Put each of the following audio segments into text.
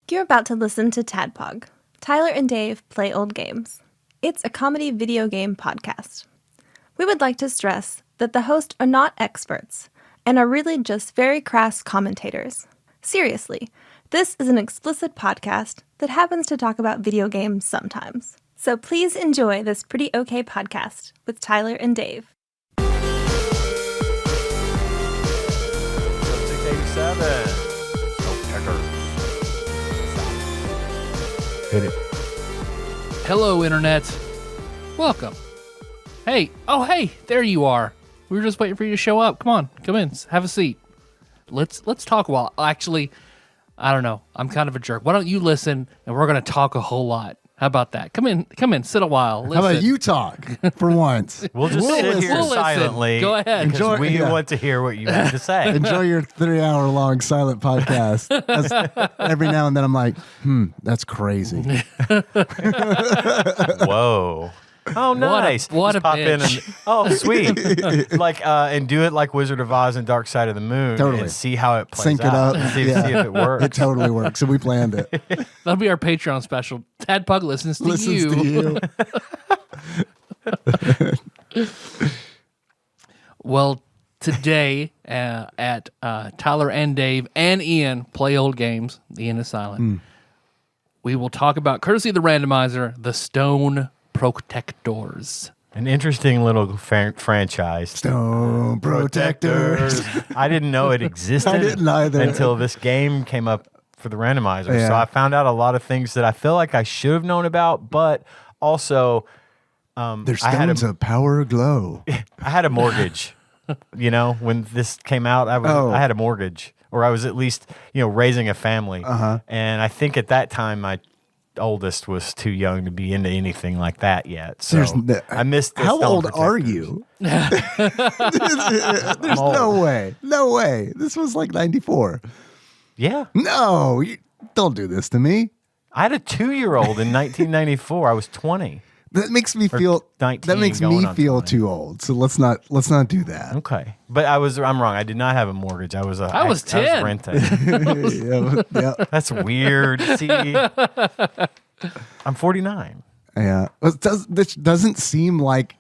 You're about to listen to TADPOG, Tyler and Dave Play Old Games. It's a comedy video game podcast. We would like to stress that the hosts are not experts and are really just very crass commentators. Seriously, this is an explicit podcast that happens to talk about video games sometimes. So please enjoy this pretty okay podcast with Tyler and Dave. 687. Hit it. Hello, Internet. Welcome. Hey. Oh, hey. There you are. We were just waiting for you to show up. Come on. Come in. Have a seat. Let's talk a while. Actually, I don't know. I'm kind of a jerk. Why don't you listen, and we're going to talk a whole lot. How about that? Come in. Sit a while. Listen. How about you talk for once? We'll just sit here silently. Go ahead. Because we want to hear what you have to say. Enjoy your 3-hour-long silent podcast. Every now and then I'm like, that's crazy. Whoa. Oh, nice. What just a pop bitch. in and sweet. And do it like Wizard of Oz and Dark Side of the Moon. Totally. And see how it plays Sync it out. up. See if it works. It totally works. So we planned it. That'll be our Patreon special. Tadpog listens to Listens you. to you. Well, today at Tyler and Dave and Ian Play Old Games, Ian is silent, we will talk about, courtesy of the randomizer, the Stone Protectors. An interesting little franchise. Stone Protectors. I didn't know it existed. I didn't either. Until this game came up for the randomizer. Yeah. So I found out a lot of things that I feel like I should have known about, but also Their stones of power glow. I had a mortgage. When this came out, I had a mortgage, or I was at least, raising a family. And I think at that time, my oldest was too young to be into anything like that yet. So I missed the How Stone old are Protectors. you? There's no way. No way. This was like 94. Yeah. No, don't do this to me. I had a 2-year-old in 1994. I was 20. That makes me feel 19 that makes going me on feel 20. too old. So let's not do that. Okay. But I'm wrong. I did not have a mortgage. I was 10. I was renting. yeah. That's weird. See, I'm 49. Yeah. This doesn't seem like,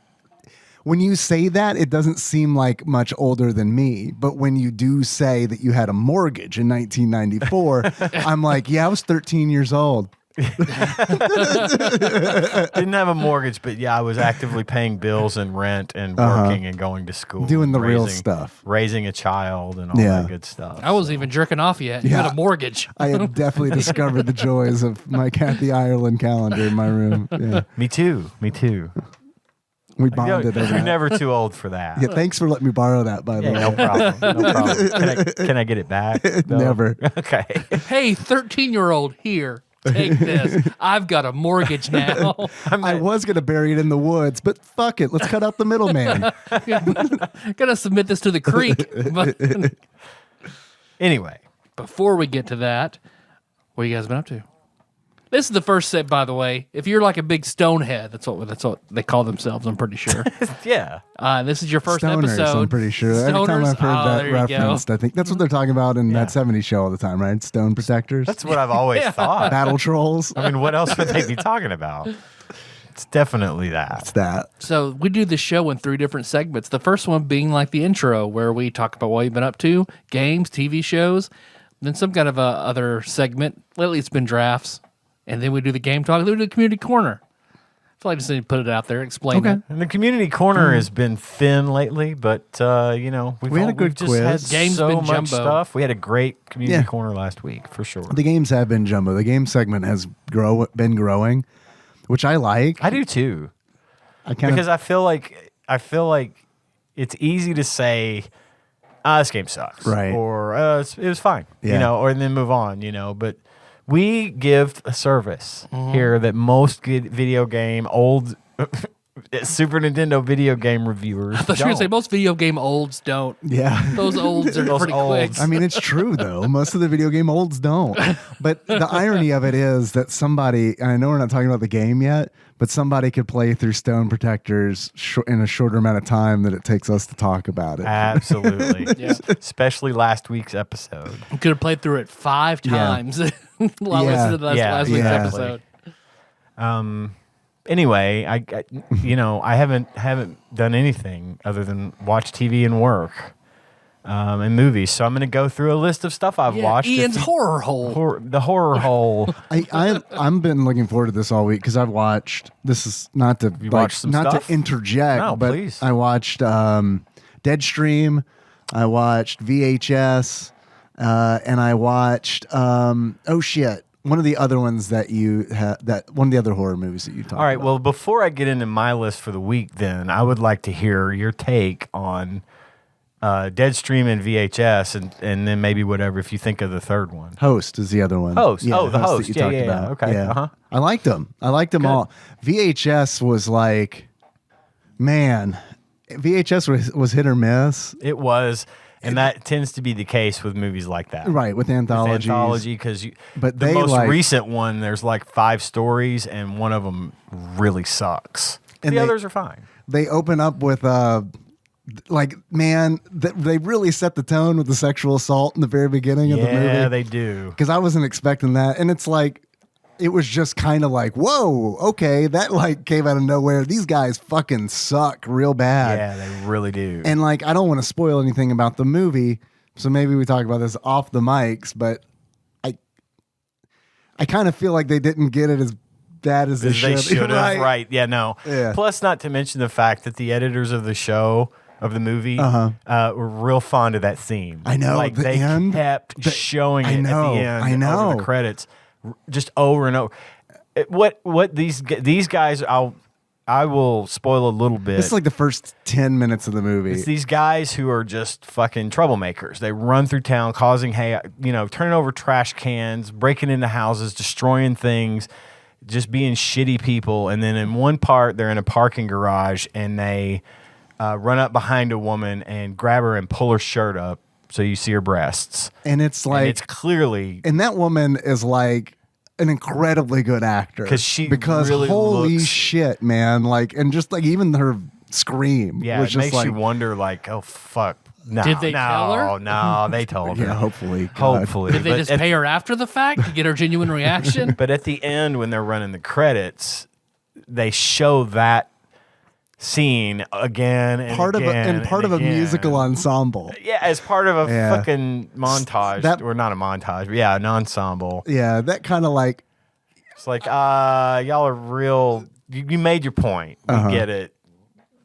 when you say that, it doesn't seem like much older than me. But when you do say that you had a mortgage in 1994, I'm like, yeah, I was 13 years old. Didn't have a mortgage, but yeah, I was actively paying bills and rent and working and going to school. Doing the real stuff. Raising a child and all that good stuff. I wasn't even jerking off yet. You had a mortgage. I had definitely discovered the joys of my Kathy Ireland calendar in my room. Yeah. Me too. We bonded over You're that. never too old for that. Yeah, thanks for letting me borrow that, by the way. No problem. No problem. Can I get it back? No? Never. Okay. Hey, 13-year-old, here. Take this. I've got a mortgage now. I was going to bury it in the woods, but fuck it. Let's cut out the middleman. Gotta submit this to the creek. But Anyway. before we get to that, what have you guys been up to? This is the first set, by the way. If you're like a big stonehead, that's what they call themselves, I'm pretty sure. Yeah. This is your first Stoners, episode. I'm pretty sure. Every time I've heard that there you go. referenced, I think that's what they're talking about in that 70s show all the time, right? Stone Protectors. That's what I've always thought. Battle Trolls. I mean, what else would they be talking about? It's definitely that. It's that. So we do this show in 3 different segments. The first one being like the intro, where we talk about what you've been up to, games, TV shows, then some kind of a other segment. Lately it's been drafts. And then we do the game talk. Then we do the community corner. I feel like I just need to put it out there, explain it. And the community corner has been thin lately, but We had a good just quiz. had Game's so been much jumbo. stuff. We had a great community corner last week for sure. The games have been jumbo. The game segment has been growing, which I like. I do too, because I feel like it's easy to say, this game sucks, Right. Or it was fine, Yeah. or and then move on, But we give a service here that most good video game old Super Nintendo video game reviewers. I thought you were going to say most video game olds don't. Yeah. Those olds are Those pretty quick. olds. I mean, it's true, though. Most of the video game olds don't. But the irony of it is that somebody, and I know we're not talking about the game yet, but somebody could play through Stone Protectors in a shorter amount of time that it takes us to talk about it. Absolutely. Especially last week's episode. You could have played through it 5 times while listening to last week's episode. Anyway, I haven't done anything other than watch TV and work. And movies, so I'm going to go through a list of stuff I've watched. Ian's horror hole. The horror hole. I've been looking forward to this all week because I've watched. This is not to to interject, but please. I watched Deadstream, I watched VHS, and I watched one of the other ones that one of the other horror movies that you talked about. All right. Well, before I get into my list for the week, then I would like to hear your take on Deadstream and VHS, and then maybe whatever if you think of the third one. Host is the other one. Host. Yeah, the host. that you talked about. Okay. Yeah. Uh-huh. I liked them. All. VHS was like, man, VHS was hit or miss. It was, and that tends to be the case with movies like that. Right, with anthologies. Because but the most recent one, there's like 5 stories, and one of them really sucks. And the others are fine. They open up with they really set the tone with the sexual assault in the very beginning of the movie. Yeah, they do. Because I wasn't expecting that. And it's like, it was just kind of like, whoa, okay, that like came out of nowhere. These guys fucking suck real bad. Yeah, they really do. And like, I don't want to spoil anything about the movie, so maybe we talk about this off the mics, but I kind of feel like they didn't get it as bad as they should have. Right. Yeah, no. Yeah. Plus, not to mention the fact that the editors of the show, of the movie, were real fond of that scene. I know. Like, they kept showing it at the end over the credits, just over and over. What these guys, I will spoil a little bit. This is like the first 10 minutes of the movie. It's these guys who are just fucking troublemakers. They run through town causing turning over trash cans, breaking into houses, destroying things, just being shitty people. And then in one part, they're in a parking garage and they run up behind a woman and grab her and pull her shirt up so you see her breasts. And it's like, and it's clearly, and that woman is like an incredibly good actor because really holy looks, shit, man! Like, and just like even her scream, was it just makes like, you wonder, like, oh fuck. No, did they tell her? No, they told her. Yeah, hopefully. Hopefully. Did they just pay her after the fact to get her genuine reaction? But at the end, when they're running the credits, they show that scene again and part again of a musical ensemble. Yeah, as part of a fucking montage, or not a montage, but an ensemble. Yeah, that kind of like. It's like, y'all are real. You made your point. We get it.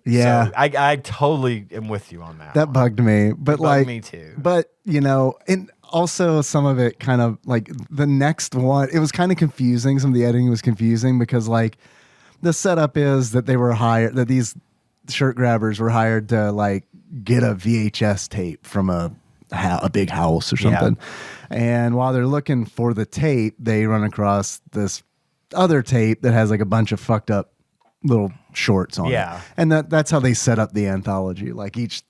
Yeah, so I totally am with you on that. That bugged me, but like me too. But and also some of it kind of like the next one. It was kind of confusing. Some of the editing was confusing because like the setup is that they were hired. That these shirt grabbers were hired to like get a VHS tape from a big house or something. Yeah. And while they're looking for the tape, they run across this other tape that has like a bunch of fucked up little shorts on it. And that's how they set up the anthology. Like each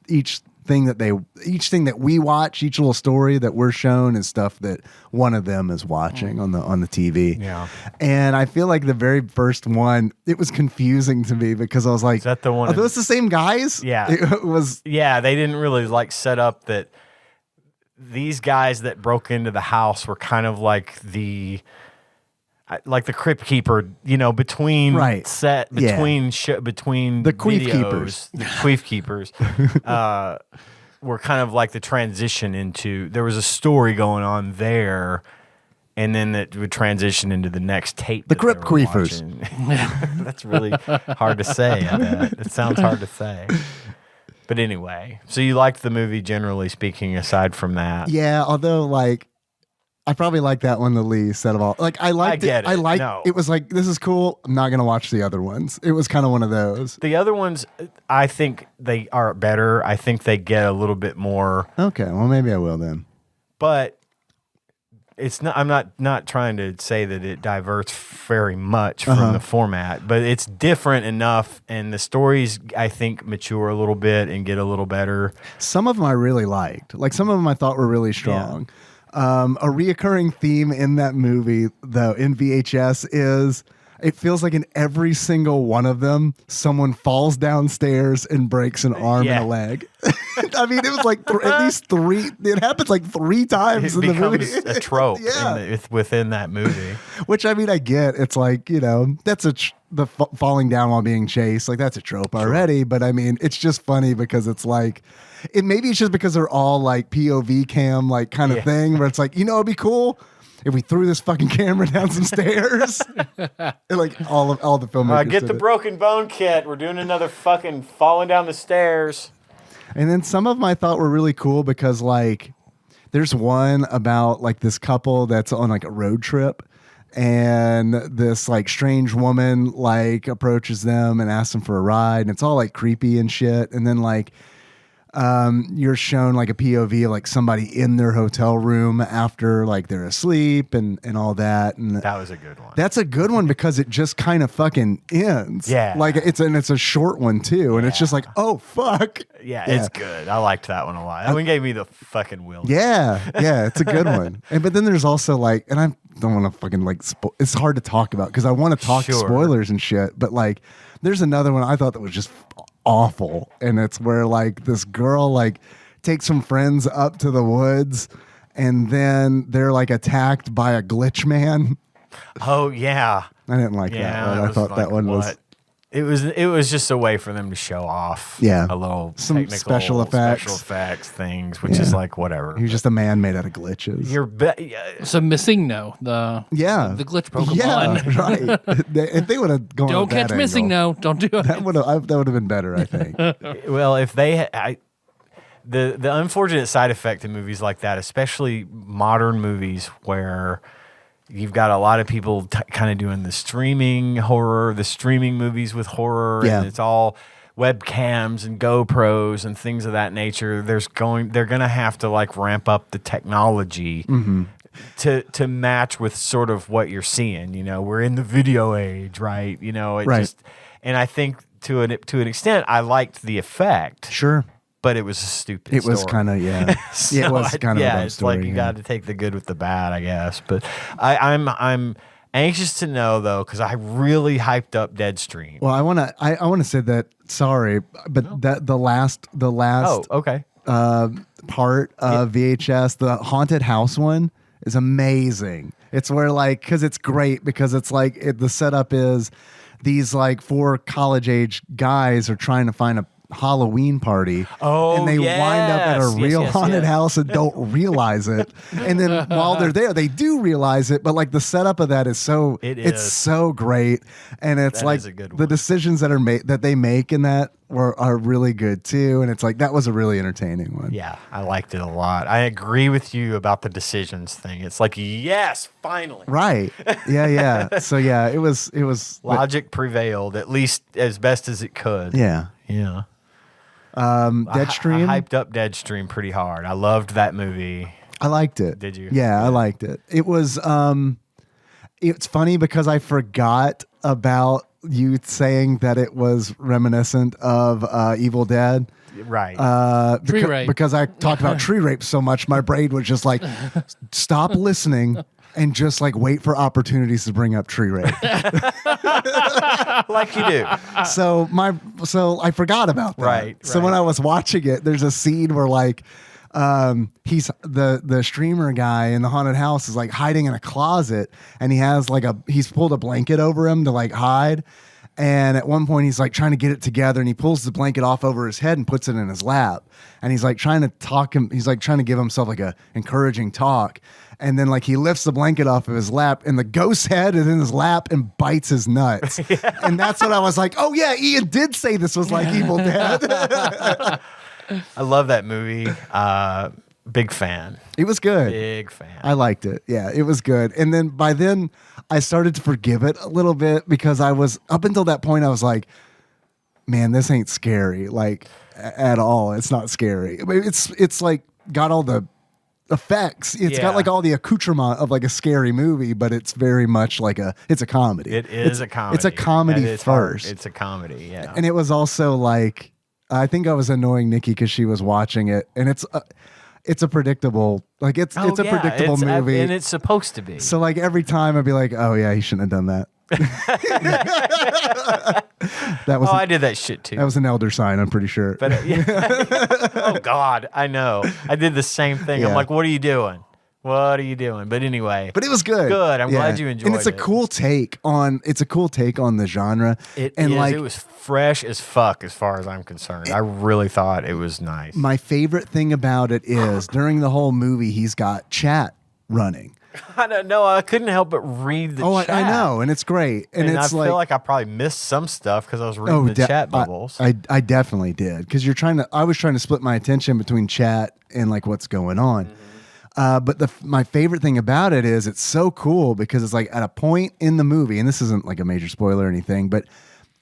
thing that we watch, each little story that we're shown is stuff that one of them is watching on the TV. Yeah. And I feel like the very first one, it was confusing to me because I was like, is that the one? Are those the same guys? Yeah. It was. Yeah, they didn't really like set up that these guys that broke into the house were kind of like the crypt keeper, between between the queef videos, keepers. The queef keepers were kind of like the transition into, there was a story going on there, and then it would transition into the next tape. The crypt queefers. That's really hard to say. I bet. It sounds hard to say. But anyway, so you liked the movie generally speaking, aside from that? Yeah, although like I probably like that one the least out of all. Like I liked it. I liked it. Was like, this is cool. I'm not gonna watch the other ones. It was kind of one of those. The other ones, I think they are better. I think they get a little bit more. Okay, well maybe I will then. But it's not. I'm not trying to say that it diverts very much from the format, but it's different enough, and the stories I think mature a little bit and get a little better. Some of them I really liked. Like some of them I thought were really strong. Yeah. A reoccurring theme in that movie, though, in VHS is, it feels like in every single one of them, someone falls downstairs and breaks an arm and a leg. I mean, it was like at least 3. It happens like 3 times It in the movie. becomes a trope within that movie. Which, I mean, I get. It's like, that's the falling down while being chased. Like, that's a trope already. But I mean, it's just funny because it's like, maybe it's just because they're all like POV cam, like kind of thing where it's like, it'd be cool if we threw this fucking camera down some stairs. And like all the filmmakers. Get the broken bone kit. We're doing another fucking falling down the stairs. And then some of them I thought were really cool because like there's one about like this couple that's on like a road trip, and this like strange woman like approaches them and asks them for a ride, and it's all like creepy and shit. And then like you're shown like a POV of like somebody in their hotel room after like they're asleep and all that. And that was a good one. That's a good one because it just kind of fucking ends. Yeah. Like it's a short one too. And it's just like, oh fuck. Yeah, it's good. I liked that one a lot. That one gave me the fucking will. Yeah. Yeah. It's a good one. But then there's also like, and I don't want to fucking like, it's hard to talk about because I want to talk spoilers and shit. But like, there's another one I thought that was just awful, and it's where like this girl like takes some friends up to the woods, and then they're like attacked by a glitch man. Oh yeah, I didn't like that one. I thought like, that one was. It was just a way for them to show off a little some special effects things, which is like whatever. He's just a man made out of glitches. So missing the glitch Pokemon. Yeah, right. If they would have gone, don't catch missing no, don't do it. That would have been better, I think. Well, if they the unfortunate side effect in movies like that, especially modern movies where you've got a lot of people kind of doing the streaming movies with horror, and it's all webcams and GoPros and things of that nature. They're going to have to like ramp up the technology to match with sort of what you're seeing. We're in the video age, right? Just, and I think to an extent, I liked the effect. Sure. But it was a stupid It was kind of, so it was kind of a dumb it's story. like you got to take the good with the bad, I guess. But I'm anxious to know, though, because I really hyped up Deadstream. Well, I want to say that, sorry, but that the last part of VHS, the haunted house one, is amazing. It's where like, because it's great because it's like the setup is these like 4 college age guys are trying to find a Halloween party, and they wind up at a real haunted house and don't realize it, and then while they're there they do realize it, but like the setup of that is so great, and it's that like the decisions that they make in that are really good too, and it's like that was a really entertaining one. Yeah, I liked it a lot. I agree with you about the decisions thing. It's like, yes, finally. Right. Yeah. So yeah, it was logic prevailed, at least as best as it could. Yeah. Deadstream. I hyped up Deadstream pretty hard. I loved that movie. I liked it. Did you? Yeah, I liked it. It was it's funny because I forgot about you saying that it was reminiscent of Evil Dead. Right. Tree rape. Because I talked about tree rape so much, my brain was just like, stop listening and just like wait for opportunities to bring up tree rape. Like you do. So I forgot about that. Right. So when I was watching it, there's a scene where like he's the streamer guy in the haunted house is like hiding in a closet, and he's pulled a blanket over him to like hide. And at one point he's like trying to get it together, and he pulls the blanket off over his head and puts it in his lap. And he's like trying to he's like trying to give himself like a encouraging talk. And then like he lifts the blanket off of his lap, and the ghost head is in his lap and bites his nuts. And that's when I was like, oh yeah, Ian did say this was like Evil Dead. I love that movie. Big fan. It was good. Big fan. I liked it. Yeah, it was good. And then by then I started to forgive it a little bit because I was, up until that point, I was like, man, this ain't scary. Like at all. It's not scary. I mean, it's like got all the effects. It's got like all the accoutrement of like a scary movie, but it's very much like it's a comedy. It's a comedy. It's a comedy first. It's a comedy, yeah. And it was also like, I think I was annoying Nikki because she was watching it, and it's a predictable, like it's a predictable movie, and it's supposed to be. So like every time I'd be like, oh yeah, he shouldn't have done that. That was I did that shit too. that was an elder sign, I'm pretty sure. But oh God, I know. I did the same thing. I'm Yeah. like, what are you doing? What are you doing? But anyway, But it was good. Good. I'm glad you enjoyed And it's a it. cool take on the genre. It and is. like It was fresh as fuck as far as I'm concerned. I really thought it was nice. my favorite thing about it is during the whole movie he's got chat running. I don't know. I couldn't help but read the chat. I know, and it's great. And I it's feel like I probably missed some stuff because I was reading the chat bubbles. I definitely did because I was trying to split my attention between chat and like what's going on. But my favorite thing about it is it's so cool because it's like at a point in the movie, and this isn't like a major spoiler or anything, but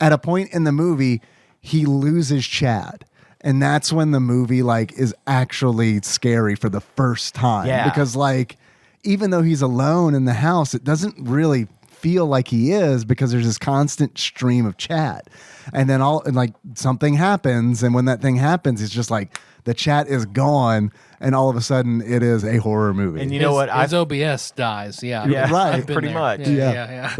at a point in the movie, he loses Chad. And that's when the movie like is actually scary for the first time. Yeah. Because like, even though he's alone in the house, it doesn't really feel like he is because there's this constant stream of chat. And then like something happens. And when that thing happens, it's just like the chat is gone. And all of a sudden it is a horror movie. And you know what? His OBS dies. Yeah. Yeah, right. I've been pretty there. much. Yeah.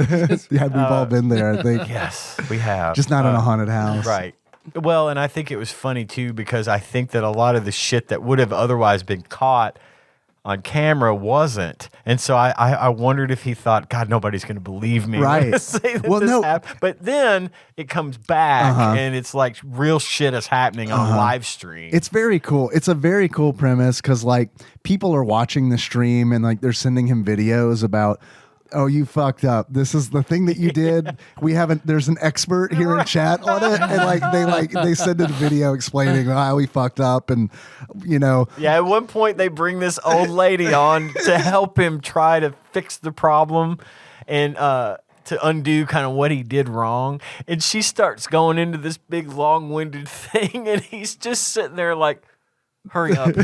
Yeah, we've all been there, I think. Yes, we have. Just not in a haunted house. Right. Well, and I think it was funny too because I think that a lot of the shit that would have otherwise been caught on camera wasn't, and so I wondered if he thought, God, nobody's going to believe me, Right. when I say that Well, this no. happened. But then it comes back, and it's like real shit is happening on live stream. It's very cool. It's a very cool premise because like people are watching the stream and like they're sending him videos about, oh, you fucked up. This is the thing that you did. There's an expert here in chat on it. And they send a video explaining how we fucked up and Yeah, at one point they bring this old lady on to help him try to fix the problem and to undo kind of what he did wrong. And she starts going into this big long-winded thing and he's just sitting there like, hurry up.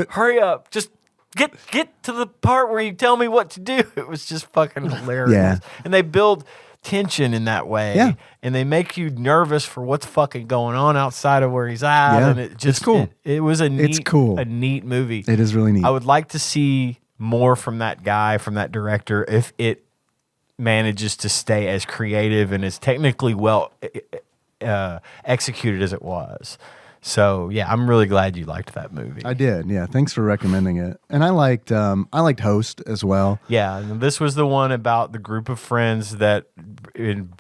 Hurry up. Just get to the part where you tell me what to do. It was just fucking hilarious. Yeah. And they build tension in that way. Yeah. And they make you nervous for what's fucking going on outside of where he's at. Yeah. And it just It's cool. It was a neat, cool. a neat movie. it is really neat. I would like to see more from that guy, from that director, if it manages to stay as creative and as technically well executed as it was. So yeah, I'm really glad you liked that movie. I did. Yeah. Thanks for recommending it. And I liked Host as well. Yeah, and this was the one about the group of friends that in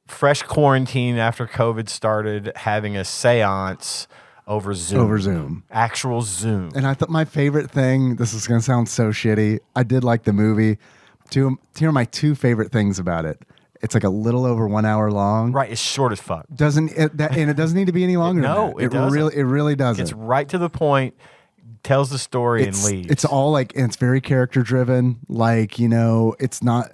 fresh quarantine after COVID started having a seance over Zoom. Actual Zoom. And I thought my favorite thing, this is going to sound so shitty. I did like the movie. Here are my two favorite things about it. It's like a little over 1 hour long. Right, it's short as fuck. And it doesn't need to be any longer. No, than that. it doesn't. It really doesn't. It's right to the point, tells the story and leaves. It's all like, and it's very character driven. Like, it's not,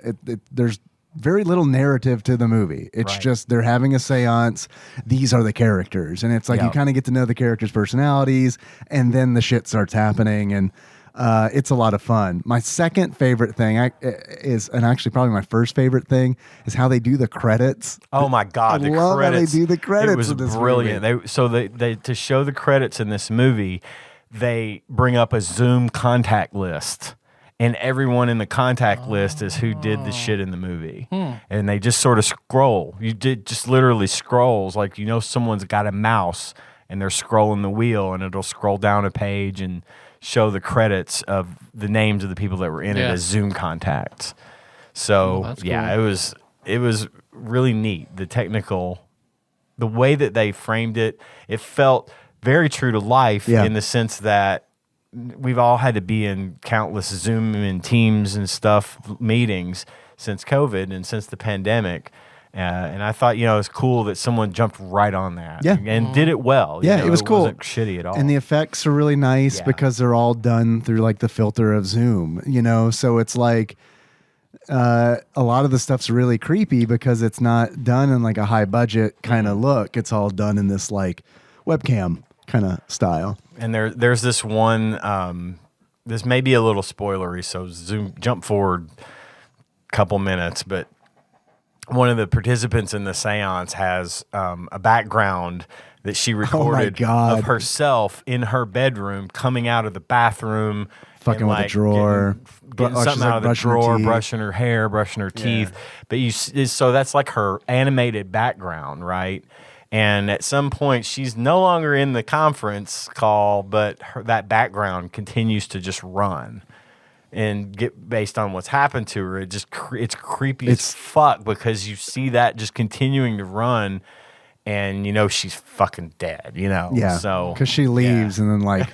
there's very little narrative to the movie. It's Right. just, they're having a seance. These are the characters. And it's like, you kind of get to know the characters' personalities and then the shit starts happening. And it's a lot of fun. My second favorite thing is, and actually probably my first favorite thing, is how they do the credits. Oh my God, I the love credits. how they do the credits It was in this brilliant. They to show the credits in this movie, they bring up a Zoom contact list. And everyone in the contact list is who did the shit in the movie. And they just sort of scroll. Just literally scrolls. Like, someone's got a mouse and they're scrolling the wheel and it'll scroll down a page and show the credits of the names of the people that were in it as Zoom contacts. So that's yeah, cool. it was really neat. The way that they framed it, it felt very true to life in the sense that we've all had to be in countless Zoom and Teams and stuff meetings since COVID and since the pandemic. And I thought, it was cool that someone jumped right on that and did it well. Yeah, it was cool. Wasn't shitty at all. And the effects are really nice because they're all done through like the filter of Zoom, so it's like a lot of the stuff's really creepy because it's not done in like a high budget kind of look. It's all done in this like webcam kind of style. And there's this one, this may be a little spoilery, so jump forward a couple minutes, but one of the participants in the seance has a background that she recorded of herself in her bedroom coming out of the bathroom fucking and, with like, a drawer, getting she's, something like, out of the brushing her drawer, teeth. brushing her hair, brushing her teeth. But so that's like her animated background, right? And at some point, she's no longer in the conference call, but that background continues to just run. And get based on what's happened to her, it's creepy as fuck because you see that just continuing to run, and she's fucking dead. Yeah, so because she leaves and then like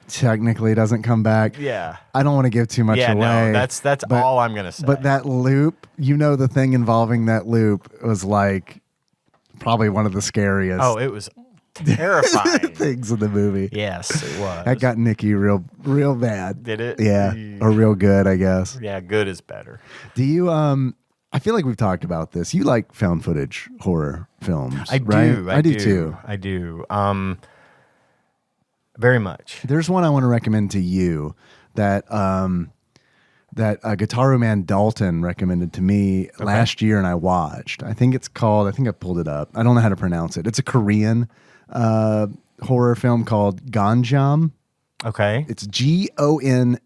technically doesn't come back. Yeah, I don't want to give too much away. No, that's all I'm gonna say. But that loop, the thing involving that loop was like probably one of the scariest. Oh, it was terrifying things in the movie. Yes, it was. That got Nikki real bad. Did it? Yeah, or real good, I guess. Yeah, good is better. Do you? I feel like we've talked about this. You like found footage horror films, I right? do. I do too. I do. Very much. There's one I want to recommend to you that Guitar Man Dalton recommended to me last year, and I watched. I think I pulled it up. I don't know how to pronounce it. It's a Korean horror film called Ganjam. Okay. It's Gonjiam,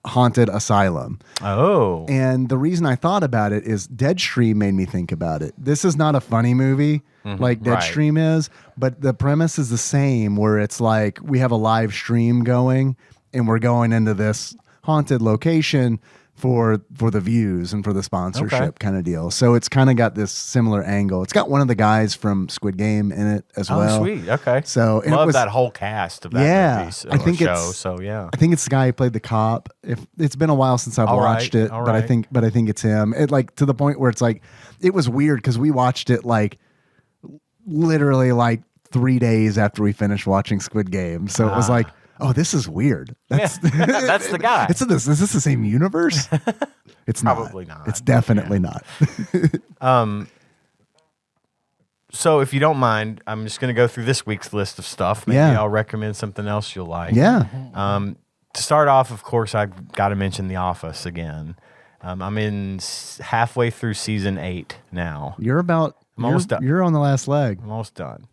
Haunted Asylum. Oh. And the reason I thought about it is Deadstream made me think about it. This is not a funny movie like Deadstream is, but the premise is the same, where it's like we have a live stream going and we're going into this haunted location for the views and for the sponsorship kind of deal. So it's kind of got this similar angle. It's got one of the guys from Squid Game in it as well. Oh, sweet. Okay. So love that whole cast of that movie. I think show. it's So yeah. I think it's the guy who played the cop. If it's been a while since I've watched it, but I think it's him. It like to the point where it's like it was weird because we watched it like literally like 3 days after we finished watching Squid Game. So it was like, oh, this is weird. That's that's the guy. Is this the same universe? It's Probably not. It's definitely not. So if you don't mind, I'm just going to go through this week's list of stuff. Maybe I'll recommend something else you'll like. Yeah. To start off, of course, I've got to mention The Office again. I'm in halfway through season 8 now. You're almost done. You're on the last leg. I'm almost done.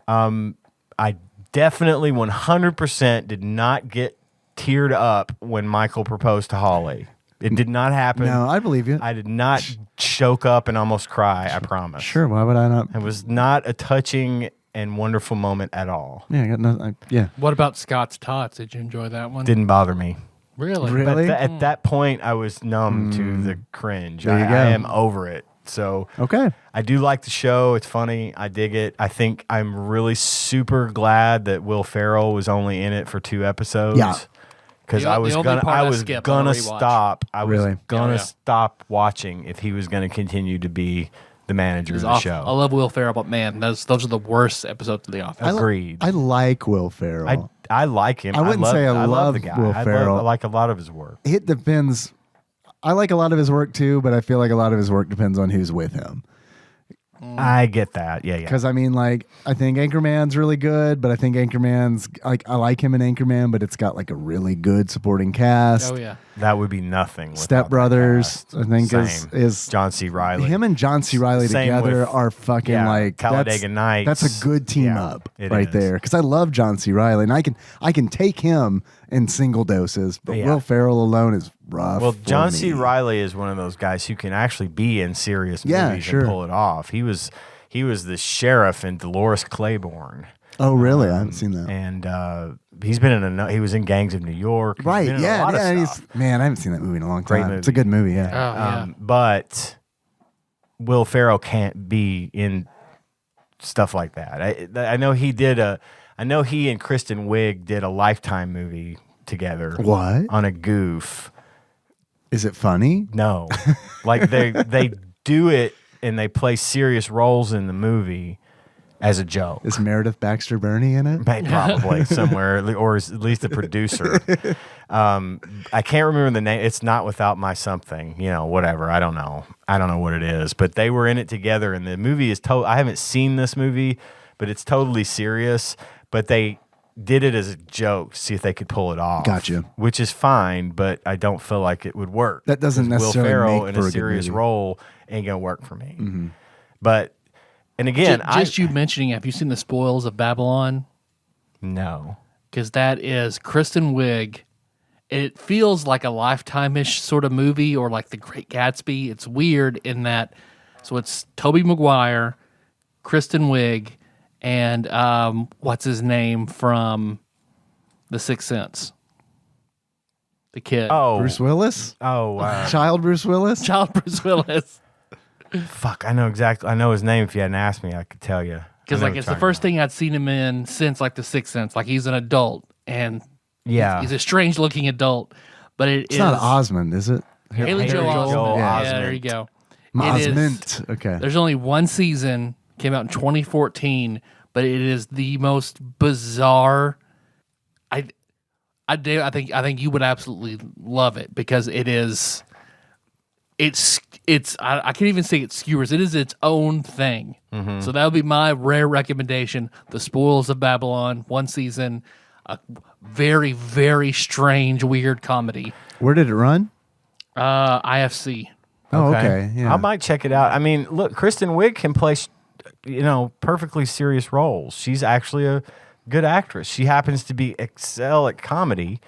I definitely 100% did not get teared up when Michael proposed to Holly. It did not happen. No, I believe you. I did not choke up and almost cry, I promise. Sure, why would I not? It was not a touching and wonderful moment at all. Yeah, I got nothing. Yeah. What about Scott's Tots? Did you enjoy that one? Didn't bother me. Really? Really? But at that point, I was numb to the cringe. There you go. I am over it. So Okay. I do like the show. It's funny. I dig it. I think I'm really super glad that Will Ferrell was only in it for 2 episodes. Yeah. Because The I was only gonna part I was skip gonna on a rewatch. stop. I was Really? gonna Oh, yeah. stop watching if he was gonna continue to be the manager of It's the awful. show. I love Will Ferrell, but man, those are the worst episodes of The Office. Agreed. I like Will Ferrell. I like him. I wouldn't say I love the guy. Will I Ferrell. like a lot of his work. It depends. I like a lot of his work too, but I feel like a lot of his work depends on who's with him. I get that. Yeah, yeah. Because I mean, like, I think Anchorman's really good, but I think Anchorman's like I like him in Anchorman, but it's got like a really good supporting cast. Oh yeah. That would be nothing. without Step that Brothers, cast. I think Same. is John C. Riley. him and John C. Riley Same together with- are fucking like Talladega Nights. That's a good team Yeah, up it right is. there. Because I love John C. Riley, and I can take him in single doses, but Yeah. Will Ferrell alone is rough. Well, for John me. C. Riley is one of those guys who can actually be in serious Yeah, movies sure. and pull it off. He was the sheriff in Dolores Claiborne. Oh, really? I haven't seen that. And he's been in he was in Gangs of New York. He's Right? been in a Yeah, lot of yeah. stuff. Man, I haven't seen that movie in a long Great time. movie. It's a good movie. Oh Yeah. yeah. But Will Ferrell can't be in stuff like that. I know he did I know he and Kristen Wiig did a Lifetime movie together. What? On a goof. Is it funny? No. Like they do it and they play serious roles in the movie as a joke. Is Meredith Baxter Burney in it? Probably somewhere, or at least the producer. I can't remember the name. It's not Without My Something, whatever. I don't know what it is. But they were in it together, and the movie is I haven't seen this movie, but it's totally serious. But they did it as a joke to see if they could pull it off. Gotcha. Which is fine, but I don't feel like it would work. That doesn't 'Cause necessarily Will Ferrell make in for a a good serious movie. role ain't gonna work for me. But and again, Just you mentioning, have you seen The Spoils of Babylon? no. because that is Kristen Wiig. It feels like a Lifetime-ish sort of movie, or like The Great Gatsby. It's weird in that. So it's Tobey Maguire, Kristen Wiig, and what's his name from The Sixth Sense? The kid. Oh, Bruce Willis? Oh, Child Bruce Willis? Child Bruce Willis. fuck! I know exactly. I know his name. If you hadn't asked me, I could tell you. Because like it's the first thing I'd seen him in since like The Sixth Sense. Like he's an adult and he's a strange looking adult. But It's not Osmond, is it? Haley Joel Osment. Yeah, there you go. Osment. Okay. There's only one season. Came out in 2014, but it is the most bizarre. I think you would absolutely love it because it is. It's I can't even say it skewers. It is its own thing. Mm-hmm. So that would be my rare recommendation. The Spoils of Babylon, one season, a very, very strange, weird comedy. Where did it run? IFC. Oh, okay. Yeah. I might check it out. I mean, look, Kristen Wiig can play, perfectly serious roles. She's actually a good actress. She happens to excel at comedy,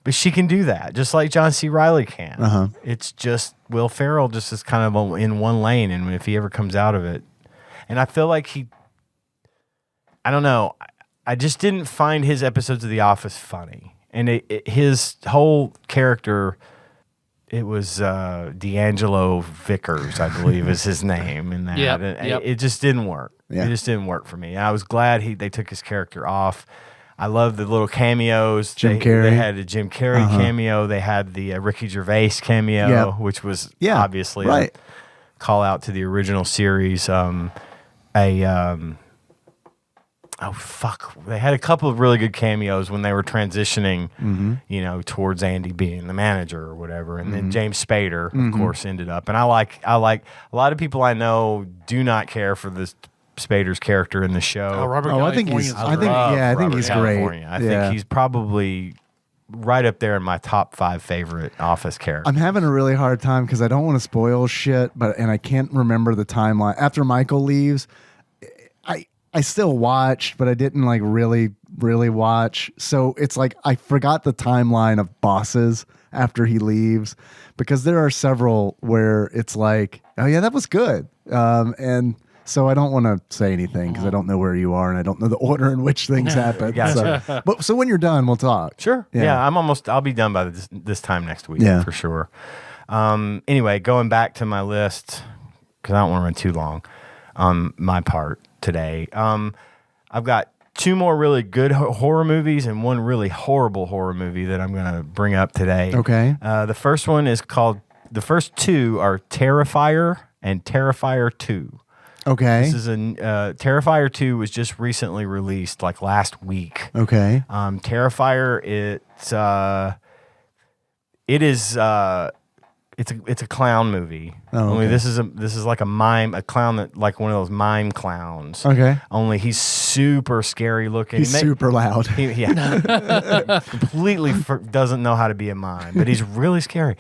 but she can do that, just like John C. Reilly can. Uh-huh. It's just Will Ferrell just is kind of in one lane, and if he ever comes out of it, and I feel like I don't know, I just didn't find his episodes of The Office funny, and his whole character. It was D'Angelo Vickers, I believe, is his name. In that, Yep. It just didn't work. Yeah. It just didn't work for me. I was glad they took his character off. I love the little cameos. Jim Carrey. They had a Jim Carrey cameo. They had the Ricky Gervais cameo, which was obviously a call out to the original series. Oh fuck! They had a couple of really good cameos when they were transitioning, towards Andy being the manager or whatever, and then James Spader, of course, ended up. And I like a lot of people I know do not care for this Spader's character in the show. Oh, Robert I think California's he's. I think he's great. I think he's probably right up there in my top 5 favorite Office characters. I'm having a really hard time because I don't want to spoil shit, and I can't remember the timeline after Michael leaves. I still watched, but I didn't like really watch. So it's like I forgot the timeline of bosses after he leaves, because there are several where it's like, oh yeah, that was good. And so I don't want to say anything because I don't know where you are and I don't know the order in which things happen. Gotcha. So when you're done, we'll talk. Sure. Yeah, I'll be done by this time next week for sure. Anyway, going back to my list, because I don't want to run too long on my part today. I've got 2 more really good horror movies and 1 really horrible horror movie that I'm going to bring up today. Okay. The first one is called, the first 2 are Terrifier and Terrifier 2. Okay. This is Terrifier 2 was just recently released, like last week. Okay. Terrifier, it's a clown movie. Oh, Only okay. this is like a clown that, like one of those mime clowns. Okay. Only he's super scary looking. He's super loud. Completely doesn't know how to be a mime, but he's really scary.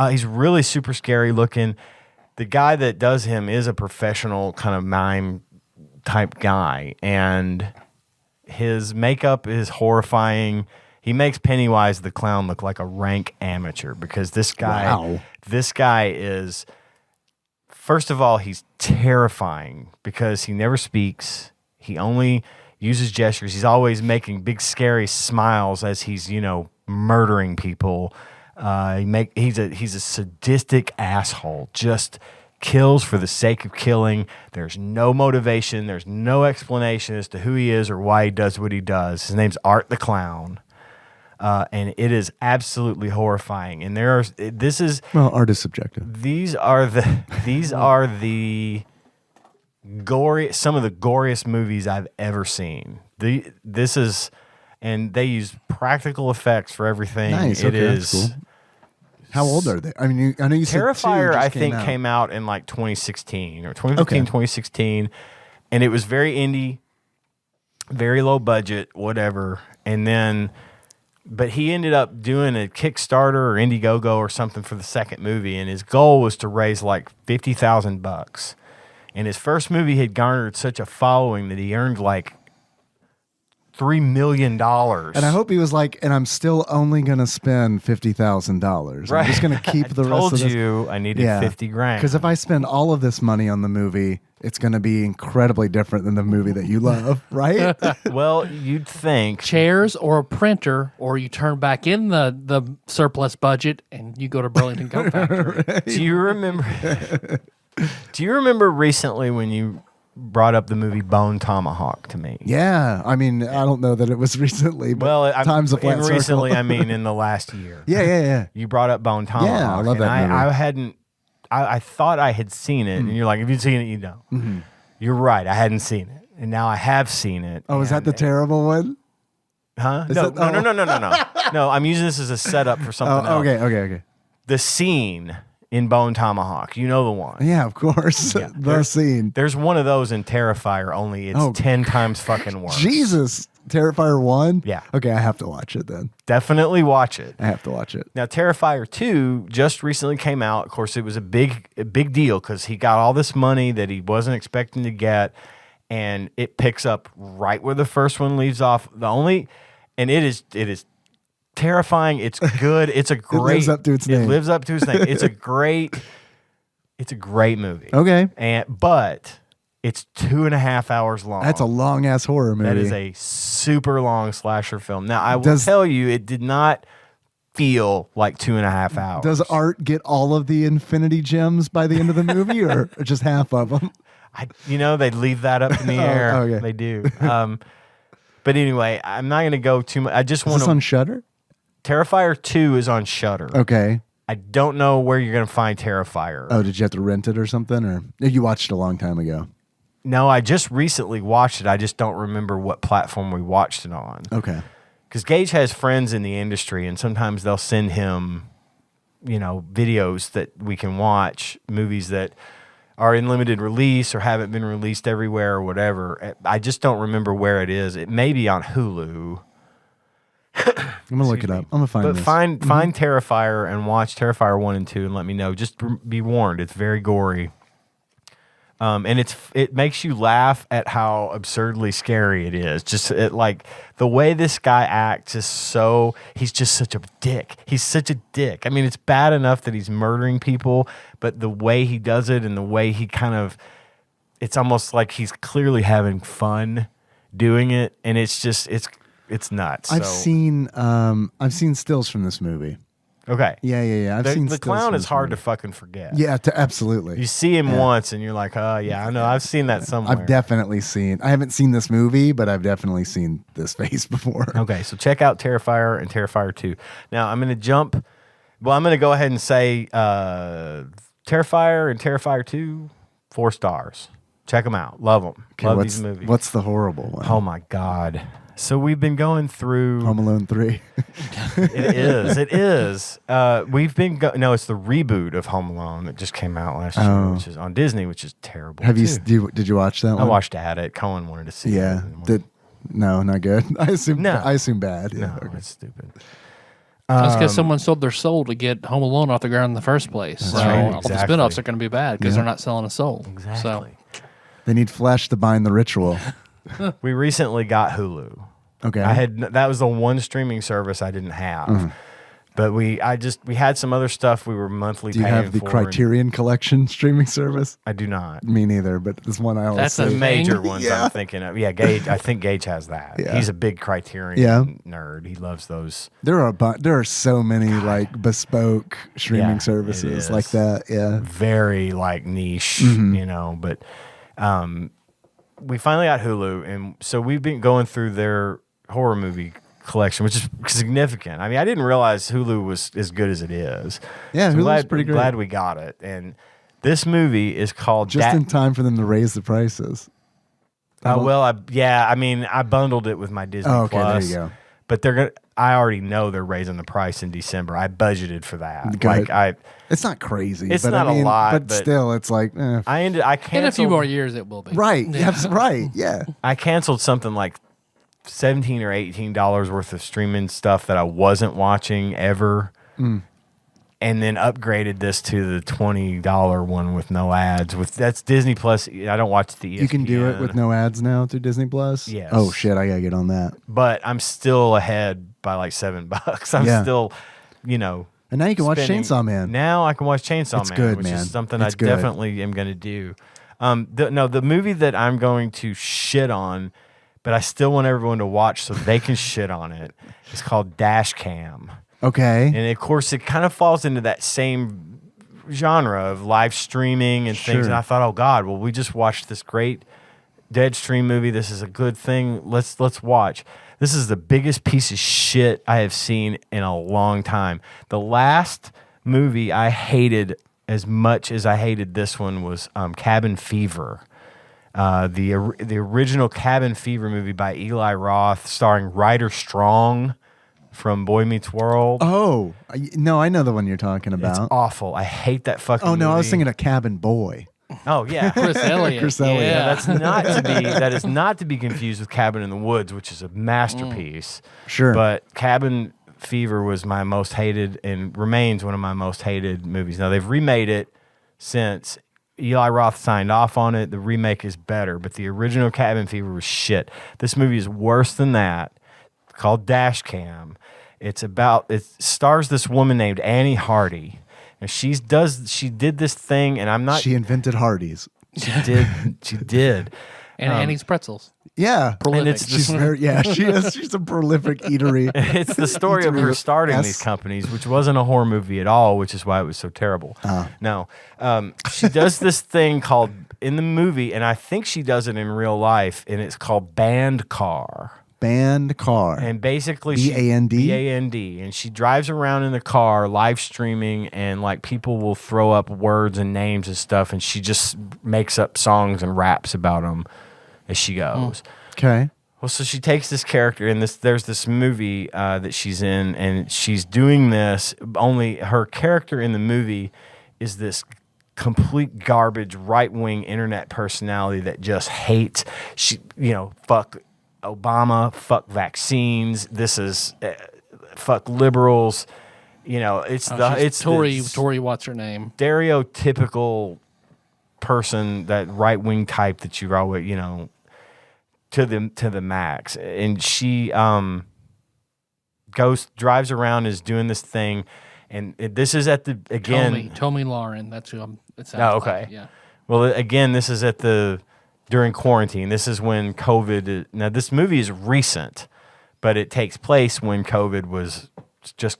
He's really super scary looking. The guy that does him is a professional kind of mime type guy, and his makeup is horrifying. He makes Pennywise the clown look like a rank amateur, because this guy is, first of all, he's terrifying because he never speaks. He only uses gestures. He's always making big scary smiles as he's, murdering people. He's a sadistic asshole. Just kills for the sake of killing. There's no motivation. There's no explanation as to who he is or why he does what he does. His name's Art the Clown. And it is absolutely horrifying. And art is subjective. These are the some of the goriest movies I've ever seen. And they use practical effects for everything. Nice. It okay, is. that's cool. How old are they? I mean, I know you said Terrifier, 2 I think, out. came out in like 2016 or 2015, 2016. And it was very indie, very low budget, whatever. And then, but he ended up doing a Kickstarter or Indiegogo or something for the second movie. And his goal was to raise like $50,000. And his first movie had garnered such a following that he earned like $3 million. And I hope he was like, and I'm still only going to spend $50,000. Right. I'm just going to keep the rest of this. I told you I needed 50 grand. Because if I spend all of this money on the movie, it's going to be incredibly different than the movie that you love, right? Well, you'd think. Chairs or a printer, or you turn back in the surplus budget and you go to Burlington Gum Factory. Do you remember? Do you remember recently when you brought up the movie Bone Tomahawk to me? Yeah. I mean, I don't know that it was recently, but time's a flat circle. Recently, I mean in the last year. Yeah. You brought up Bone Tomahawk. Yeah, I love that movie. I hadn't. I thought I had seen it, and you're like, if you've seen it, you know. Mm-hmm. You're right. I hadn't seen it, and now I have seen it. Oh, is that the terrible one? Huh? No. No, I'm using this as a setup for something else. Okay. The scene in Bone Tomahawk, you know the one. Yeah, of course. Yeah. The scene. There's one of those in Terrifier, only it's 10 times fucking worse. Jesus. Terrifier 1? Yeah. Okay, I have to watch it then. Definitely watch it. I have to watch it. Now, Terrifier 2 just recently came out. Of course, it was a big deal because he got all this money that he wasn't expecting to get, and it picks up right where the first one leaves off. And it is terrifying. It's good. It's a great. It lives up to its name. It lives up to its name. It's a great movie. Okay. But it's 2.5 hours long. That's a long ass horror movie. That is a super long slasher film. Now, I will tell you, it did not feel like 2.5 hours. Does Art get all of the Infinity Gems by the end of the movie, or just half of them? They leave that up in the air. Okay. They do. But anyway, I'm not going to go too much. I just want to. Is this on Shudder? Terrifier 2 is on Shudder. Okay. I don't know where you're going to find Terrifier. Oh, did you have to rent it or something, or you watched it a long time ago? No, I just recently watched it. I just don't remember what platform we watched it on. Okay. Because Gage has friends in the industry, and sometimes they'll send him, videos that we can watch, movies that are in limited release or haven't been released everywhere or whatever. I just don't remember where it is. It may be on Hulu. I'm gonna look it up. I'm gonna find this. Find Terrifier and watch Terrifier 1 and 2 and let me know. Just be warned, it's very gory. And it makes you laugh at how absurdly scary it is. Just like the way this guy acts is he's just such a dick. He's such a dick. I mean, it's bad enough that he's murdering people, but the way he does it and the way he it's almost like he's clearly having fun doing it. And it's nuts. I've seen stills from this movie. Okay. Yeah. I've seen the clown is hard to fucking forget. Yeah, absolutely. You see him once and you're like, oh, yeah, I know. I've seen that somewhere. I've definitely seen. I haven't seen this movie, but I've definitely seen this face before. Okay, so check out Terrifier and Terrifier 2. Now, I'm going to I'm going to go ahead and say Terrifier and Terrifier 2, 4 stars. Check them out. Love them. Okay, Love these movies. What's the horrible one? Oh, my God. So we've been going through Home Alone 3. It is. We've been it's the reboot of Home Alone that just came out last year, which is on Disney, which is terrible. Did you watch that one? I watched at it. Cohen wanted to see it. No, not good. I assume bad. No, it's stupid. That's because someone sold their soul to get Home Alone off the ground in the first place. So all the spinoffs are going to be bad because they're not selling a soul. Exactly. So. They need flesh to bind the ritual. We recently got Hulu. Okay. That was the one streaming service I didn't have. But we had some other stuff we were monthly paying for. Do you have the Criterion Collection streaming service? I do not. Me neither, but this one I always That's say. The major ones I'm thinking of. Yeah, Gage. I think Gage has that. Yeah. He's a big Criterion nerd. He loves those. There are so many like bespoke streaming services like that. Yeah. Very like niche, but we finally got Hulu, and so we've been going through their horror movie collection, which is significant. I mean, I didn't realize Hulu was as good as it is. Yeah, so Hulu's pretty great. Glad we got it. And this movie is called just in time for them to raise the prices. I bundled it with my Disney okay, Plus. there you go. But I already know they're raising the price in December. I budgeted for that. Good. Like it's not crazy. It's but not I mean, a lot, but still, it's like I canceled In a few more years, it will be. right. That's right. Yeah. I canceled something like $17 or $18 worth of streaming stuff that I wasn't watching ever. and then upgraded this to the $20 one with no ads. That's Disney Plus. I don't watch the ESPN. You can do it with no ads now through Disney Plus? Yes. Oh, shit, I gotta get on that. But I'm still ahead by like $7. I'm still, you know. And now you can watch Chainsaw Man. Now I can watch Chainsaw Man, good, which man. is something It's I good. definitely am going to do. The movie that I'm going to shit on, but I still want everyone to watch so they can shit on it, is called Dash Cam. Okay. And of course, it kind of falls into that same genre of live streaming and things. And I thought, oh God, well, we just watched this great Deadstream movie. This is a good thing. Let's watch. This is the biggest piece of shit I have seen in a long time. The last movie I hated as much as I hated this one was Cabin Fever. The original Cabin Fever movie by Eli Roth, starring Ryder Strong from Boy Meets World. Oh, no, I know the one you're talking It's about. awful. I hate that fucking movie. Oh, no, I was thinking of Cabin Boy. Oh, yeah. Chris Elliott. Chris Elliott. Yeah. That is not to be confused with Cabin in the Woods, which is a masterpiece. Sure. But Cabin Fever was my most hated and remains one of my most hated movies. Now, they've remade it since. Eli Roth signed off on it. The remake is better, but the original Cabin Fever was shit. This movie is worse than that. It's called Dash Cam. It stars this woman named Annie Hardy. And she did this thing, and I'm not. She invented Hardee's. She did. And Annie's Pretzels. Yeah. Prolific. And it's She's very, she's a prolific eatery. It's the story of her starting these companies, which wasn't a horror movie at all, which is why it was so terrible. No. She does this thing called, in the movie, and I think she does it in real life, and it's called Band Car. Band Car. And basically, B-A-N-D? B-A-N-D. And she drives around in the car live streaming, and like people will throw up words and names and stuff, and she just makes up songs and raps about them as she goes. Okay. Well, so she takes this character in this. There's this movie that she's in, and she's doing this. Only her character in the movie is this complete garbage right-wing internet personality that just hates. Fuck Obama, fuck vaccines. This is fuck liberals. It's Tory. What's her name? Stereotypical person, that right-wing type that you always to the max. And she drives around, is doing this thing, and this is at the again. Tommy Lauren. That's who it sounds Oh, okay. like. Yeah. Well, again, this is during quarantine. This is when COVID. Now, this movie is recent, but it takes place when COVID was just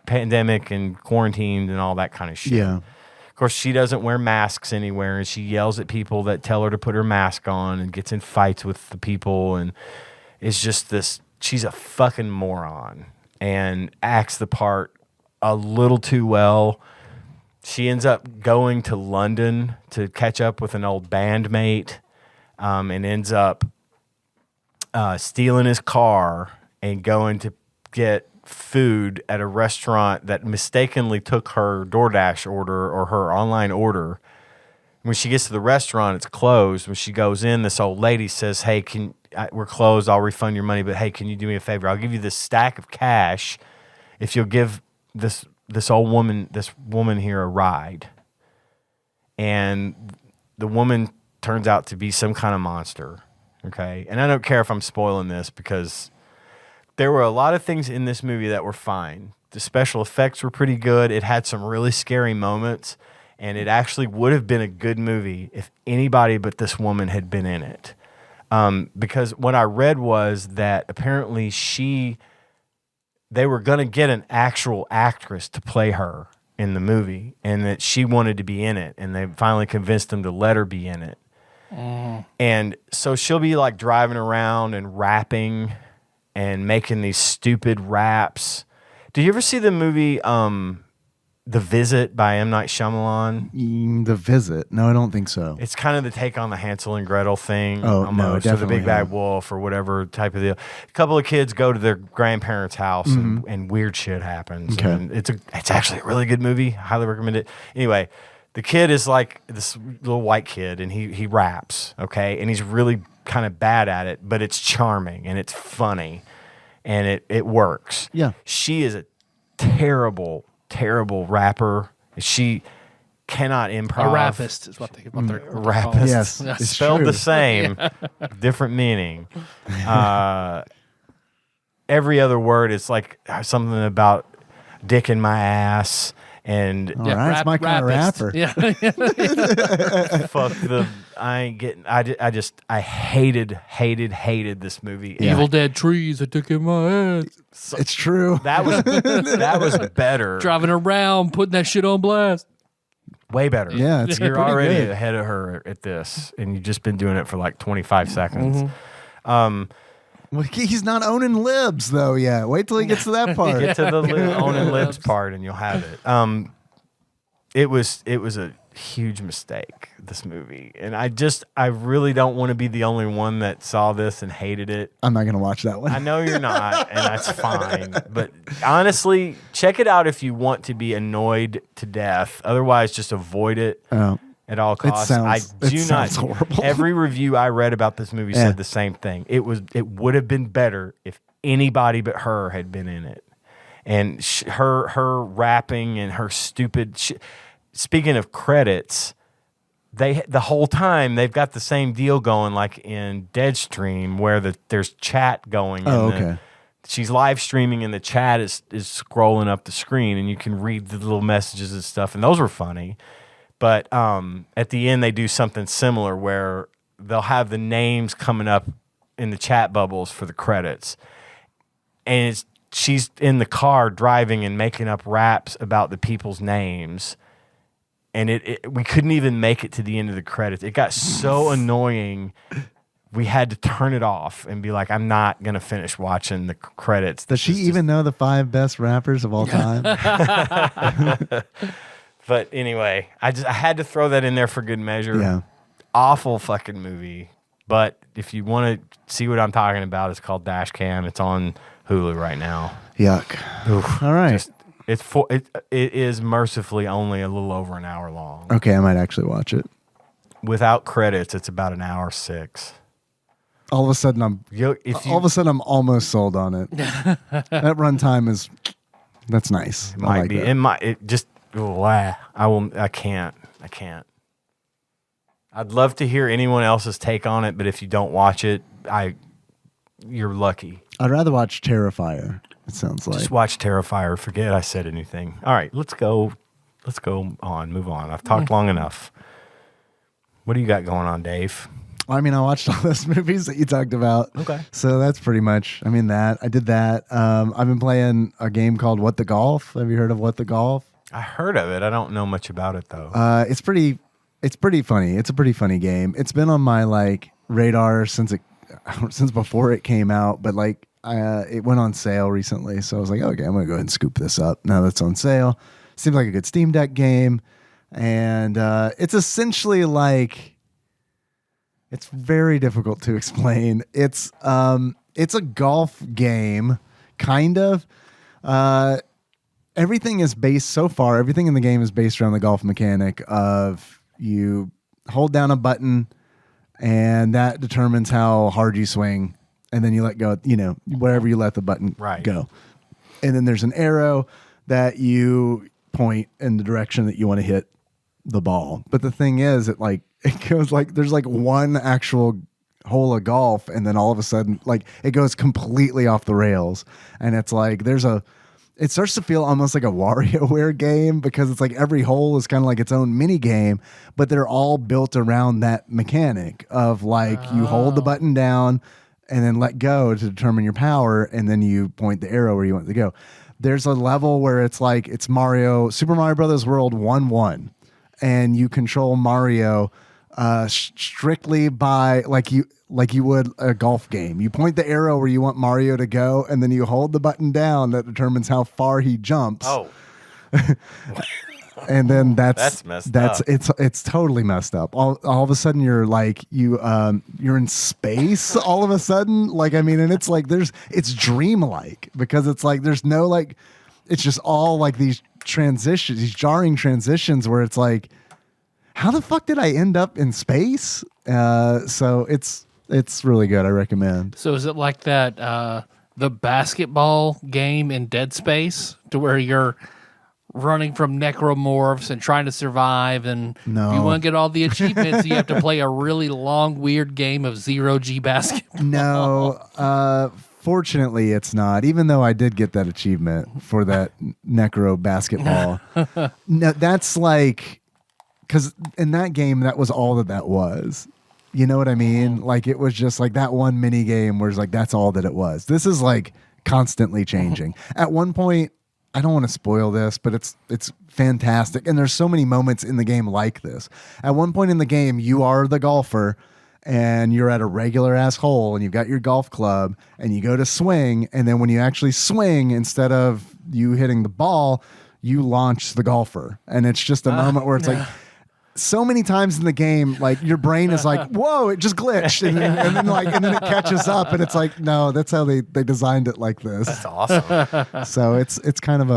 pandemic and quarantined and all that kind of shit. Yeah. Of course, she doesn't wear masks anywhere, and she yells at people that tell her to put her mask on, and gets in fights with the people, and it's just this. She's a fucking moron and acts the part a little too well. She ends up going to London to catch up with an old bandmate, and ends up stealing his car and going to get food at a restaurant that mistakenly took her DoorDash order or her online order. When she gets to the restaurant, it's closed. When she goes in, this old lady says, "Hey, we're closed. I'll refund your money, but hey, can you do me a favor? I'll give you this stack of cash if you'll give this woman here a ride." And the woman turns out to be some kind of monster. Okay, and I don't care if I'm spoiling this, because there were a lot of things in this movie that were fine. The special effects were pretty good. It had some really scary moments, and it actually would have been a good movie if anybody but this woman had been in it. Because what I read was that apparently they were going to get an actual actress to play her in the movie, and that she wanted to be in it, and they finally convinced them to let her be in it. And so she'll be like driving around and rapping and making these stupid raps. Did you ever see the movie The Visit by M. Night Shyamalan? The Visit? No, I don't think so. It's kind of the take on the Hansel and Gretel thing. Oh, almost, no, or definitely. the Big Bad Wolf or whatever type of deal. A couple of kids go to their grandparents' house, and weird shit happens. Okay. And it's actually a really good movie. Highly recommend it. Anyway, the kid is like this little white kid, and he raps, okay? And he's really kind of bad at it, but it's charming and it's funny, and it works. Yeah. She is a terrible terrible rapper. She cannot improv. A rapist is what they're rapist. called. Yes, It's it's spelled true. the same, different meaning. Every other word is like something about dick in my ass and All right, it's my kind of rapist. rapper. Yeah. fuck the. I ain't getting. I hated this movie. Yeah. Evil Dead trees, a dick in my ass. It's true. That was better. Driving around, putting that shit on blast. Way better. Yeah, it's You're pretty already good. ahead of her at this, and you've just been doing it for like 25 seconds. Well, he's not owning libs though yet. Wait till he gets to that part. Get to the owning libs part, and you'll have it. It was a huge mistake, this movie, and I really don't want to be the only one that saw this and hated it. I'm not gonna watch that one. I know you're not, and that's fine. But honestly, check it out if you want to be annoyed to death. Otherwise, just avoid it Oh. at all costs. It sounds horrible. Every review I read about this movie Yeah. said the same thing. It would have been better if anybody but her had been in it, and her rapping and her stupid. Speaking of credits, the whole time they've got the same deal going, like in Deadstream, where there's chat going. Oh, okay. She's live streaming, and the chat is scrolling up the screen, and you can read the little messages and stuff, and those were funny. But at the end, they do something similar where they'll have the names coming up in the chat bubbles for the credits, and she's in the car driving and making up raps about the people's names. And we couldn't even make it to the end of the credits. It got so annoying, we had to turn it off and be like, I'm not going to finish watching the credits. Does she even know the 5 best rappers of all time? But anyway, I had to throw that in there for good measure. Yeah. Awful fucking movie. But if you want to see what I'm talking about, it's called Dash Cam. It's on Hulu right now. Yuck. All right. It is mercifully only a little over an hour long. Okay, I might actually watch it. Without credits, it's about an hour 6. All of a sudden, I'm almost sold on it. That runtime that's nice. It might like be. that. It might. It just. I can't. I'd love to hear anyone else's take on it, but if you don't watch it, you're lucky. I'd rather watch Terrifier. It sounds like. Just watch Terrifier. Forget I said anything. All right, let's go on. Move on. I've talked long enough. What do you got going on, Dave? I mean, I watched all those movies that you talked about. Okay. So that's pretty much, I did that. I've been playing a game called What the Golf. Have you heard of What the Golf? I heard of it. I don't know much about it though. It's pretty funny. It's a pretty funny game. It's been on my radar since before it came out, but it went on sale recently. So I was like, okay, I'm going to go ahead and scoop this up now that's on sale. Seems like a good Steam Deck game. And it's essentially it's very difficult to explain. It's a golf game, kind of. Everything in the game is based around the golf mechanic of you hold down a button and that determines how hard you swing, and then you let go, wherever you let the button go. And then there's an arrow that you point in the direction that you want to hit the ball. But the thing is, it goes there's one actual hole of golf, and then all of a sudden it goes completely off the rails, and it's it starts to feel almost like a WarioWare game, because it's every hole is kind of like its own mini game, but they're all built around that mechanic of you hold the button down and then let go to determine your power, and then you point the arrow where you want it to go. There's a level where it's Super Mario Brothers World 1-1, and you control Mario strictly by like you would a golf game. You point the arrow where you want Mario to go, and then you hold the button down that determines how far he jumps. Oh. And then That's messed up. It's totally messed up. All of a sudden you're you're in space all of a sudden. And it's dreamlike, because it's there's no it's just all these transitions, these jarring transitions where it's how the fuck did I end up in space? So it's really good. I recommend. So is it like that the basketball game in Dead Space, to where you're running from necromorphs and trying to survive. And No. if you want to get all the achievements, you have to play a really long, weird game of zero-G basketball. No, fortunately, it's not. Even though I did get that achievement for that necro basketball. No, that's like, because in that game, that was all that was. You know what I mean? Like, it was just like that one mini game where it's like, that's all that it was. This is like constantly changing. At one point, I don't want to spoil this, but it's fantastic. And there's so many moments in the game like this. At one point in the game, you are the golfer and you're at a regular ass hole and you've got your golf club and you go to swing. And then when you actually swing, instead of you hitting the ball, you launch the golfer. And it's just a moment where it's like, so many times in the game, like your brain is like, "Whoa, it just glitched," and then it catches up, and it's like, no, that's how they designed it like this. That's awesome. So it's kind of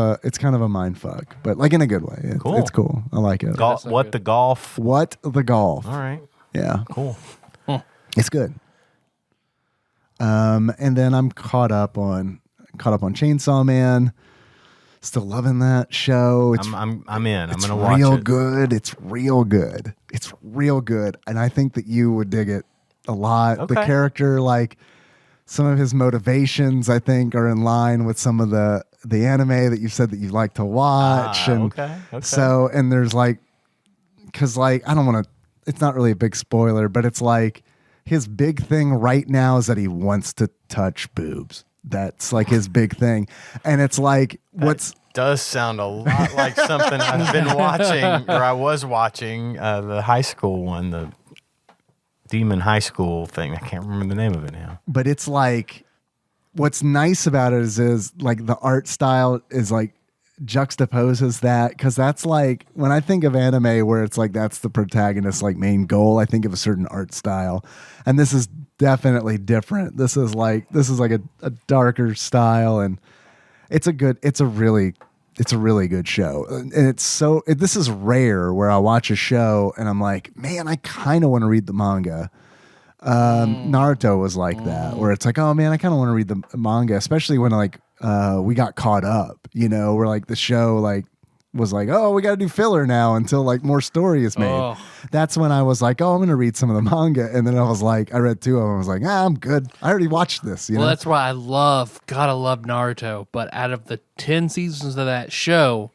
a mind fuck, but like in a good way. Cool. It's cool. I like it. What the golf? What the golf? All right. Yeah. Cool. It's good. And then I'm caught up on Chainsaw Man. Still loving that show. I'm in. I'm gonna watch it. It's real good. It's real good. And I think that you would dig it a lot. Okay. The character, like some of his motivations, I think, are in line with some of the anime that you said that you like to watch. Okay. So, and there's like, because like, I don't want to, it's not really a big spoiler, but it's like his big thing right now is that he wants to touch boobs. That's like his big thing. And it's like, does sound a lot like something I've been watching, or I was watching, the high school one, the Demon High School thing. I can't remember the name of it now. But it's like, what's nice about it is like the art style is like juxtaposes that, because that's like, when I think of anime where it's like that's the protagonist's like main goal, I think of a certain art style. And this is definitely different. This is like a darker style, and it's a really good show. And this is rare where I watch a show and I'm like, man, I kind of want to read the manga. Naruto was like that, where it's like, oh man, I kind of want to read the manga, especially when like we got caught up, where like the show like was like, oh, we got to do filler now until like more story is made. That's when I was like, oh, I'm going to read some of the manga. And then I was like, I read 2 of them. I was like, I'm good. I already watched this. Well, that's why I love Naruto. But out of the 10 seasons of that show,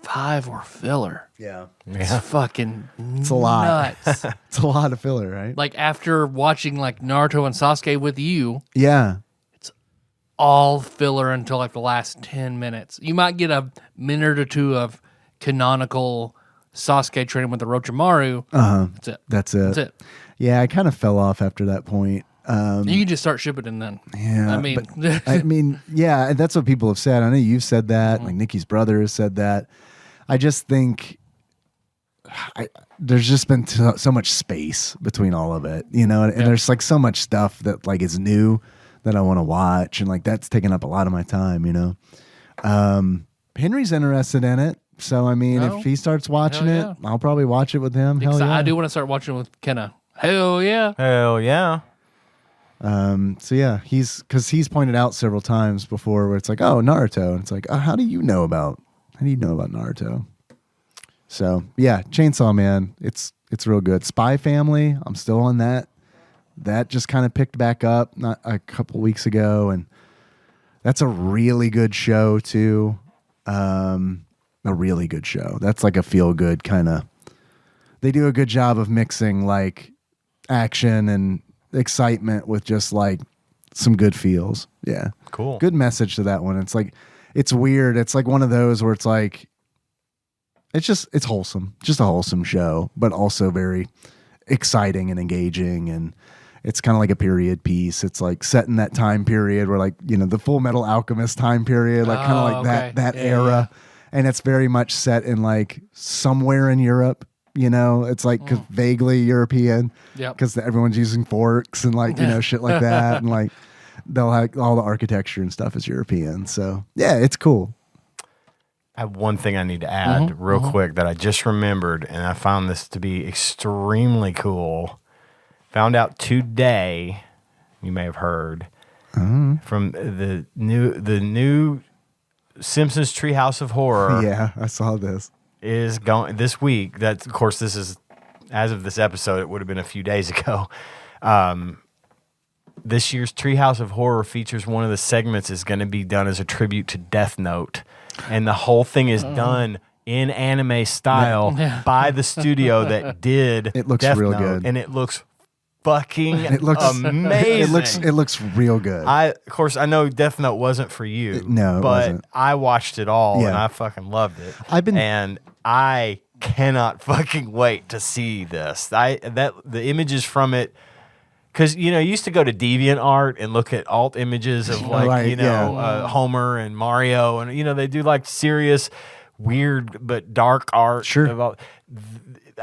5 were filler. Yeah. It's fucking It's a lot. nuts. It's a lot of filler, right? Like after watching like Naruto and Sasuke with you, Yeah. all filler until like the last 10 minutes. You might get a minute or 2 of canonical Sasuke training with the Orochimaru. That's it. That's it. Yeah, I kind of fell off after that point. You can just start shipping it then. Yeah. I mean, yeah, and that's what people have said. I know you've said that. Like Nikki's brother has said that. I just think there's just been so much space between all of it, and there's like so much stuff that like is new that I want to watch, and like that's taking up a lot of my time, Henry's interested in it, so I mean, if he starts watching it, I'll probably watch it with him. Hell yeah. I do want to start watching with Kenna. Hell yeah. Hell yeah. So yeah, he's pointed out several times before where it's like, oh, Naruto, and it's like, oh, how do you know about Naruto? So yeah, Chainsaw Man, it's real good. Spy Family, I'm still on that. That just kind of picked back up not a couple weeks ago, and that's a really good show too. A really good show. That's like a feel good kind of. They do a good job of mixing like action and excitement with just like some good feels. Yeah, cool. Good message to that one. It's like, it's weird. It's like one of those where it's like, it's wholesome, just a wholesome show, but also very exciting and engaging, and it's kind of like a period piece. It's like set in that time period where like, the Full Metal Alchemist time period, like kind of like that era. Yeah. And it's very much set in like somewhere in Europe, it's like vaguely European, because everyone's using forks and like, shit like that. And like they'll have all the architecture and stuff is European. So yeah, it's cool. I have one thing I need to add real quick that I just remembered, and I found this to be extremely cool. Found out today, you may have heard, from the new Simpsons Treehouse of Horror. Yeah, I saw this. Is going this week. That, of course, this is as of this episode. It would have been a few days ago. This year's Treehouse of Horror features one of the segments is going to be done as a tribute to Death Note, and the whole thing is done in anime style by the studio that did. It looks Death real Note, good, and it looks fucking It amazing. looks real good. Of course, I know Death Note wasn't for you. No, it but wasn't. I watched it all, Yeah. and I fucking loved it. And I cannot fucking wait to see this. The images from it, because you used to go to DeviantArt and look at alt images of Homer and Mario, and they do like serious, weird but dark art. Sure.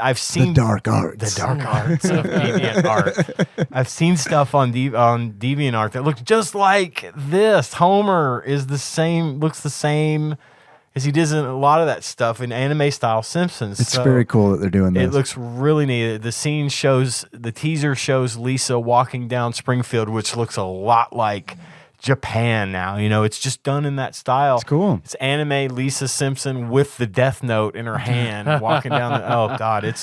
I've seen the dark arts. The dark arts of DeviantArt. I've seen stuff on DeviantArt that looks just like this. Homer looks the same as he does in a lot of that stuff in anime style Simpsons. It's very cool that they're doing this. It looks really neat. The teaser shows Lisa walking down Springfield, which looks a lot like Japan now. It's just done in that style. It's cool. It's anime Lisa Simpson with the Death Note in her hand walking down oh god, it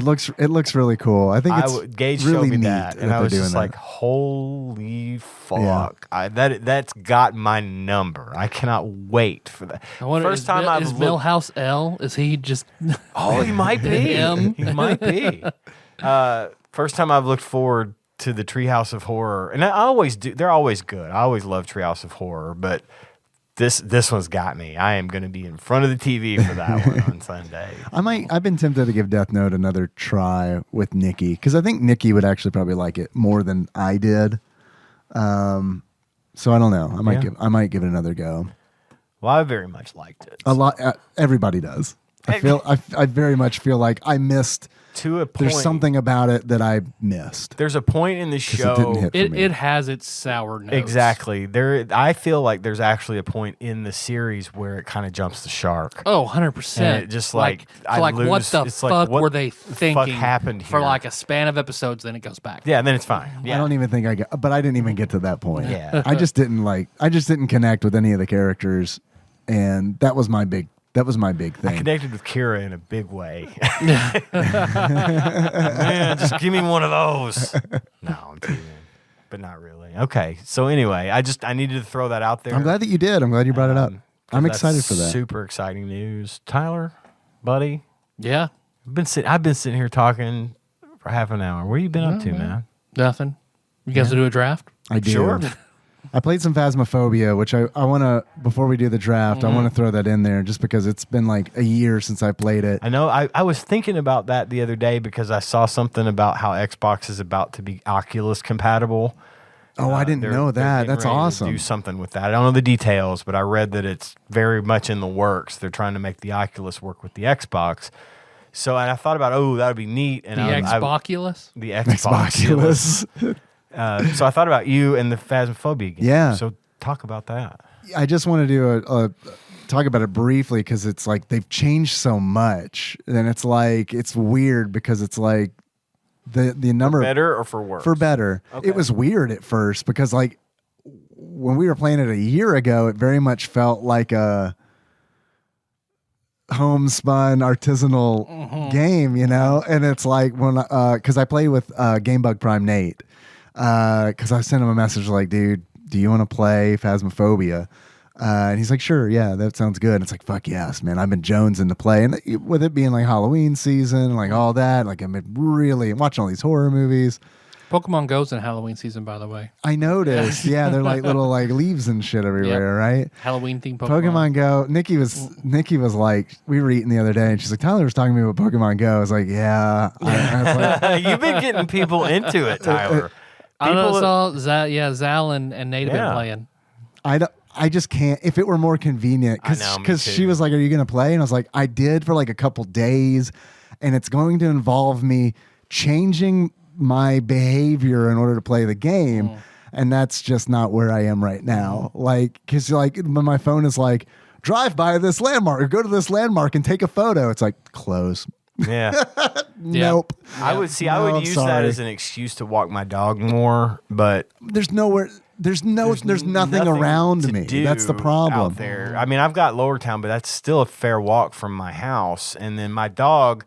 looks really cool. I think it's Gage really showed me neat that, and I was just like, holy fuck. That's got my number. I cannot wait for that. First time is Millhouse L? Is he just Oh, he might be. He might be. First time I've looked forward to the Treehouse of Horror, and I always do. They're always good. I always love Treehouse of Horror, but this one's got me. I am going to be in front of the TV for that one on Sunday. I've been tempted to give Death Note another try with Nikki, because I think Nikki would actually probably like it more than I did. So I don't know. I might give it another go. Well, I very much liked it. A lot. Everybody does. I very much feel like I missed. To a point, there's something about it that I missed. There's a point in the show. It didn't hit for me. It has its sour notes. Exactly. I feel like there's actually a point in the series where it kind of jumps the shark. Oh, 100%. And it just what were they thinking? Fuck happened here? For like a span of episodes, then it goes back. Yeah, and then it's fine. Yeah. I don't even think but I didn't even get to that point. Yeah. I just didn't connect with any of the characters, and that was my big thing. I connected with Kira in a big way. Man, just give me one of those. No, I'm teasing. But not really. Okay. So anyway, I needed to throw that out there. I'm glad that you did. I'm glad you brought it up. I'm excited for that. Super exciting news. Tyler, buddy. Yeah. I've been sitting here talking for half an hour. Where you been up to, man? Nothing. You guys do a draft? I do. Sure. I played some Phasmophobia, which I want to, before we do the draft, I want to throw that in there just because it's been like a year since I played it. I know. I was thinking about that the other day because I saw something about how Xbox is about to be Oculus compatible. Oh, I didn't know that. That's awesome. Do something with that. I don't know the details, but I read that it's very much in the works. They're trying to make the Oculus work with the Xbox. So, and I thought about, that would be neat. And the Xboculus? The Xboculus. So I thought about you and the Phasmophobia game. Yeah. So talk about that. I just want to do talk about it briefly because it's like they've changed so much, and it's like it's weird because it's like the number for better or for worse? For better. Okay. It was weird at first because like when we were playing it a year ago, it very much felt like a homespun artisanal game, and it's like when because I play with GameBug Prime Nate. Because I sent him a message like, dude, do you want to play Phasmophobia? And he's like, sure, yeah, that sounds good. And it's like, fuck yes, man. I've been jonesing to play. And with it being like Halloween season, like all that, like I'm really watching all these horror movies. Pokemon Go's in Halloween season, by the way. I noticed. Yeah, they're like little like leaves and shit everywhere, right? Halloween themed Pokemon. Pokemon Go. Nikki was like, we were eating the other day, and she's like, Tyler was talking to me about Pokemon Go. I was like, yeah. I was like, you've been getting people into it, Tyler. I saw Zal and Nate have been playing. I just can't. If it were more convenient, because she was like, "Are you going to play?" And I was like, "I did for like a couple days, and it's going to involve me changing my behavior in order to play the game, and that's just not where I am right now. Like, because like my phone is like, drive by this landmark or go to this landmark and take a photo. It's like close. Yeah. Nope. I would No, I'm use that sorry. as an excuse to walk my dog more, but There's nowhere. There's nothing around to me. do That's the problem. out there. I mean, I've got Lower Town, but that's still a fair walk from my house. And then my dog,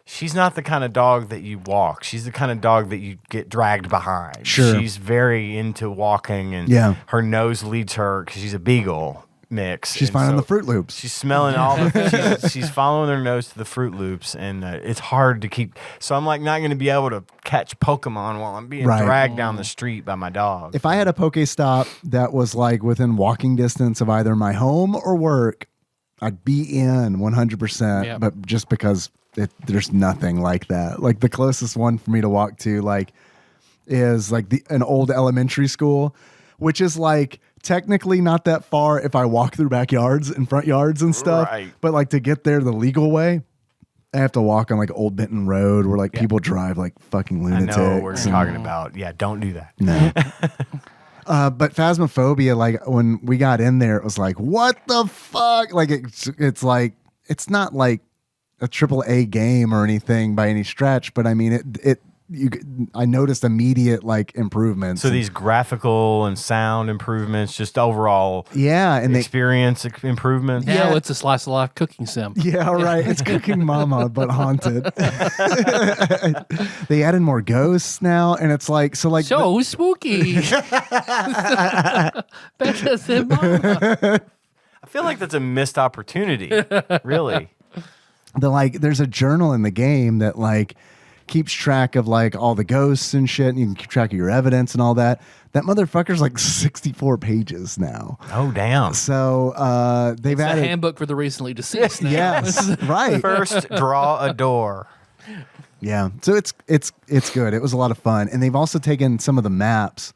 she's not the kind of dog that you walk. She's the kind of dog that you get dragged behind. Sure. She's very into walking, and her nose leads her because she's a beagle mix. She's and finding so the Fruit Loops. She's smelling all the. She's following her nose to the Fruit Loops, and it's hard to keep. So I'm like not going to be able to catch Pokemon while I'm being dragged down the street by my dog. If I had a Pokestop that was like within walking distance of either my home or work, I'd be in 100%. Yep. But just because there's nothing like that. Like the closest one for me to walk to, like, is like an old elementary school, which is like technically not that far if I walk through backyards and front yards and stuff. Right. But like to get there the legal way, I have to walk on like Old Benton Road where like people drive like fucking I lunatics. know what we're talking about. Yeah, don't do that. No. But Phasmophobia, like when we got in there, it was like, what the fuck? Like it's like it's not like a AAA game or anything by any stretch, but I mean I noticed immediate like improvements. So these graphical and sound improvements, just overall and experience improvements. Now it's a slice of life cooking sim. Yeah, right. It's Cooking Mama, but haunted. They added more ghosts now, and it's like so spooky. Better than Mama. I feel like that's a missed opportunity. Really. There's a journal in the game that like keeps track of like all the ghosts and shit, and you can keep track of your evidence and all that. That motherfucker's like 64 pages now. Oh damn. So they've It's a added handbook for the recently deceased now. Yes, right. First, draw a door. Yeah. So it's good. It was a lot of fun. And they've also taken some of the maps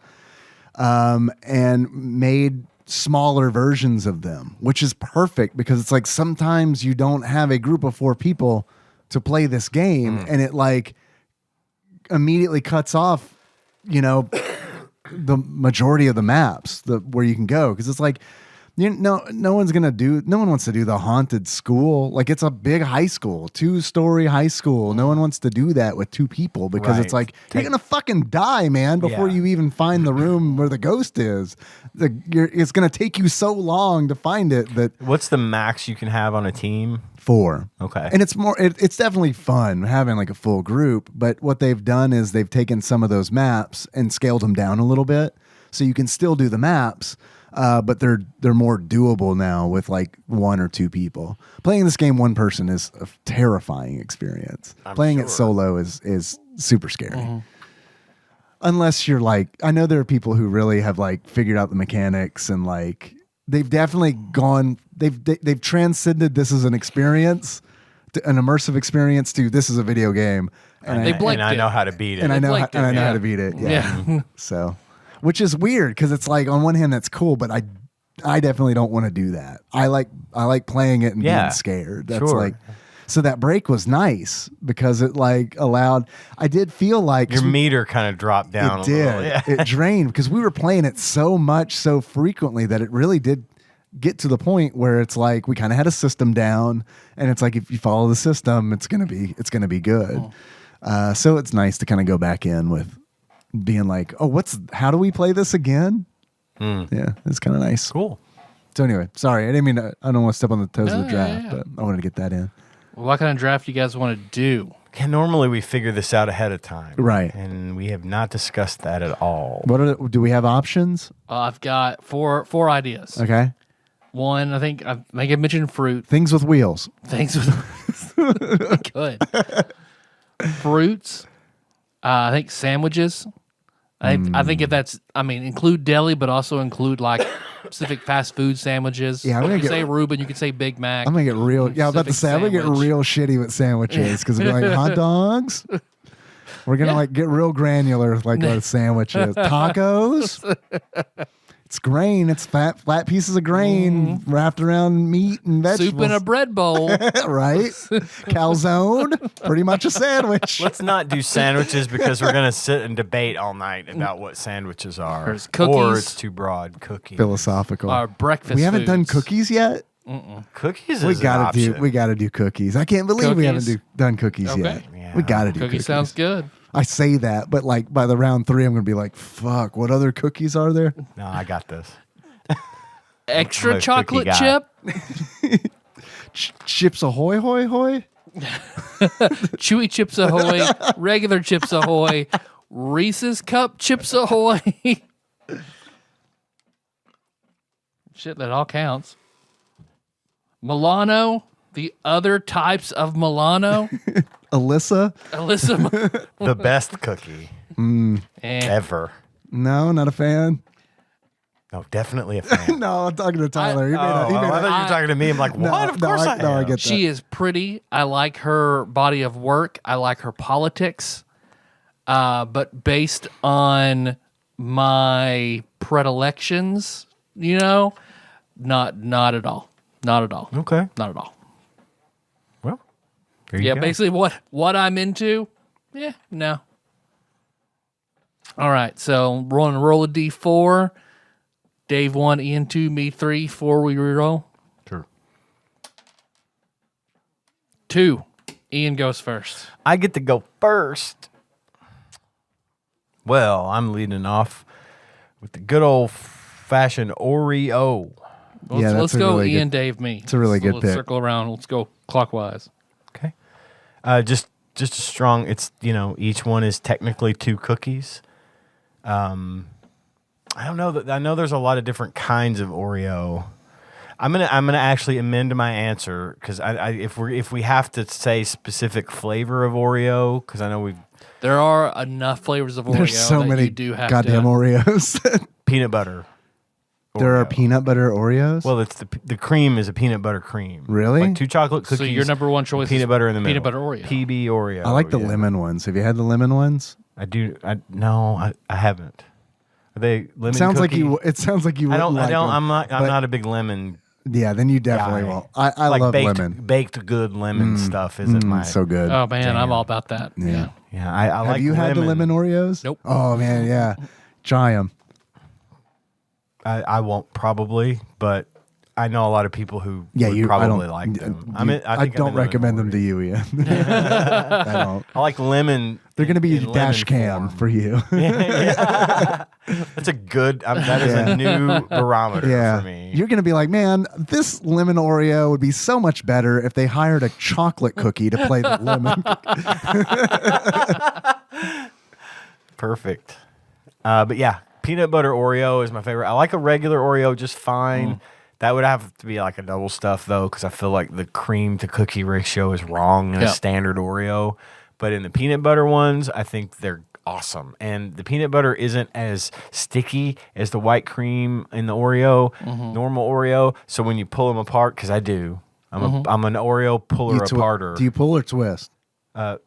and made smaller versions of them, which is perfect because it's like sometimes you don't have a group of 4 people to play this game and it like immediately cuts off, the majority of the maps where you can go. Cause it's like, no one wants to do the haunted school. Like it's a big high school, 2-story high school. No one wants to do that with 2 people because it's like, you're going to fucking die, man, before you even find the room where the ghost is. It's going to take you so long to find it that. What's the max you can have on a team? 4. Okay. And it's definitely fun having like a full group, but what they've done is they've taken some of those maps and scaled them down a little bit. So you can still do the maps, but they're more doable now with like 1 or 2 people. Playing this game 1 person is a terrifying experience. Playing it solo is super scary. Unless you're like, I know there are people who really have like figured out the mechanics and like they've definitely gone, they've transcended this as an experience, an immersive experience to this is a video game. And I know how to beat it. And I know how Yeah. to beat it. Yeah. So, which is weird because it's like on one hand that's cool, but I definitely don't want to do that. I like playing it and being scared. That's like, so that break was nice because it like allowed. I did feel like your meter kind of dropped down. It did. Little, yeah. It drained because we were playing it so much, so frequently that it really did get to the point where it's like we kind of had a system down, and it's like if you follow the system, it's gonna be good. So it's nice to kind of go back in with being like, oh, how do we play this again? Yeah, it's kind of nice. Cool. So anyway, sorry, I didn't mean to, I don't want to step on the toes of the draft, yeah. but I wanted to get that in. Well, what kind of draft do you guys want to do? And normally we figure this out ahead of time, Right. And we have not discussed that at all. Do we have options? I've got four ideas. Okay. One, I think I mentioned fruit. Things with wheels. Things with good fruits. I think sandwiches. I think if that's, include deli, but also include like specific fast food sandwiches. Yeah, I'm gonna you get- say Reuben, you could say Big Mac. I'm gonna get real. Yeah, I was about to Pacific say I'm gonna get sandwich. real shitty with sandwiches because we're like hot dogs. We're gonna like get real granular with like our sandwiches, tacos. It's grain. It's flat pieces of grain wrapped around meat and vegetables. Soup in a bread bowl. Right? Calzone, pretty much a sandwich. Let's not do sandwiches because we're going to sit and debate all night about what sandwiches are. There's cookies. Or it's too broad. Cookies. Philosophical. Our breakfast We haven't done foods. cookies yet. Cookies We is an gotta option. we gotta do cookies. I can't believe we haven't Cookies? done cookies Okay. yet. Yeah. We gotta do Cookie cookies. sounds good. I say that, but like by the round 3, I'm gonna be like, "Fuck! What other cookies are there?" No, I got this. Extra I'm a chocolate cookie guy. chip, Chips Ahoy, hoy, hoy. chewy Chips Ahoy, regular Chips Ahoy, Reese's Cup Chips Ahoy. Shit, that all counts. Milano, the other types of Milano. Alyssa? Alyssa. The best cookie ever. No, not a fan. No, definitely a fan. No, I'm talking to Tyler. He made I thought you were talking to me. I'm like, what? Of course I am. No, I get that. She is pretty. I like her body of work. I like her politics. But based on my predilections, not at all. Not at all. Okay. Not at all. Well, there you Yeah, go. basically what I'm into. Yeah, no. All right, so we're on a roll of D4. Dave 1, Ian 2, me 3, 4, we reroll. Sure. 2, Ian goes first. I get to go first. Well, I'm leading off with the good old-fashioned Oreo. Yeah, Let's that's a go really Ian, good- Dave, me. it's a really good let's pick. circle around. Let's go clockwise. Okay. Just a strong. It's each one is technically 2 cookies. I don't know that I know there's a lot of different kinds of Oreo. I'm gonna actually amend my answer because if we have to say specific flavor of Oreo because I know There are enough flavors of Oreo There's so that many you do have goddamn to. Oreos. peanut butter. There are Oreo. peanut butter Oreos? Well, it's the cream is a peanut butter cream. Really? Like 2 chocolate cookies. So your number one choice peanut is butter in the middle. peanut butter Oreo. PB Oreo. I like the yeah. lemon ones. Have you had the lemon ones? I do. I haven't. Are they lemon? Sounds like cookie? you. It sounds like you. I don't. wouldn't I don't. Like them, I'm but- not a big lemon. Yeah, then you definitely guy. won't. I like love baked, lemon. baked good lemon stuff isn't my. So good. Oh man, Jam. I'm all about that. Yeah. Yeah, I Have like. you had the lemon Oreos? Nope. Oh man, yeah. Try them. I won't probably, but I know a lot of people who Yeah, would I probably don't like them. I don't recommend them to you, Ian. I don't. I like lemon. They're going to be in a dash lemon cam form. for you. That's a good. That is a new barometer Yeah. for me. You're going to be like, man, this lemon Oreo would be so much better if they hired a chocolate cookie to play the lemon. Perfect. But yeah, peanut butter Oreo is my favorite. I like a regular Oreo just fine. That would have to be like a double stuff though, because I feel like the cream to cookie ratio is wrong in a Yep. standard Oreo. But in the peanut butter ones, I think they're awesome. And the peanut butter isn't as sticky as the white cream in the Oreo, normal Oreo. So when you pull them apart, because I do, I'm an Oreo puller aparter. Do you pull or twist?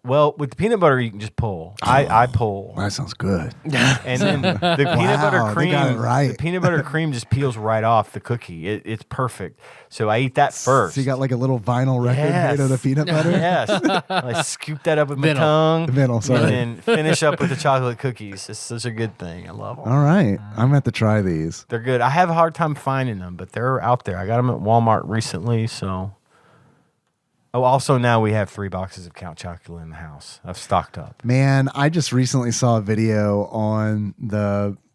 Well, with the peanut butter, you can just pull. I pull. That sounds good. And then the peanut butter Wow, they cream, got it right. the peanut butter cream just peels right off the cookie. It's perfect. So I eat that first. So you got like a little vinyl record made of the peanut butter? Yes. I scoop that up with my Vinyl. tongue. Vinyl, sorry. And then finish up with the chocolate cookies. It's such a good thing. I love them. All right. I'm going to have to try these. They're good. I have a hard time finding them, but they're out there. I got them at Walmart recently, so. Oh, also now we have 3 boxes of Count Chocula in the house. I've stocked up. Man, I just recently saw a video on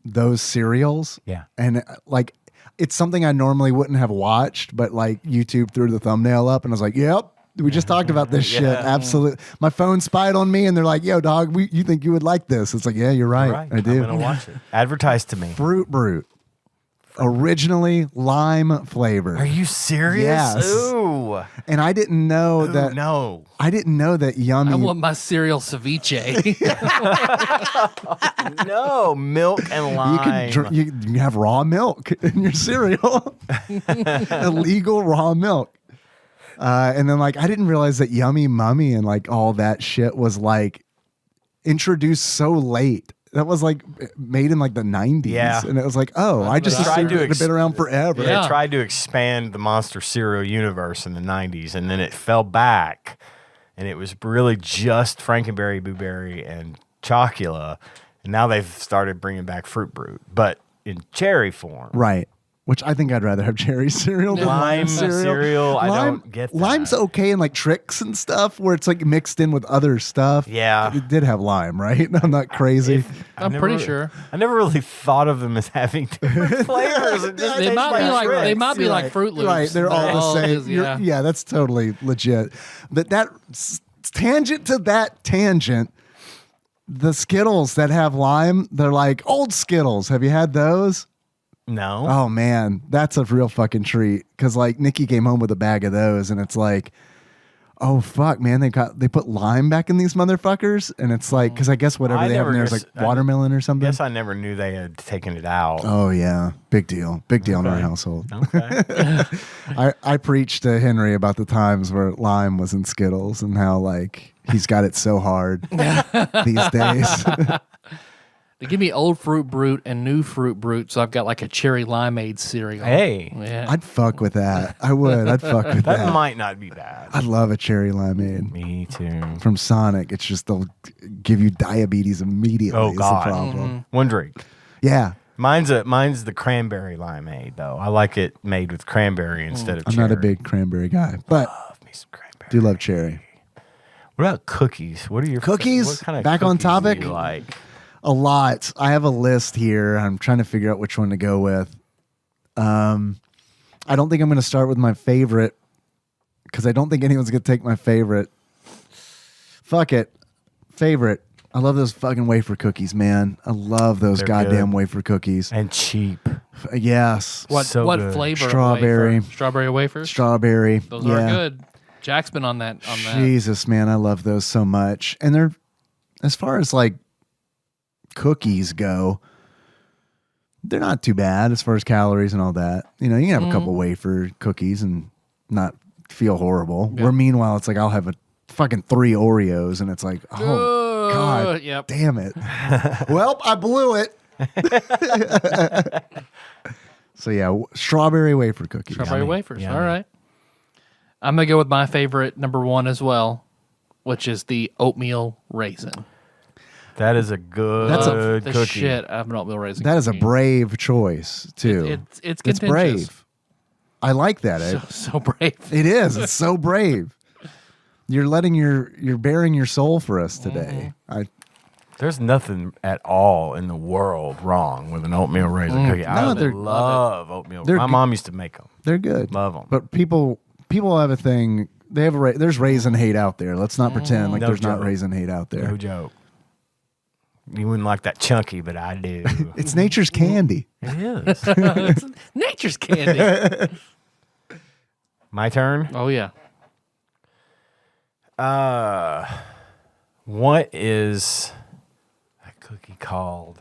those cereals. Yeah. And like it's something I normally wouldn't have watched, but like YouTube threw the thumbnail up and I was like, yep, we just talked about this shit. Absolutely. My phone spied on me and they're like, yo, dog, you think you would like this? It's like, yeah, you're right. I do. I'm going to watch it. Advertise to me. Fruit Brute. Originally lime flavored. Are you serious? Yes. Ooh. And I didn't know that. No. I didn't know that Yummy. I want my cereal ceviche. No. Milk and lime. you can have raw milk in your cereal. Illegal raw milk. And then like I didn't realize that Yummy Mummy and like all that shit was like introduced so late. That was like made in like the 90s. Yeah. And it was like, oh, I just tried assumed to it had been around forever. Yeah. They tried to expand the monster cereal universe in the 90s, and then it fell back, and it was really just Frankenberry, Boo Berry, and Chocula, and now they've started bringing back Fruit Brute, but in cherry form. Right. which I think I'd rather have cherry cereal than Lime cereal, I don't get that. Lime's okay in like tricks and stuff where it's like mixed in with other stuff. Yeah. It did have lime, right? I'm not crazy. I'm pretty sure. I never really thought of them as having different flavors. It just They tastes might be like tricks. they might be like Fruit Loops. Right, they're all the same. is, yeah. Yeah, that's totally legit. But that tangent to that tangent, the Skittles that have lime, they're like old Skittles. Have you had those? No. Oh man, that's a real fucking treat. Cause like Nikki came home with a bag of those, and it's like, oh fuck, man, they put lime back in these motherfuckers, and it's like, cause I guess whatever they have in there is like watermelon or something. I guess I never knew they had taken it out. Oh yeah, big deal in our household. Okay. I preached to Henry about the times where lime was in Skittles and how like he's got it so hard these days. They give me old Fruit Brute and new Fruit Brute, so I've got like a cherry limeade cereal. Hey. Yeah. I'd fuck with that. I would. I'd fuck with that. That might not be bad. I'd love a cherry limeade Me too. from Sonic. It's just they'll give you diabetes immediately. Oh, is God. the problem. One drink. Yeah, Mine's the cranberry limeade though. I like it made with cranberry instead of I'm cherry. not a big cranberry guy, but Love me some cranberry. do love cherry. What about cookies? What are your Cookies? What kind of Back on cookies do topic? you like? A lot. I have a list here. I'm trying to figure out which one to go with. I don't think I'm going to start with my favorite because I don't think anyone's going to take my favorite. Fuck it. Favorite. I love those fucking wafer cookies, man. I love those They're goddamn good. wafer cookies. And cheap. Yes. What So what good. flavor? Strawberry. Wafer? Strawberry wafers. Strawberry. Those yeah. are good. Jack's been on that. Jesus, man. I love those so much. And they're, as far as like cookies go, they're not too bad as far as calories and all that. You know, you can have a couple wafer cookies and not feel horrible. Yeah. Where meanwhile, it's like I'll have a fucking 3 Oreos and it's like, oh God Yep. damn it. Well, I blew it. So yeah, strawberry wafer cookies. Strawberry wafers. Yummy. All right. I'm gonna go with my favorite number 1 as well, which is the oatmeal raisin. That is a good Love the cookie. shit out of an oatmeal raisin. That is a cookie. brave choice too. It's It's contentious. brave. I like that. So brave. It is. It's so brave. You're bearing your soul for us today. There's nothing at all in the world wrong with an oatmeal raisin cookie. I they're- love oatmeal. they're My good. mom used to make them. They're good. Love 'em. But people have a thing. They have there's raisin hate out there. Let's not pretend like No there's not joke. raisin hate out there. No joke. You wouldn't like that chunky, but I do. It's nature's candy. It is. Nature's candy. My turn. Oh yeah. What is that cookie called?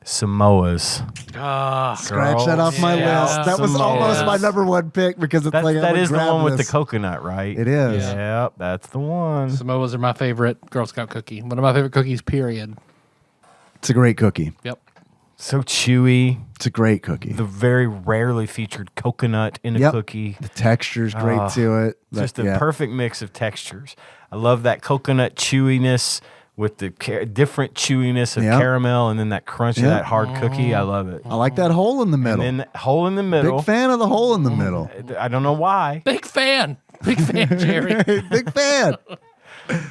Samoa's. Scratch that off my yeah. list. That was Samoas. almost my number 1 pick because it's like I That would is the grab one with the this. coconut, right? It is. Yep, that's the one. Samoas are my favorite Girl Scout cookie. One of my favorite cookies. Period. It's a great cookie. Yep. So chewy. It's a great cookie. The very rarely featured coconut in a Yep. cookie. The texture's great to it. Just a Yeah. perfect mix of textures. I love that coconut chewiness with the different chewiness of Yep. caramel and then that crunch of Yep. that hard cookie. I love it. I like that hole in the middle. And then that hole in the middle. Big fan of the hole in the middle. I don't know why. Big fan. Big fan, Jerry. Big fan.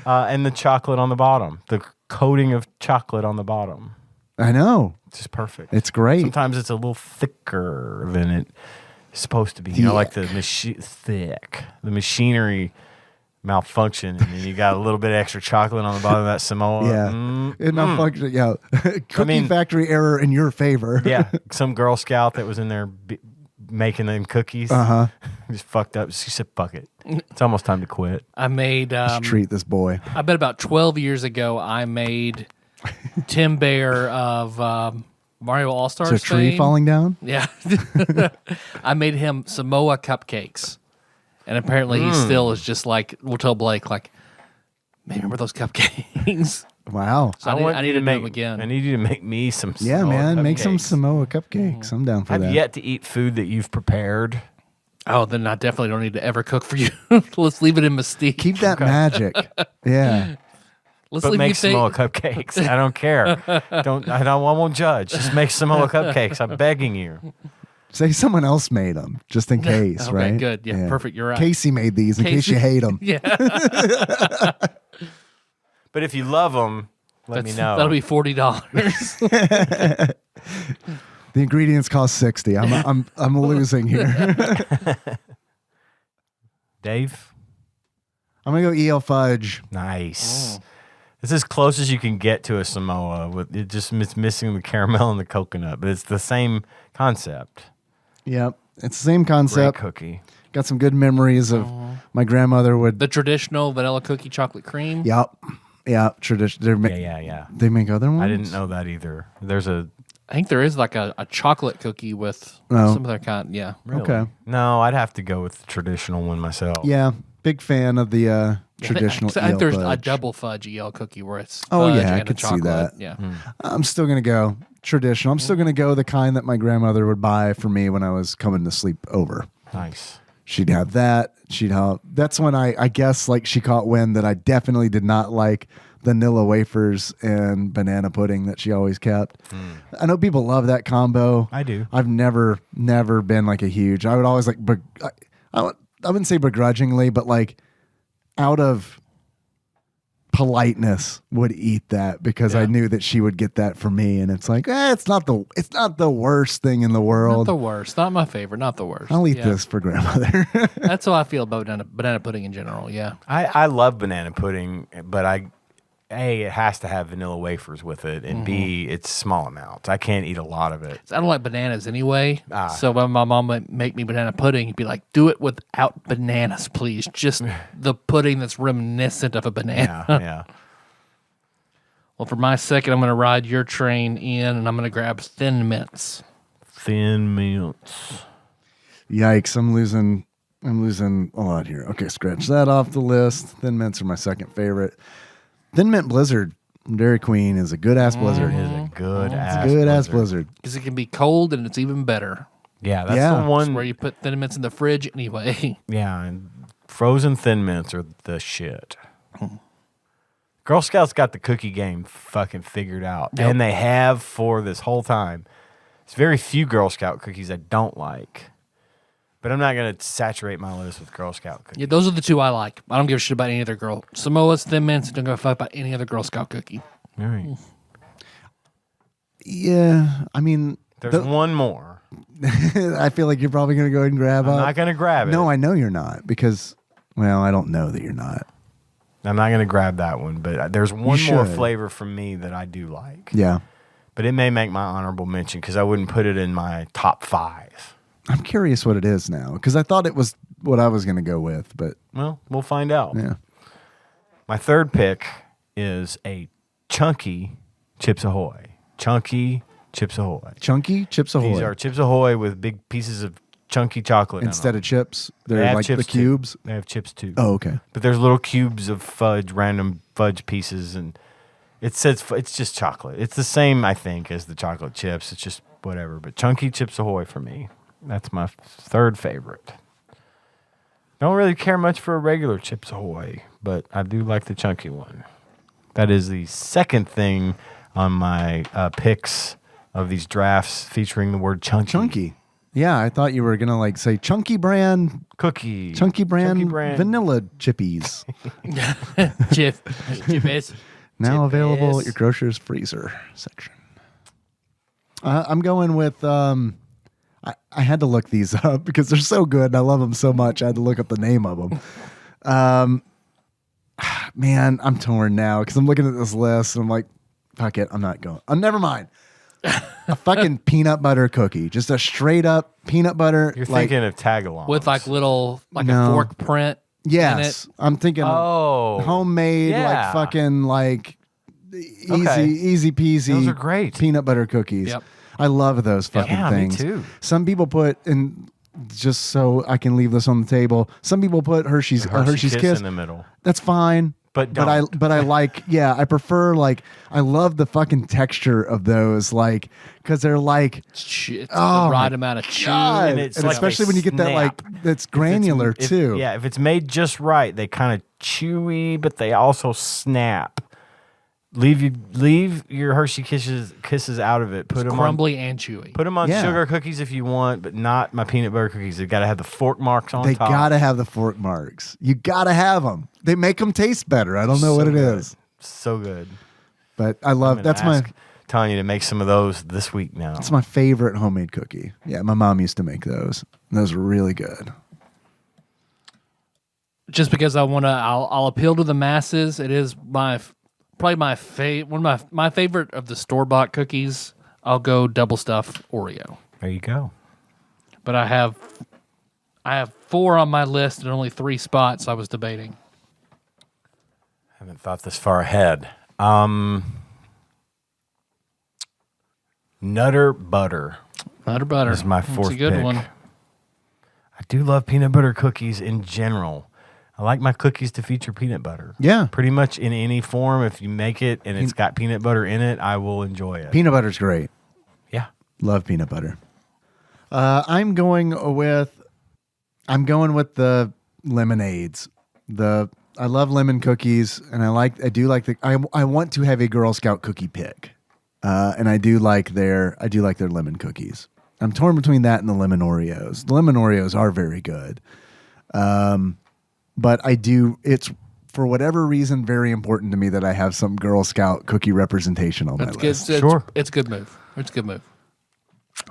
And the chocolate on the bottom. The coating of chocolate on the bottom. I know. It's just perfect. It's great. Sometimes it's a little thicker than it's supposed to be. You know, like the the machinery malfunction, and then you got a little bit of extra chocolate on the bottom of that Samoa. Yeah. It malfunctioned. Yeah. Cookie mean- factory error in your favor. Yeah, some Girl Scout that was in there making them cookies just fucked up. She said, "Fuck it, it's almost time to quit." I made. Let's treat this boy. I bet about 12 years ago, I made Tim Bear of Mario All Stars. Is there a tree fame. falling down? Yeah. I made him Samoa cupcakes. And apparently he still is just like, we'll tell Blake, like, man, remember those cupcakes? Wow. So I need to make them again. I need you to make me some. Yeah, Samoa man. Make some cupcakes. Samoa cupcakes. I'm down for I've that. yet to eat food that you've prepared. Oh, then I definitely don't need to ever cook for you. Let's leave it in mystique. Keep that magic. Yeah. Let's But leave make you Samoa cupcakes. I don't care. I won't judge. Just make Samoa cupcakes. I'm begging you. Say someone else made them, just in case, Okay, right? good. Yeah, perfect. You're right. Casey made these in case you hate them. Yeah. But if you love them, let me know. That'll be $40. The ingredients cost $60. I'm losing here. Dave? I'm gonna go EL fudge. Nice. It's as close as you can get to a Samoa. It's missing the caramel and the coconut, but it's the same concept. Yep, it's the same concept. Great cookie. Got some good memories of my grandmother would. The traditional vanilla cookie chocolate cream. Yep. Yeah, tradition. Yeah. They make other ones. I didn't know that either. I think there is like a chocolate cookie with Oh. some other kind. Yeah. Really? Okay. No, I'd have to go with the traditional one myself. Yeah, big fan of the traditional. I think there's a fudge. double fudge EL cookie where it's Oh, fudge yeah, I and could a see chocolate. that. Yeah. I'm still gonna go traditional. I'm still gonna go the kind that my grandmother would buy for me when I was coming to sleep over. Nice. She'd have that. That's when I guess like she caught wind that I definitely did not like vanilla wafers and banana pudding that she always kept. I know people love that combo. I do. I've never been like a huge. I would always like. I wouldn't say begrudgingly, but like out of politeness would eat that because I knew that she would get that for me, and it's like it's not the worst thing in the Not world. the worst. Not my favorite. Not the worst. I'll eat this for grandmother. That's how I feel about banana pudding in general. Yeah. I love banana pudding, but it has to have vanilla wafers with it, and B, it's small amounts. I can't eat a lot of it. I don't like bananas anyway. So when my mom would make me banana pudding, he'd be like, do it without bananas, please. Just the pudding that's reminiscent of a banana. Yeah. Well, for my second, I'm going to ride your train in, and I'm going to grab Thin Mints. Thin Mints. Yikes! I'm losing a lot here. Okay, scratch that off the list. Thin Mints are my second favorite. Thin Mint Blizzard from Dairy Queen is a good ass blizzard. It is a good ass blizzard. Because it can be cold, and it's even better. Yeah, that's Yeah. the It's one. where you put Thin Mints in the fridge anyway. Yeah, and frozen Thin Mints are the shit. Girl Scouts got the cookie game fucking figured out, Yep. and they have for this whole time. It's very few Girl Scout cookies I don't like, but I'm not going to saturate my list with Girl Scout cookies. Yeah, those are the two I like. I don't give a shit about any other girl. Samoa's, Thin Mints, don't give a fuck about any other Girl Scout cookie. All right. Yeah, I mean, There's one more. I feel like you're probably going to go ahead and grab I'm up. not going to grab it. No, I know you're not because, well, I don't know that you're not. I'm not going to grab that one, but there's one more should. flavor from me that I do like. Yeah. But it may make my honorable mention because I wouldn't put it in my top 5. I'm curious what it is now because I thought it was what I was going to go with, but Well, we'll find out. yeah. My third pick is a chunky Chips Ahoy. Chunky Chips Ahoy. Chunky Chips Ahoy. These are Chips Ahoy with big pieces of chunky chocolate Instead in of chips, They they're have like the chips too. cubes. They have chips too. Oh, okay. But there's little cubes of fudge, random fudge pieces, and it says it's just chocolate. It's the same, I think, as the chocolate chips. It's just whatever. But chunky Chips Ahoy for me. That's my third favorite. Don't really care much for a regular Chips Ahoy, but I do like the chunky one. That is the second thing on my picks of these drafts featuring the word chunky. Chunky. Yeah, I thought you were gonna like say Chunky brand, Cookie. Chunky brand vanilla chippies. Chippies. Now available Chippies. at your grocer's freezer section. I'm going with. I had to look these up because they're so good and I love them so much. I had to look up the name of them. Man, I'm torn now because I'm looking at this list and I'm like, fuck it, I'm not going. Never mind. A fucking peanut butter cookie, just a straight up peanut butter. You're like, thinking of tagalongs. With like little, like No. a fork print yes, in it. I'm thinking Oh. homemade, yeah. like fucking like Okay. easy peasy. Those are great. Peanut butter cookies. Yep. I love those fucking Yeah, me things. too. Some people put in, just so I can leave this on the table. Some people put Hershey's Hershey Kiss. in the middle. That's fine. But I don't. like I prefer like I love the fucking texture of those like because they're like It's Oh the right my amount of chew. God. And it's And like especially they when you get that like snap. that's granular too. If it's made just right, they kind of chewy, but they also snap. leave your Hershey kisses out of it. Put them crumbly and chewy. Put them on sugar cookies if you want, but not my peanut butter cookies. They got to have the fork marks on They top. got to have the fork marks. You got to have them. They make them taste better. I don't know what it is. So good. But I love Tanya to make some of those this week now. It's my favorite homemade cookie. Yeah, my mom used to make those. Those were really good. Just because I'll appeal to the masses. It is probably my one of my favorite of the store-bought cookies. I'll go double stuffed Oreo. There you go. But I have 4 on my list and only 3 spots. I was debating. Haven't thought this far ahead. Nutter butter. Nutter butter is my fourth That's a good pick. one. I do love peanut butter cookies in general. I like my cookies to feature peanut butter. Yeah. Pretty much in any form. If you make it and it's got peanut butter in it, I will enjoy it. Peanut butter's great. Yeah. Love peanut butter. I'm going with the lemonades. I love lemon cookies, and I want to have a Girl Scout cookie pick. And I do like their lemon cookies. I'm torn between that and the lemon Oreos. The lemon Oreos are very good. But it's for whatever reason very important to me that I have some Girl Scout cookie representation on my list. Sure. It's a good move. It's a good move.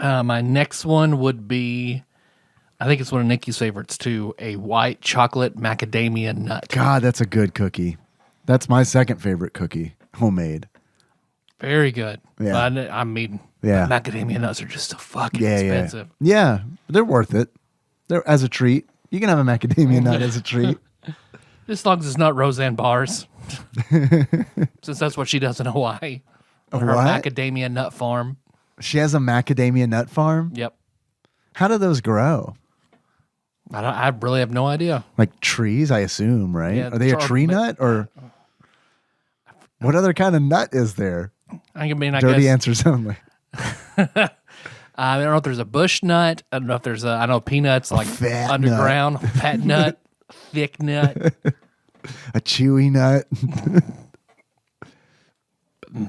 My next one would be, I think it's one of Nikki's favorites too, a white chocolate macadamia nut. God, that's a good cookie. That's my second favorite cookie, homemade. Very good. Yeah. But I mean, Yeah. macadamia nuts are just so fucking expensive. Yeah, they're worth it. They're as a treat. You can have a macadamia nut as a treat. As long as it's not Roseanne bars. Since that's what she does in Hawaii. Her What? macadamia nut farm. She has a macadamia nut farm? Yep. How do those grow? I really have no idea. Like trees, I assume, right? Yeah, Are they a tree nut or what other kind of nut is there? I Dirty guess. answers only. I don't know if there's a bush nut. I don't know if there's I know peanuts like fat underground, fat nut, thick nut. A chewy nut.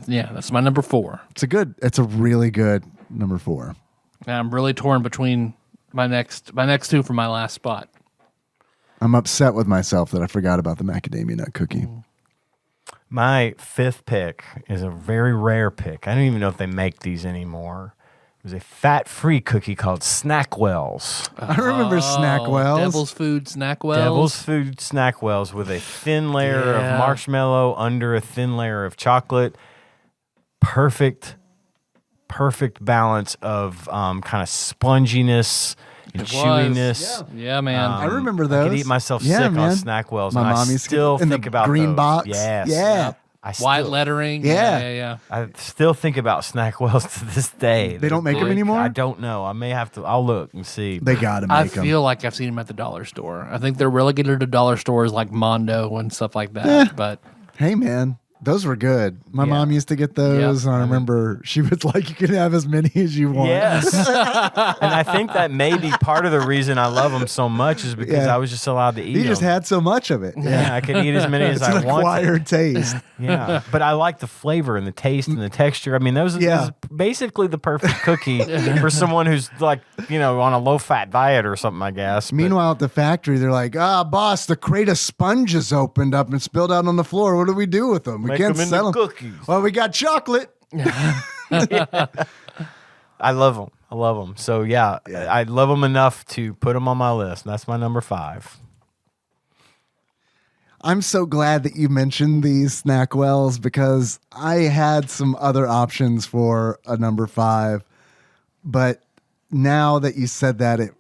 Yeah, that's my number 4. It's a really good number 4. And I'm really torn between my next 2 for my last spot. I'm upset with myself that I forgot about the macadamia nut cookie. My 5th pick is a very rare pick. I don't even know if they make these anymore. It was a fat-free cookie called Snackwells. I remember Snackwells. Devil's Food Snackwells. Devil's Food Snackwells with a thin layer of marshmallow under a thin layer of chocolate. Perfect balance of kind of sponginess and chewiness. Yeah, man. I remember those. I could eat myself sick on Snackwells. My and mom I used to still in think the about green those. box. Yes. Yeah. White lettering. Yeah. I still think about Snackwells to this day. They don't make them anymore? I don't know. I may have to. I'll look and see. They got to I make them. feel like I've seen them at the dollar store. I think they're relegated to dollar stores like Mondo and stuff like that. But Hey, man. Those were good. My mom used to get those. Yep. And I remember she was like, you can have as many as you want. Yes. And I think that may be part of the reason I love them so much is because I was just allowed to eat them. You just had so much of it. Yeah, I could eat as many as It's I an wanted. acquired taste. Yeah, but I like the flavor and the taste and the texture. I mean, this is basically the perfect cookie for someone who's like, on a low-fat diet or something, I guess. But Meanwhile, at the factory, they're like, boss, the crate of sponges opened up and spilled out on the floor. What do we do with them? We Make can't them into sell them. cookies. Well, we got chocolate. I love them. I love them. So, yeah, I love them enough to put them on my list. And that's my number 5. I'm so glad that you mentioned these Snackwells because I had some other options for a number 5. But now that you said that, it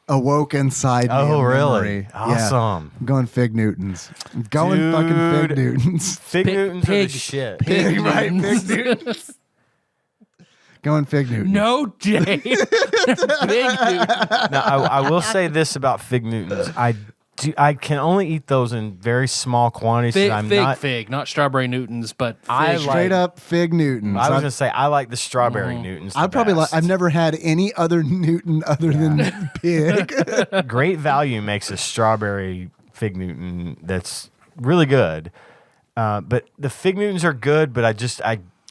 awoke inside me. Oh, a really? memory. Awesome. I'm going Fig Newtons. I'm going fucking Fig Newtons. Fig Newtons are the shit. Pig, right? Fig Newtons. Going Fig Newtons. no, Dave. Big dude. Now, I will say this about Fig Newtons. I can only eat those in very small quantities. Fig, not strawberry Newtons, but fig. I like- Straight up Fig Newtons. I was gonna say I like the strawberry Newtons. I'd probably like. I've never had any other Newton other than Pig. Great Value makes a strawberry Fig Newton that's really good. But the Fig Newtons are good, but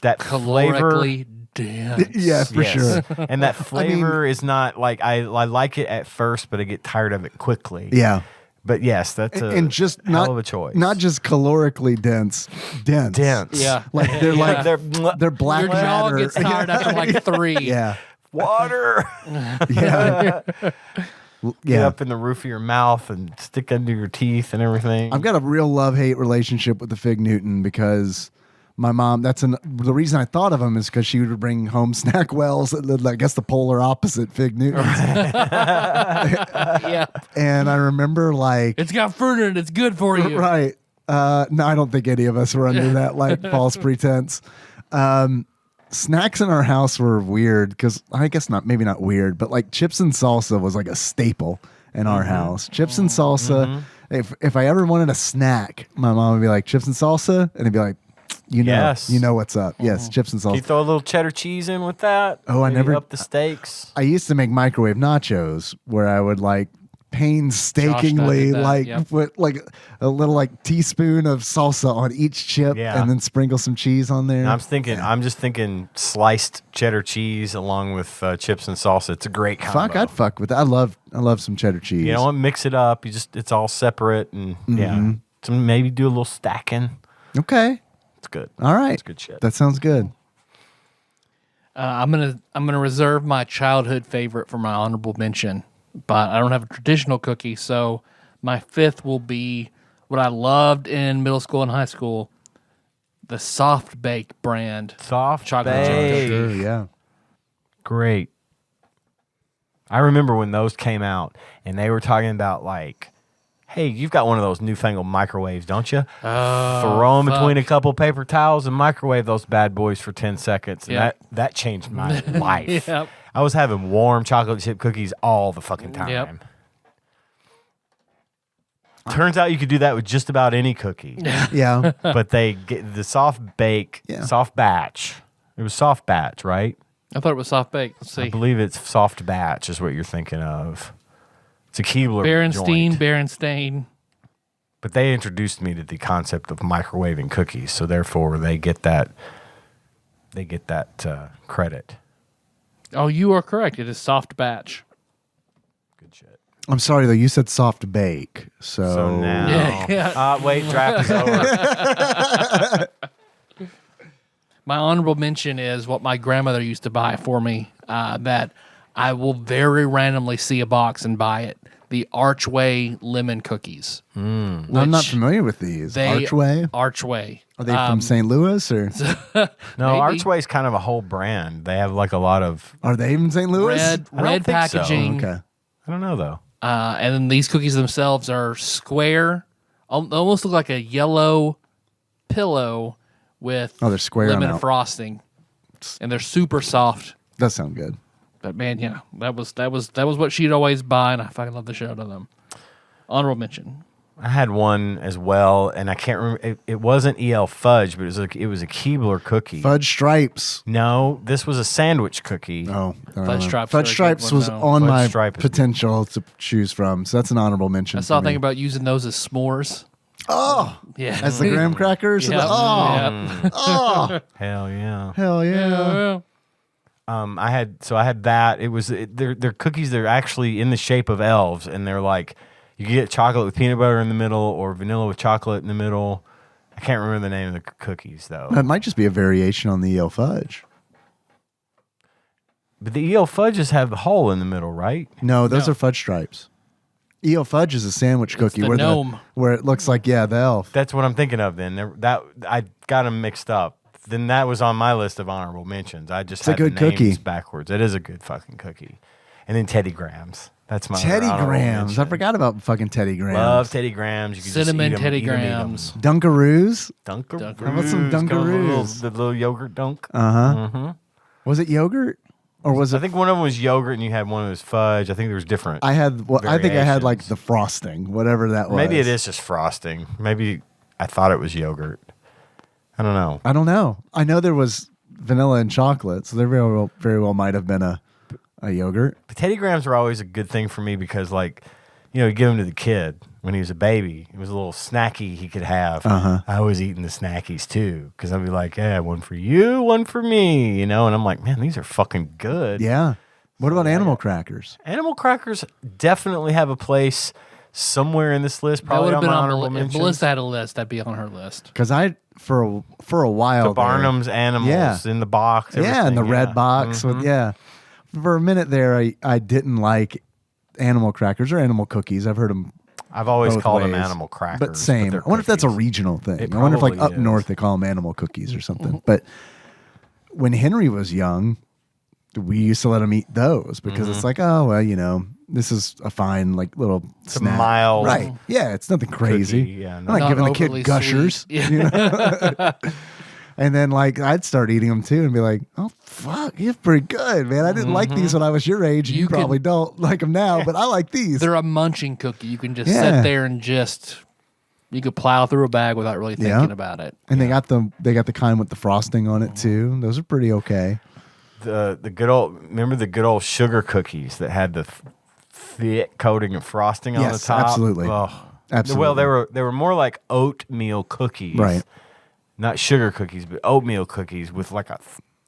that flavor. Calorically dense. Yeah, for sure. And that flavor is not like I like it at first, but I get tired of it quickly. Yeah. But yes, that's and just hell of a choice. Not just calorically dense. Yeah. Like they're like they're black Your jaw matter. gets tired after like 3. Yeah. water. Yeah. Get up in the roof of your mouth and stick under your teeth and everything. I've got a real love-hate relationship with the Fig Newton because my mom, the reason I thought of them is because she would bring home snack wells, I guess the polar opposite Fig Newtons. Yeah. And I remember it's got fruit in it. It's good for you. Right. No, I don't think any of us were under that false pretense. Snacks in our house were weird because I guess maybe not weird, but like chips and salsa was like a staple in our house. Chips and salsa. If I ever wanted a snack, my mom would be like, chips and salsa, and it'd be like, you know what's up. Yes, chips and salsa. Can you throw a little cheddar cheese in with that? Oh, I Maybe never up the steaks. I used to make microwave nachos where I would painstakingly put like a little teaspoon of salsa on each chip and then sprinkle some cheese on there. I'm just thinking sliced cheddar cheese along with chips and salsa. It's a great combo. I'd fuck with that. I love some cheddar cheese. You don't want to mix it up. It's all separate and so maybe do a little stacking. Okay. It's good. All right. It's good shit. That sounds good. I'm gonna reserve my childhood favorite for my honorable mention, but I don't have a traditional cookie, so my 5th will be what I loved in middle school and high school, the Soft Bake brand. Soft chocolate chip Bake. Sure, yeah. Great. I remember when those came out and they were talking about hey, you've got one of those newfangled microwaves, don't you? Throw them between a couple paper towels and microwave those bad boys for 10 seconds. And that changed my life. Yep. I was having warm chocolate chip cookies all the fucking time. Yep. Turns out you could do that with just about any cookie. Yeah. But they get the soft bake, soft batch. It was soft batch, right? I thought it was Soft Bake. Let's see. I believe it's soft batch is what you're thinking of. It's a Keebler joint. Berenstain. But they introduced me to the concept of microwaving cookies, so therefore they get that credit. Oh, you are correct. It is Soft Batch. Good shit. I'm sorry though. You said soft bake, So now, wait, draft is over. My honorable mention is what my grandmother used to buy for me. That I will very randomly see a box and buy it. The Archway lemon cookies. I'm not familiar with these. Archway? Archway. Are they from St. Louis or? No, Maybe. Archway's kind of a whole brand. They have a lot of. Are they even St. Louis? Red think so. packaging. Okay. I don't know though. And then these cookies themselves are square. Almost look like a yellow pillow with they're square. lemon frosting, and they're super soft. That sounds good. But man, yeah, that was what she'd always buy, and I fucking love the shit out of them. Honorable mention. I had one as well, and I can't remember. It wasn't EL Fudge, but it was a Keebler cookie. Fudge Stripes. No, this was a sandwich cookie. Oh, Fudge Stripes. Fudge Stripes was on Fudge my Stripe is potential to choose from, so that's an honorable mention. I saw a for me. thing about using those as s'mores. Oh, Yeah, as the graham crackers. Yep. Oh, oh, Hell yeah. hell yeah. Yeah. I had that. It was they're cookies. They're actually in the shape of elves, and they're you can get chocolate with peanut butter in the middle or vanilla with chocolate in the middle. I can't remember the name of the cookies though. That might just be a variation on the EL Fudge. But the EL Fudges have the hole in the middle, right? No, those No. are Fudge Stripes. EL Fudge is a sandwich cookie the where gnome. where it looks like the elf. That's what I'm thinking of. Then that I got them mixed up. Then that was on my list of honorable mentions. I just had a good the names cookie. backwards. It is a good fucking cookie. And then Teddy Grahams. That's my Teddy other honorable Grahams. I mention. forgot about fucking Teddy Grahams. Love Teddy Grahams. You can Cinnamon just eat 'em, Teddy eat 'em, eat 'em. Grahams. Dunkaroos. Dunkaroos. How about some Dunkaroos? The little yogurt dunk. Was it yogurt or was I it? think one of them was yogurt and you had one that was fudge. I think there was different. I had. Well, I think I had like variations. the frosting, whatever that was. Maybe it is just frosting. Maybe I thought it was yogurt. I don't know. I don't know. I know there was vanilla and chocolate, so there very well might have been a yogurt. But Teddy Grahams were always a good thing for me because, you give them to the kid. when he was a baby. It was a little snacky he could have. I was eating the snackies too because I'd be like, yeah, one for you, one for me, And I'm like, man, these are fucking good. Yeah. What about animal crackers? Animal crackers definitely have a place somewhere in this list. Probably that on would my have honorable been on mentions. if Melissa had a list, that'd be on her list. Because for a while, The Barnum's animals in the box. Yeah, in the everything, red box. For a minute there, I didn't like animal crackers or animal cookies. I've heard them. I've always both called them ways. animal crackers. But same. they're I wonder if that's a cookies. regional thing. It I wonder if like probably up is. north they call them animal cookies or something. But when Henry was young, we used to let him eat those because it's like, oh well, this is a fine like little It's a snack. mild Right? Yeah, it's nothing crazy. cookie, yeah, I'm not Not giving the overly kid gushers. sweet. Yeah. And then like I'd start eating them too and be like, oh fuck, you're pretty good, man. I didn't like these when I was your age. And you You can- probably don't like them now, but I like these. They're a munching cookie. You can just Yeah. sit there and you could plow through a bag without really thinking about it. And they got the kind with the frosting on it too. Those are pretty okay. The good old remember the good old sugar cookies that had the thick coating of frosting on the Yes, top. absolutely. Oh. Absolutely. Well, they were more like oatmeal cookies, Right. Not sugar cookies, but oatmeal cookies with like a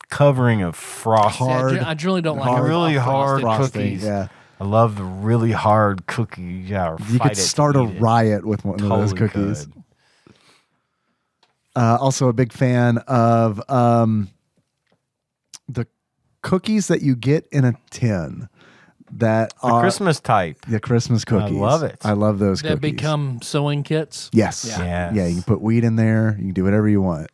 covering of frosting. Hard. I generally don't like Hard. really hard frosted frosting, cookies. yeah. I love the really hard cookies. Yeah, or You fight could it to start a eat it. riot with one of those Totally cookies. could. Also, a big fan of the cookies that you get in a tin that The are Christmas type. the Christmas cookies. love it. I love those that cookies. become sewing kits. Yes. Yeah. Yeah, you can put wheat in there. You can do whatever you want.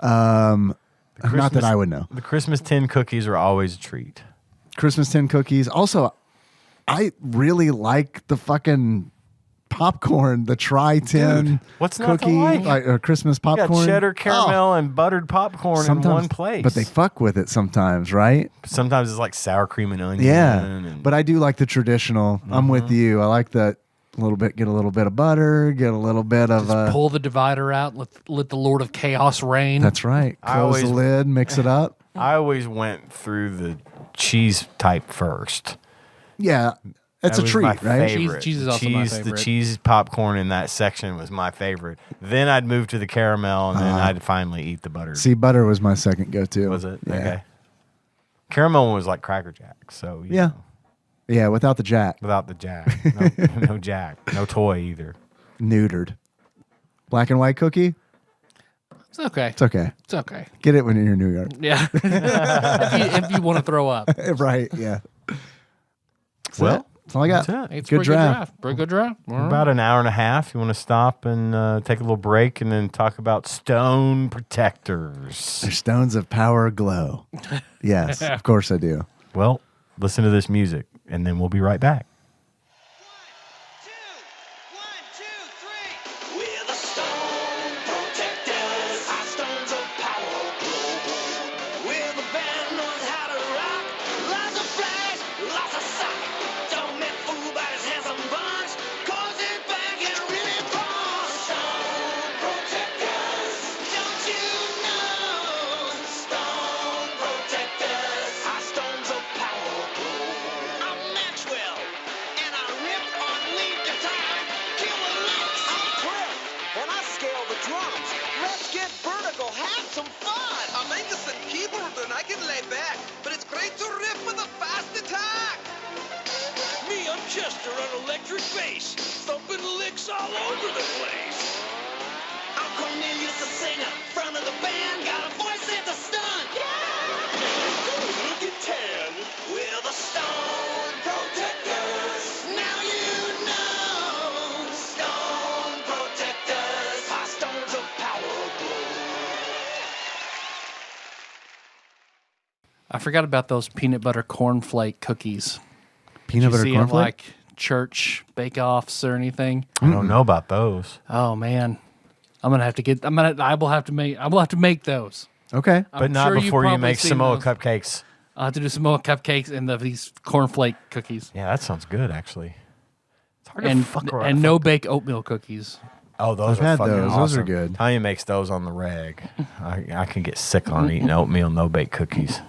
Not that Christmas- I would know. The Christmas tin cookies are always a treat. Christmas tin cookies. Also, I really like the fucking popcorn, the tri-tin Dude, what's not to cookie, like? or Christmas You popcorn. got cheddar, Oh, caramel, and buttered popcorn in one place. But they fuck with it sometimes, right? Sometimes it's like sour cream and onion. Yeah. and- But I do like the traditional. I'm with you. I like that get a little bit of butter, get a little bit of Pull the divider out. Let the Lord of Chaos reign. that's right. I Close the always- lid, mix it up. I always went through the cheese type first. Yeah. It's That a was treat, my right? favorite. Cheese is The also my The favorite. cheese popcorn in that section was my favorite. Then I'd move to the caramel, and then I'd finally eat the butter. See, butter was my second go-to. Was it? Yeah. Okay. Caramel was like Cracker Jack. So you Yeah. know, Yeah, without the jack. without the jack. No jack. No toy either. Neutered. Black and white cookie? It's okay. It's okay. It's okay. Get it when you're in New York. Yeah. if you want to throw up. Right, yeah. Well, that's all I got. that's it. It's Good pretty draft. Pretty good draft. All right. About an hour and a half. You want to stop and take a little break and then talk about stone protectors. Their stones of power glow. Yes, of course I do. Well, listen to this music and then we'll be right back. 1, 2, 1, 2, 3. We're the stone protectors. Our stones of power glow. We're the band knows how to rock. Lots of flash, lots of sock. Don't make fool by his handsome bunch. Cause his back can really bust. Stone protectors. Don't you know? Stone protectors. Our stones of power glow. I'm Maxwell, and I rip on lead guitar, kill the licks. I'm Cliff, and I scale the drums. Let's get vertical, have some fun. I'm Angus and keyboard and I can lay back, but it's great to riff with a fast attack. Me, I'm Chester on electric bass, thumping licks all over the place. I'm Cornelius the singer, front of the band, got a voice that's a stun. Yeah! Look at 10. We're the stone protectors. Now you know. Stone protectors. Our stones of power glow. I forgot about those peanut butter cornflake cookies. Peanut Did you butter see 'em, cornflake? like church bake-offs or anything? I don't know about those. Oh man, I will have to make those. Okay. But I'm not sure you've before you probably make seen Samoa those. cupcakes. I'll have to do Samoa cupcakes and these cornflake cookies. Yeah, that sounds good actually. It's hard And to fuck around. and no bake oatmeal cookies. Oh, those I've are had fucking those. awesome. Those are good. Tanya makes those on the reg. I can get sick on eating oatmeal, no bake cookies.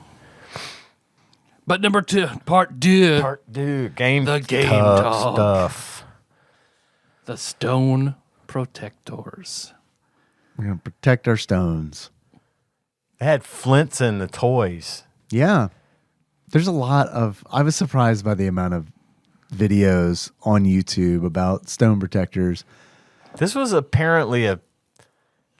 But number 2, part 2. Part dude, game The game tough talk. stuff. The stone protectors. We're going to protect our stones. They had flints in the toys. Yeah. There's a lot of, I was surprised by the amount of videos on YouTube about stone protectors. This was apparently at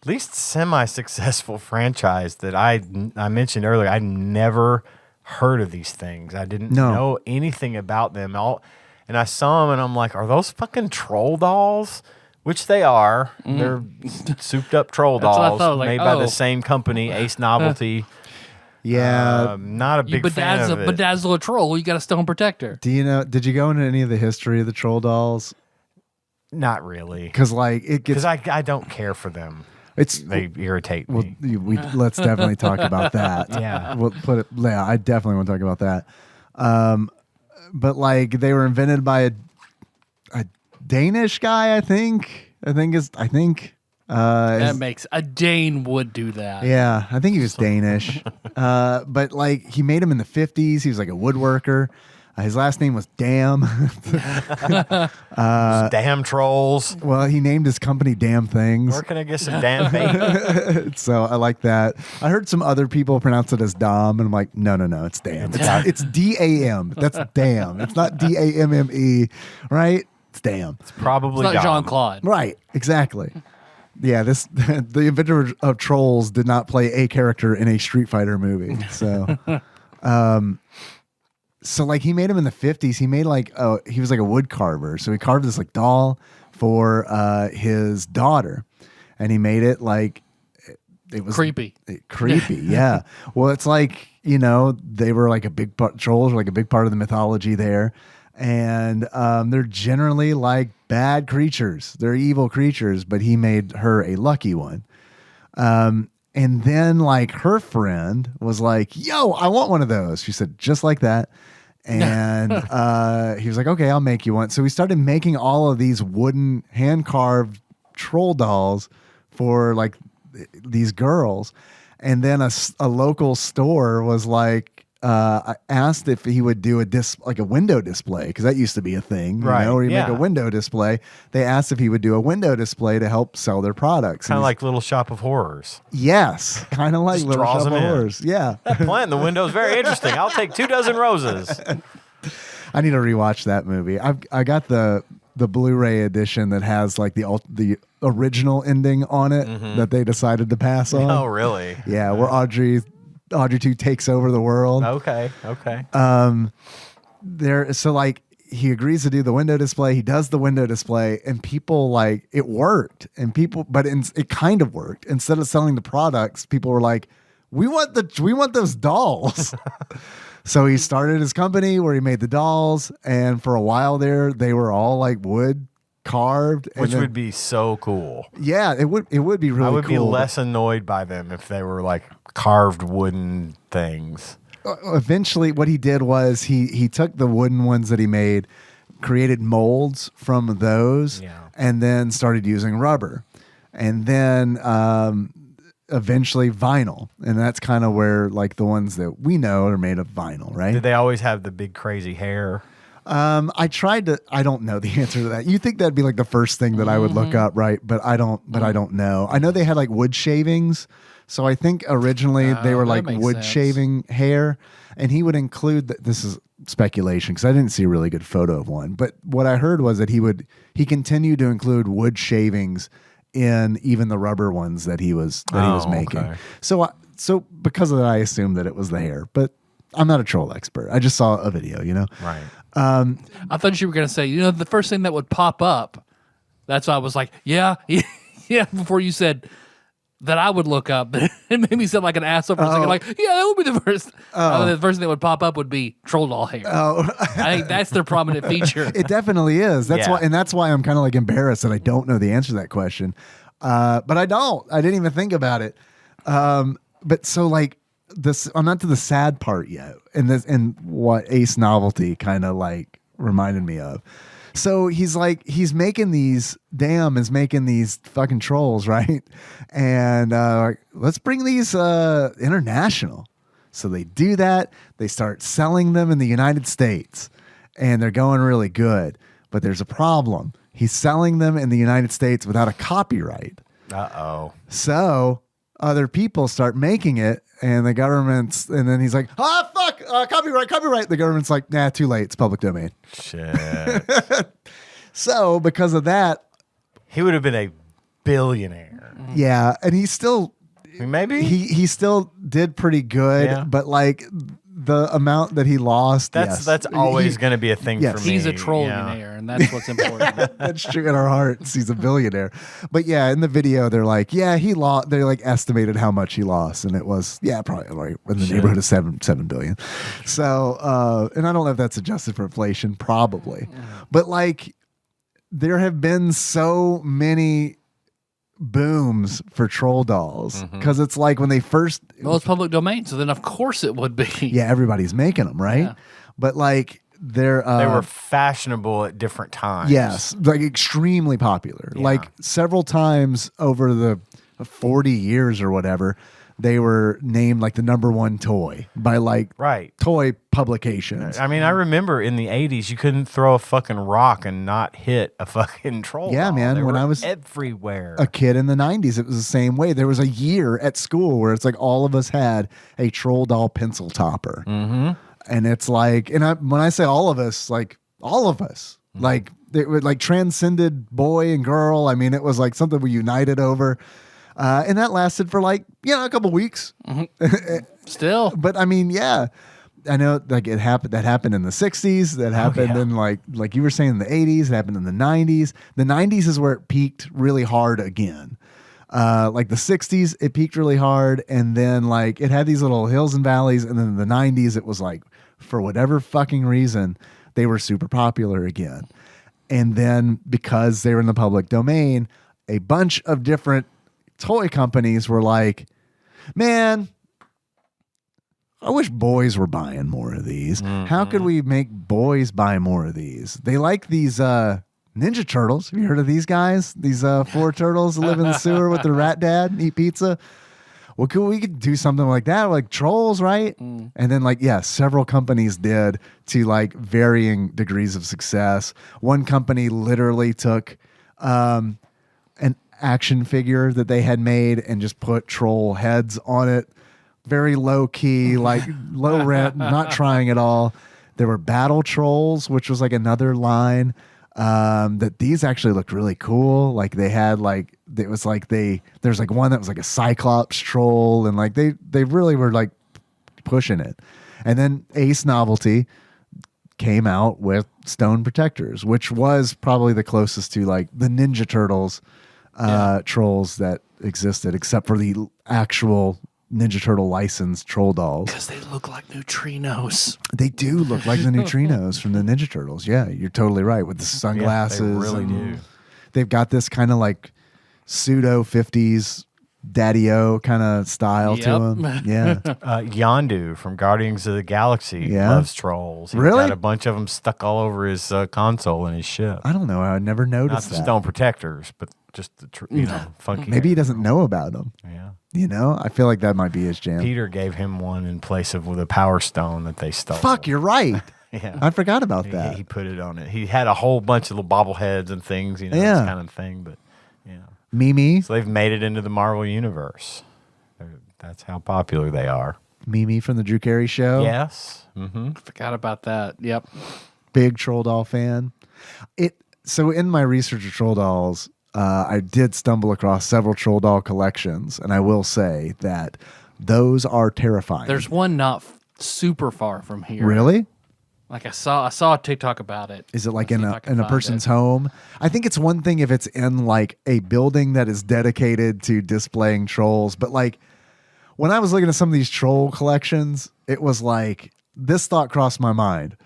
least semi-successful franchise that I mentioned earlier. I never heard of these things. I didn't know anything about them. And I saw them and I'm like, are those fucking troll dolls? Which they are. They're souped up troll dolls made by the same company, Ace Novelty. Yeah. Not a big fan of it. Bedazzle a troll, you got a stone protector. Do you know, did you go into any of the history of the troll dolls? Not really. Because like it gets, Because I don't care for them. They irritate me. We let's definitely talk about that. Yeah. We'll put it. Yeah, I definitely want to talk about that. But like they were invented by a Danish guy, I think. That makes a Dane would do that. Yeah, I think he was Danish. But like he made him in the 50s. He was like a woodworker. His last name was Damn. Damn trolls. Well, he named his company Damn Things. Where can I get some damn bait? So I like that. I heard some other people pronounce it as Dom, and I'm like, no, it's Damn. It's D-A-M. That's Damn. It's not D-A-M-M-E, right? It's Damn. It's probably It's not Dom. Jean-Claude. Right, exactly. Yeah, the inventor of trolls did not play a character in a Street Fighter movie. So so like he made him in the 50s. He made he was like a wood carver. So he carved this like doll for his daughter, and he made it like it was creepy. Creepy, yeah. Well, it's like, they were like a big part, trolls were like a big part of the mythology there. And they're generally like bad creatures. They're evil creatures, but he made her a lucky one. And then like her friend was like, yo, I want one of those. She said, just like that. And he was like, okay, I'll make you one. So we started making all of these wooden hand carved troll dolls for like these girls. And then a local store was like, I asked if he would do a window display, because that used to be a thing, right? Where you make a window display. They asked if he would do a window display to help sell their products. Kind of like Little Shop of Horrors. Yes, kind of like Just Little draws Shop of them in. Horrors. Yeah, that plant in the window is very interesting. I'll take 24 roses. I need to rewatch that movie. I got the Blu-ray edition that has like the original ending on it that they decided to pass on. Oh, really? Yeah, where Audrey 2 takes over the world. Okay. So like he agrees to do the window display. He does the window display, and people like it worked, it kind of worked. Instead of selling the products, people were like, we want those dolls. So he started his company where he made the dolls, and for a while there, they were all like wood carved, which would be so cool. Yeah, it would be really cool. I would be less annoyed by them if they were like carved wooden things. Eventually what he did was he took the wooden ones that he made, created molds from those, and then started using rubber, and then eventually vinyl. And that's kind of where like the ones that we know are made of vinyl, right? Did they always have the big crazy hair? I don't know the answer to that. You think that'd be like the first thing that I would look up, right? But I don't know. I know they had like wood shavings. So I think originally they were like wood shaving hair, and he would include this is speculation because I didn't see a really good photo of one. But what I heard was that he continued to include wood shavings in even the rubber ones that he was making. Okay. So because of that, I assumed that it was the hair, but I'm not a troll expert. I just saw a video, Right. I thought you were going to say, the first thing that would pop up. That's why I was like, yeah, before you said that I would look up. It made me sound like an asshole for a second. Like, yeah, that would be the first. The first thing that would pop up would be troll doll hair. I think that's their prominent feature. It definitely is. That's why I'm kind of like embarrassed that I don't know the answer to that question. But I didn't even think about it. But so like this, I'm not to the sad part yet. And what Ace Novelty kind of like reminded me of. So he's making these fucking trolls, right? And let's bring these international. So they do that. They start selling them in the United States, and they're going really good. But there's a problem. He's selling them in the United States without a copyright. Uh-oh. So other people start making it, and the government's, and then he's like, fuck, copyright. The government's like, nah, too late. It's public domain. Shit. So because of that, He would have been a billionaire. yeah, and he still, Maybe? he still did pretty good, Yeah. but like the amount that he lost, That's yes. always He- going to be a thing Yes. for me. He's a you know? trollionaire, and that's what's important. That's true in our hearts. He's a billionaire. But yeah, in the video, they're like, yeah, he lost. They like estimated how much he lost, and it was probably like in the neighborhood of seven billion. So, and I don't know if that's adjusted for inflation, probably, but like there have been so many booms for troll dolls because it's like when they first, Well, it's public domain, so then of course it would be. yeah, everybody's making them, right? Yeah. But like they're They were fashionable at different times. yes, like extremely popular. Yeah. Like several times over the 40 years or whatever, they were named like the #1 toy by like Right. toy publications. I mean, I remember in the 80s, you couldn't throw a fucking rock and not hit a fucking troll. Yeah, doll. man, They when were I was everywhere. A kid in the 90s, it was the same way. There was a year at school where it's like all of us had a troll doll pencil topper. Mm-hmm. And it's like, and when I say all of us, like all of us, like it would like transcended boy and girl. I mean, it was like something we united over. And that lasted for like, a couple weeks. Still, But I mean, yeah, I know like it happened. That happened in the 60s. That happened in like you were saying in the 80s. It happened in the 90s. The 90s is where it peaked really hard again. Like the 60s, it peaked really hard, and then like it had these little hills and valleys, and then in the 90s, it was like for whatever fucking reason, they were super popular again. And then because they were in the public domain, a bunch of different toy companies were like, man, I wish boys were buying more of these. How could we make boys buy more of these? They like these Ninja Turtles. Have you heard of these guys? These 4 turtles that live in the sewer with their rat dad and eat pizza. Well, we could do something like that, like trolls, right? And then like, several companies did to like varying degrees of success. One company literally took an action figure that they had made and just put troll heads on it. Very low key, like low rent, not trying at all. There were battle trolls, which was like another line that these actually looked really cool. Like they had like, it was like there's like one that was like a Cyclops troll, and like they really were like pushing it. And then Ace Novelty came out with Stone Protectors, which was probably the closest to like the Ninja Turtles trolls that existed, except for the actual Ninja Turtle licensed troll dolls. because they look like neutrinos. They do look like the neutrinos from the Ninja Turtles. Yeah, you're totally right with the sunglasses. they really and do. They've got this kind of like pseudo 50s daddy-o kind of style to Yep. them. Yeah. Yondu from Guardians of the Galaxy Yeah? loves trolls. He's Really? got a bunch of them stuck all over his console in his ship. I don't know. I never Not noticed the that. stone protectors, but just the funky. Maybe he doesn't know about them. Yeah. You know, I feel like that might be his jam. Peter gave him one in place of the Power Stone that they stole. Fuck, you're right. Yeah. I forgot about He, that. he put it on it. He had a whole bunch of little bobbleheads and things, Yeah. this kind of thing. But yeah, Mimi. so they've made it into the Marvel universe. That's how popular they are. Mimi from the Drew Carey Show. Yes. Mm-hmm. Forgot about that. Yep. Big troll doll fan. So in my research of troll dolls, I did stumble across several troll doll collections, and I will say that those are terrifying. There's one not super far from here. Really? Like I saw a TikTok about it. Is it like Let's in see if I can a find person's it. home? I think it's one thing if it's in like a building that is dedicated to displaying trolls, but like when I was looking at some of these troll collections, it was like this thought crossed my mind.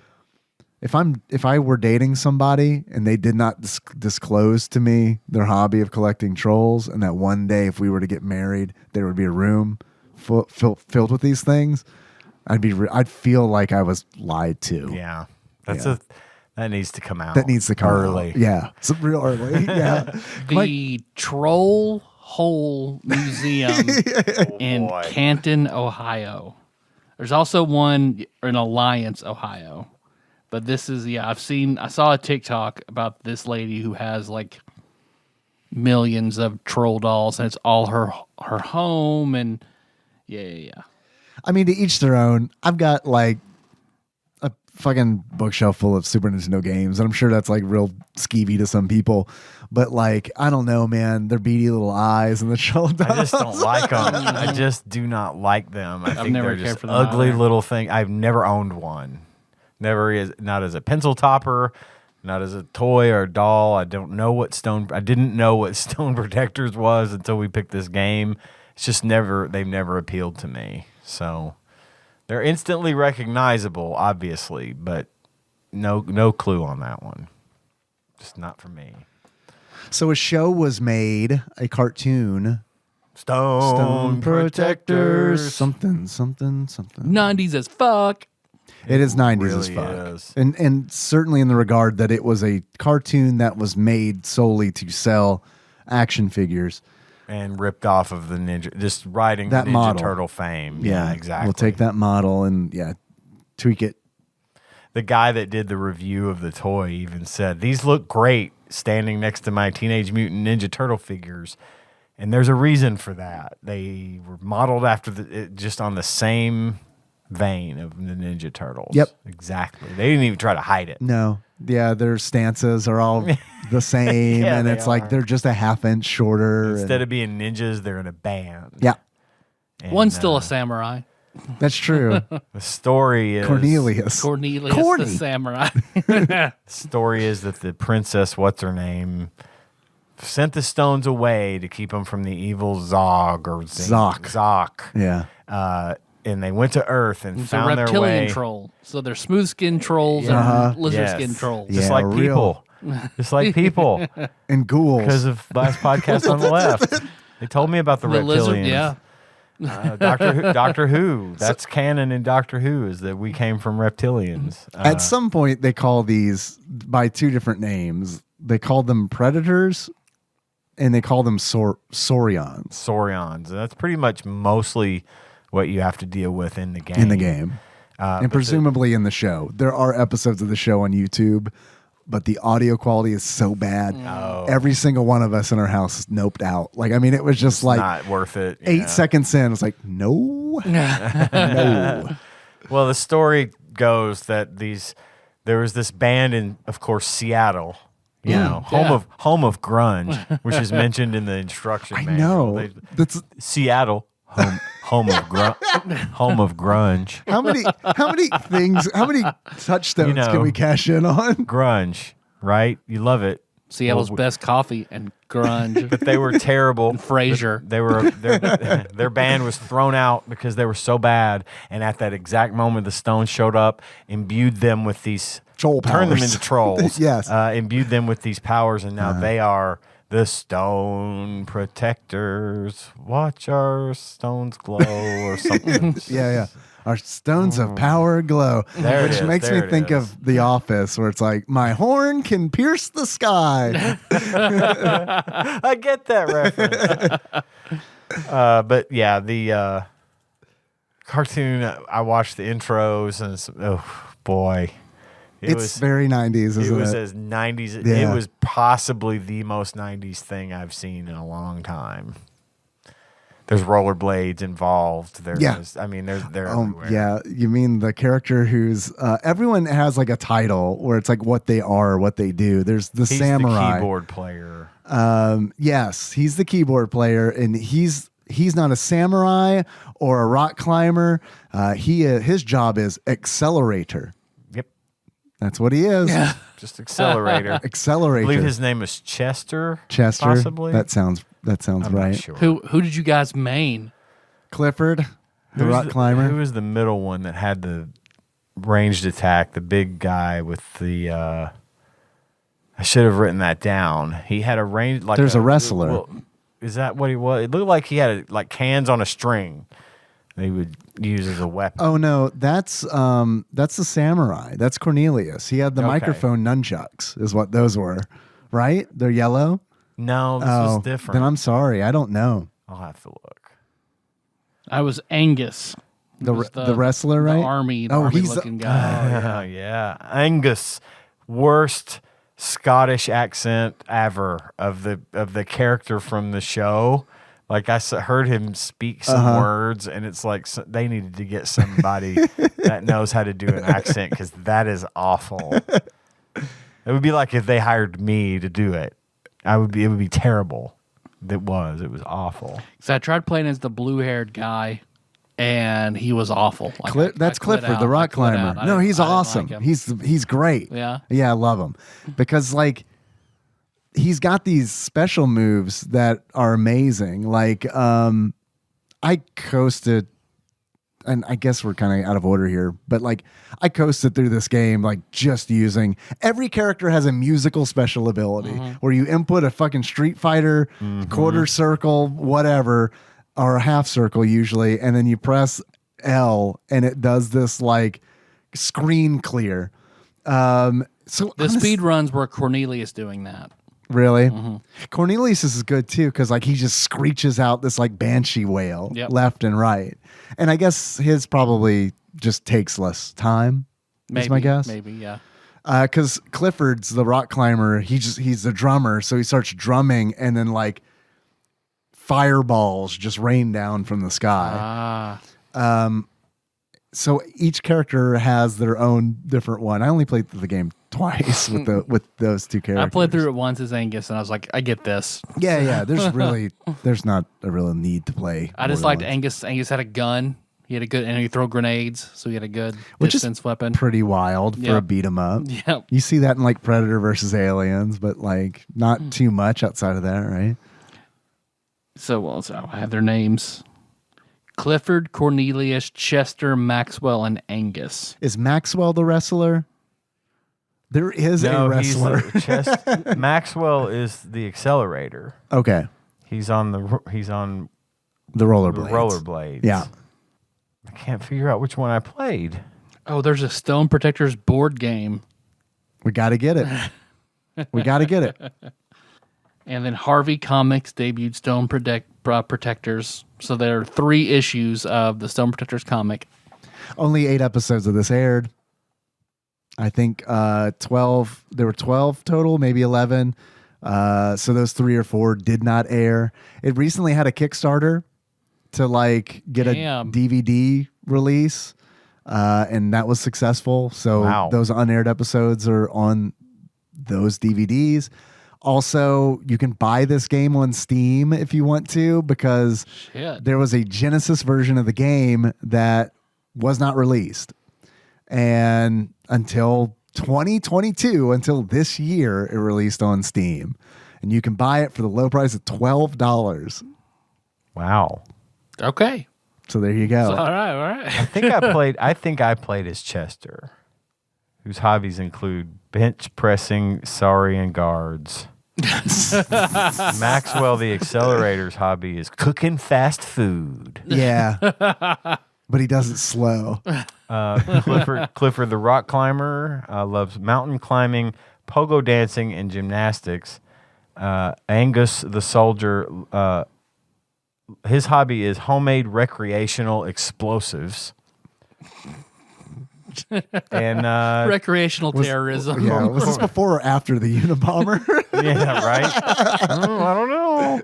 If I were dating somebody and they did not disclose to me their hobby of collecting trolls, and that one day if we were to get married, there would be a room filled with these things, I'd feel like I was lied to. Yeah. That's Yeah. that needs to come out. That needs to come early. out. Yeah, it's real early. Yeah. The Troll Hole Museum in boy. Canton, Ohio. There's also one in Alliance, Ohio. But this is I saw a TikTok about this lady who has like millions of troll dolls, and it's all her home, and yeah. I mean, to each their own. I've got like a fucking bookshelf full of Super Nintendo games, and I'm sure that's like real skeevy to some people. But like, I don't know, man. Their beady little eyes and the troll dolls. I just don't like them. I just do not like them. I think never they're cared just for them ugly either. little thing. I've never owned one. Not as a pencil topper, not as a toy or doll. I didn't know what stone protectors was until we picked this game. It's just they've never appealed to me. So they're instantly recognizable, obviously, but no clue on that one. Just not for me. So a show was made, a cartoon. Stone protectors. Something. 90s as fuck. It is 90s as really fuck. is. And certainly in the regard that it was a cartoon that was made solely to sell action figures. And ripped off of the Ninja, just riding That the Ninja model. Turtle fame. Yeah, exactly. We'll take that model and tweak it. The guy that did the review of the toy even said, "These look great standing next to my Teenage Mutant Ninja Turtle figures." And there's a reason for that. They were modeled after just on the same vein of the Ninja Turtles. Yep. Exactly. They didn't even try to hide it. No. Yeah, their stances are all the same. Yeah, and they it's like are. they're just a half-inch shorter. Instead of being ninjas, they're in a band. Yeah, And, One's still a samurai. that's true. The story is Cornelius. Cornelius Corny. the samurai. story is that the princess, what's her name, sent the stones away to keep them from the evil Zog or Zoc. Yeah. And they went to Earth and It's a found their reptilian way. troll. So they're smooth skin trolls Uh-huh. and lizard Yes. skin trolls. Just Yeah, like real. people. Just like people. And ghouls. Because of last podcast on the left. They told me about the The reptilians. lizard, yeah. Doctor Who. That's canon in Doctor Who, is that we came from reptilians. At some point, they call these by two different names. They call them predators, and they call them saurians Saurians. And that's pretty much mostly what you have to deal with in the game. in the game, and but presumably in the show. There are episodes of the show on YouTube, but the audio quality is so bad. Every single one of us in our house is noped out. Like, I mean, it was just like not worth it. 8 seconds in. It's like, no, no. Well, the story goes that there was this band in, of course, Seattle. You know, home of grunge, which is mentioned in the instruction I manual. know. That's Seattle, home of grunge. how many touchstones can we cash in on? Grunge, right? You love it. Seattle's Well, best coffee and grunge. But they were terrible. Frasier. Their band was thrown out because they were so bad. And at that exact moment, the Stones showed up, imbued them with these Troll turned them powers. into trolls. Yes. Imbued them with these powers, and now they are the Stone Protectors. Watch our stones glow, or something. Yeah. Our stones of power glow. There it which is, makes there me it think is. of The Office, where it's like, my horn can pierce the sky. I get that reference. But yeah, the cartoon. I watched the intros, and oh boy, It's very 90s, It isn't was it? as 90s. Yeah. It was possibly the most 90s thing I've seen in a long time. There's rollerblades involved. They're everywhere. Yeah. You mean the character who's everyone has like a title where it's like what they are, what they do. There's the He's samurai. the keyboard player. Yes, he's the keyboard player, and he's not a samurai or a rock climber. His job is accelerator. Yep. That's what he is. Just accelerator. I Accelerator. believe his name is Chester. Chester. Possibly. That sounds I'm not right. sure. Who did you guys main? Clifford, the rock climber. Who was the middle one that had the ranged attack? The big guy with the. I should have written that down. He had a range. Like There's a wrestler. Well, is that what he was? It looked like he had like cans on a string. They would use as a weapon. Oh no, that's the samurai. That's Cornelius. He had the Okay. microphone nunchucks, is what those were, right? They're yellow. No, this was different. Then I'm sorry, I don't know. I'll have to look. I was Angus. The wrestler, right? The Oh, army he's looking guy. Yeah. Angus, worst Scottish accent ever of the character from the show. Like heard him speak some words, and it's like they needed to get somebody that knows how to do an accent because that is awful. It would be like if they hired me to do it. It would be terrible. It was awful. So I tried playing as the blue-haired guy, and he was awful. Like, That's Clifford, the rock climber. No, he's awesome. Like he's great. Yeah? Yeah, I love him. Because like he's got these special moves that are amazing. Like I coasted, and I guess we're kind of out of order here, but like I coasted through this game like just using every character has a musical special ability where you input a fucking Street Fighter quarter circle, whatever, or a half circle usually, and then you press L and it does this like screen clear. So the speed runs were Cornelius doing that. Really? Cornelius is good too because like he just screeches out this like banshee wail left and right, and I guess his probably just takes less time. Is my guess. Maybe, yeah. Because Clifford's the rock climber. He's the drummer, so he starts drumming, and then like fireballs just rain down from the sky. So each character has their own different one. I only played the game twice with those two characters. I played through it once as Angus, and I was like, I get this. Yeah. There's not a real need to play. I just liked Angus. Angus had a gun. He had a good, and he throw grenades, so he had a good distance weapon. Pretty wild for a beat 'em up. Yep. You see that in like Predator versus Aliens, but like not too much outside of that, right? So I have their names. Clifford, Cornelius, Chester, Maxwell, and Angus. Is Maxwell the wrestler? There is a wrestler. Maxwell is the accelerator. Okay. He's on the rollerblades. The rollerblades. Yeah. I can't figure out which one I played. Oh, there's a Stone Protectors board game. We got to get it. And then Harvey Comics debuted Stone Protectors. So there are 3 issues of the Stone Protectors comic. Only 8 episodes of this aired. I think 12. There were 12 total, maybe 11. So those 3 or 4 did not air. It recently had a Kickstarter to like get a DVD release, and that was successful. So those unaired episodes are on those DVDs. Also, you can buy this game on Steam if you want to, because there was a Genesis version of the game that was not released. And until 2022, until this year, it released on Steam. And you can buy it for the low price of $12. Wow. Okay. So there you go. All right. I think I played as Chester, whose hobbies include bench pressing saurian guards. Maxwell the Accelerator's hobby is cooking fast food. Yeah. But he does it slow. Clifford the rock climber loves mountain climbing, pogo dancing, and gymnastics. Angus the soldier, his hobby is homemade recreational explosive. And recreational terrorism. Yeah, was this before or after the Unabomber? Yeah, right. I don't know.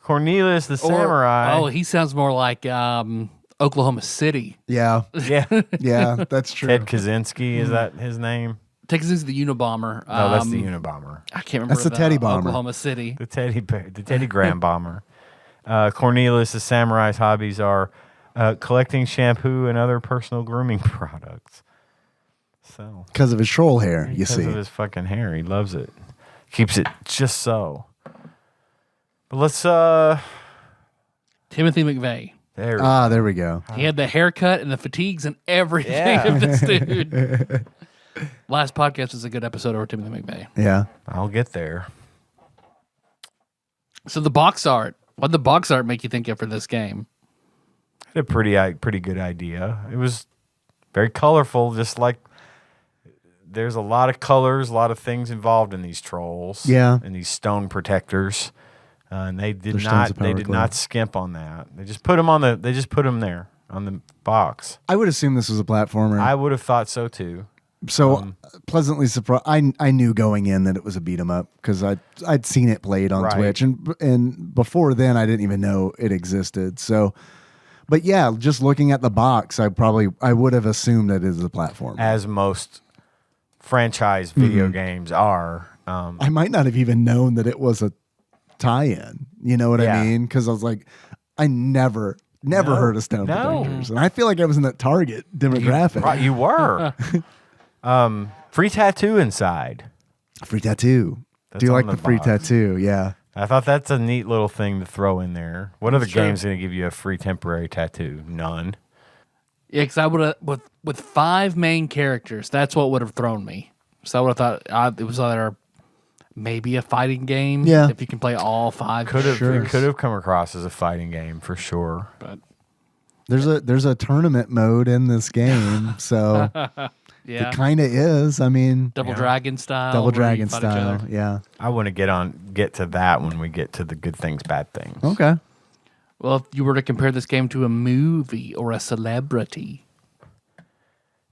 Cornelius the samurai. Oh, he sounds more like Oklahoma City. Yeah, yeah, that's true. Ted Kaczynski, is that his name? Texas is the Unabomber. No, that's the Unabomber. I can't remember. That's the Teddy Bomber. Oklahoma City. The Teddy Graham Bomber. Cornelius the samurai's hobbies are collecting shampoo and other personal grooming products. So because of his troll hair, you see. Because of his fucking hair, he loves it. Keeps it just so. But let's Timothy McVeigh. There we go. He had the haircut and the fatigues and everything of this dude. Last podcast was a good episode over Timothy McVeigh. Yeah. I'll get there. So the box art. What did the box art make you think of for this game? I had a pretty good idea. It was very colorful, just like there's a lot of colors, a lot of things involved in these trolls. Yeah. And these stone protectors. And they did not skimp on that. They just put them there on the box. I would assume this was a platformer. I would have thought so too. So pleasantly surprised. I knew going in that it was a beat 'em up because I'd seen it played on Right. Twitch, and before then I didn't even know it existed. So, but yeah, just looking at the box, I would have assumed that it is a platform. As most franchise video games are. I might not have even known that it was a tie-in. You know what Yeah. I mean? Because I was like, I never heard of Stone Avengers, and I feel like I was in that target demographic. Right, you were. Free tattoo inside. Free tattoo. That's Do you on like the the free box. tattoo? Yeah. I thought that's a neat little thing to throw in there. What other Sure. game's going to give you a free temporary tattoo? None. Yeah, because I would have with 5 main characters. That's what would have thrown me. So I would have thought it was either maybe a fighting game. Yeah. if you can play all 5. It could have come across as a fighting game for sure. But There's a tournament mode in this game, so yeah, it kind of is. I mean, Double Dragon style. Double where you Dragon fight each style. other. Yeah. I want to get to that when we get to the good things, bad things. Okay. Well, if you were to compare this game to a movie or a celebrity,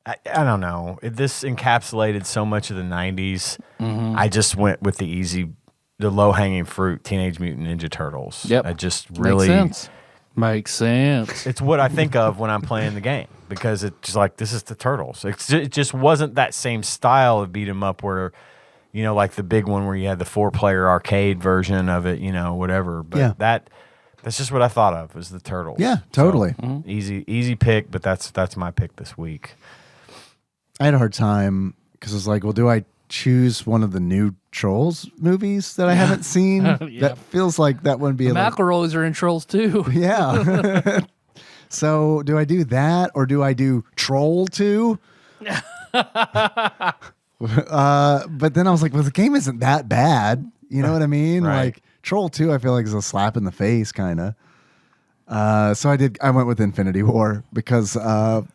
I don't know. This encapsulated so much of the 90s. Mm-hmm. I just went with the low-hanging fruit, Teenage Mutant Ninja Turtles. Yep. I just really... Makes sense. It's what I think of when I'm playing the game because it's just like, this is the Turtles. It just wasn't that same style of beat 'em up where, you know, like the big one where you had the 4-player arcade version of it, you know, whatever. But Yeah. that's just what I thought of was the Turtles. Yeah, totally. So, easy pick, but that's my pick this week. I had a hard time because I was like, well, do I choose one of the new Trolls movies that I haven't seen? Yeah. That feels like that wouldn't be The like, McElroys are in Trolls too. yeah. So do I do that or do I do Troll 2? But then I was like, well, the game isn't that bad. You know what I mean? Right. Like Troll 2, I feel like is a slap in the face, kind of. So I went with Infinity War because of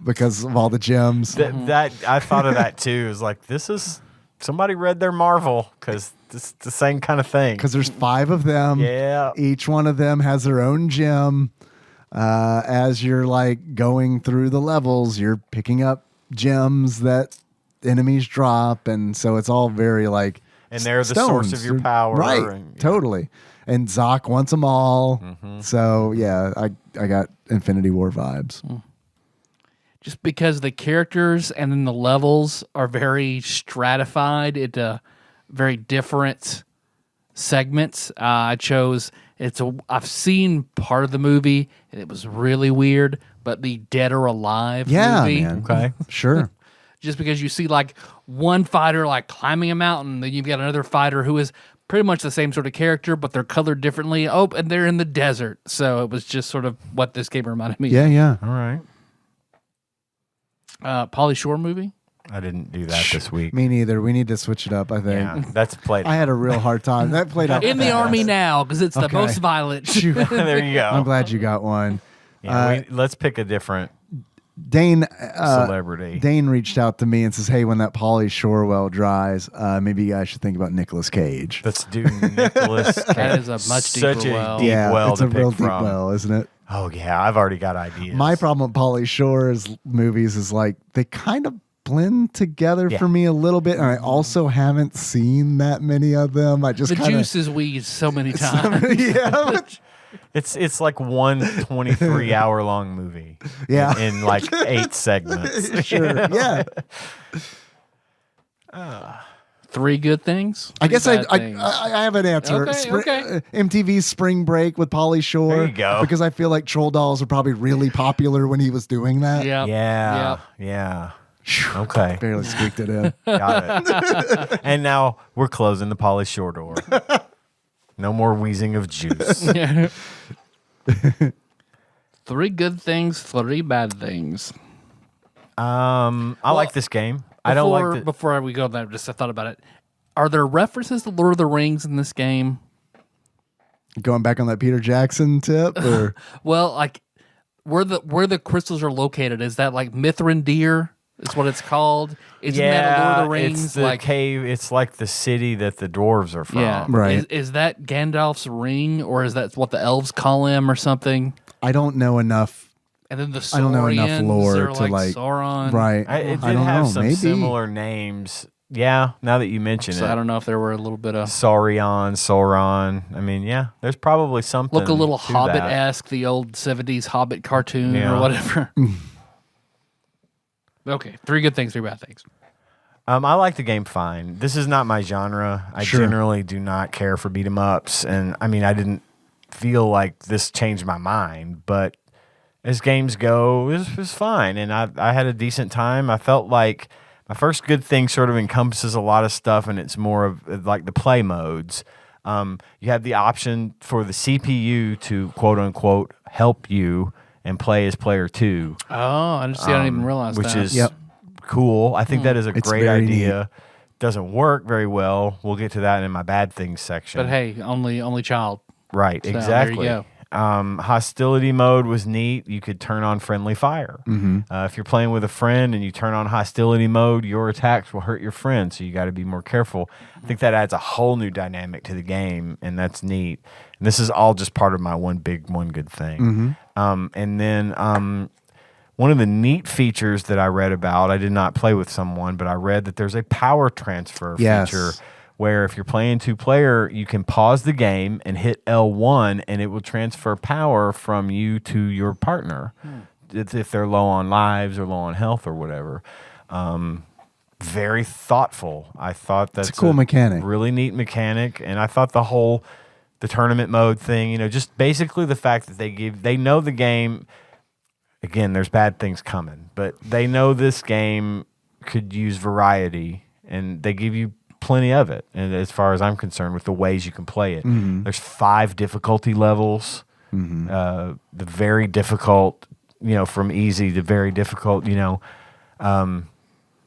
all the gems. That I thought of that too. Is like, this is somebody read their Marvel because it's the same kind of thing. Because there's 5 of them. Yeah. Each one of them has their own gem. As you're like going through the levels, you're picking up gems that enemies drop, and so it's all very like. And they're the source of your power. Right. And, yeah. Totally. And Zoc wants them all. Mm-hmm. So yeah, I got Infinity War vibes. Just because the characters and then the levels are very stratified into very different segments. I chose I've seen part of the movie and it was really weird, but the Dead or Alive Yeah, movie. man. Okay. Sure. Just because you see like one fighter like climbing a mountain, then you've got another fighter who is pretty much the same sort of character, but they're colored differently. Oh, and they're in the desert. So it was just sort of what this game reminded me Yeah, yeah. All right. of. Pauly Shore movie. I didn't do that this week. Me neither. We need to switch it up, I think. Yeah, that's played. I had a real hard time. That played out In the fast. army now, because it's the Okay. most violent. There you go. I'm glad you got one. Yeah, let's pick a different Dane celebrity. Dane reached out to me and says, "Hey, when that Pauly Shore well dries, maybe you guys should think about Nicolas Cage." Let's do Nicholas. That is a much Such deeper a well. deep well it's to a real pick deep from. well, isn't it? Oh yeah, I've already got ideas. My problem with Pauly Shore's movies is like they kind of blend together Yeah. for me a little bit, and I also haven't seen that many of them. I just The kind of juice is weed so many times. yeah, It's like one 23-hour long movie. Yeah. In like 8 segments. sure, yeah. 3 good things. I guess 3 I, bad I things. I have an answer. Okay, okay. MTV's Spring Break with Pauly Shore. There you go. Because I feel like Troll Dolls are probably really popular when he was doing that. Yep. Yeah. Yep. Yeah. Okay. Barely squeaked it in. Got it. And now we're closing the Pauly Shore door. No more wheezing of juice. 3 good things, 3 bad things. I like this game. I don't like the, Before we go there, I thought about it. Are there references to Lord of the Rings in this game? Going back on that Peter Jackson tip, or Well, like where the crystals are located, is that like Mithrandir? Is what it's called? Isn't that a Lord of the Rings? it's the cave. It's like the city that the dwarves are from. yeah, Right. Is that Gandalf's ring, or is that what the elves call him, or something? I don't know enough And then the I don't know enough Saurians lore are to like Sauron. right. It I did don't have know. some Maybe similar names. Yeah, now that you mention So it. I don't know if there were a little bit of Sauron. I mean, yeah, there's probably something. look a little to that. Hobbit-esque, the old 70s Hobbit cartoon Yeah. or whatever. Okay, 3 good things, 3 bad things. I like the game fine. This is not my genre. I Sure. generally do not care for beat 'em ups, and I mean, I didn't feel like this changed my mind, but as games go, it was fine, and I had a decent time. I felt like my first good thing sort of encompasses a lot of stuff, and it's more of like the play modes. You have the option for the CPU to quote unquote help you and play as player 2. Oh, I didn't even realize which that. is Yep. cool. I think that is a It's great very idea. Doesn't work very well. We'll get to that in my bad things section. But hey, only child. right, So, there you exactly. go. Hostility mode was neat. You could turn on friendly fire. If you're playing with a friend and you turn on hostility mode, your attacks will hurt your friend, so you got to be more careful. I think that adds a whole new dynamic to the game, and that's neat. And this is all just part of my one good thing. And then one of the neat features that I read about, I did not play with someone, but I read that there's a power transfer Yes. feature where if you're playing 2-player, you can pause the game and hit L1 and it will transfer power from you to your partner if they're low on lives or low on health or whatever. Very thoughtful. I thought that's a cool mechanic. really neat mechanic, and I thought the tournament mode thing, just basically the fact that they know the game. Again, there's bad things coming, but they know this game could use variety, and they give you plenty of it. And as far as I'm concerned, with the ways you can play it, there's 5 difficulty levels. The very difficult, from easy to very difficult.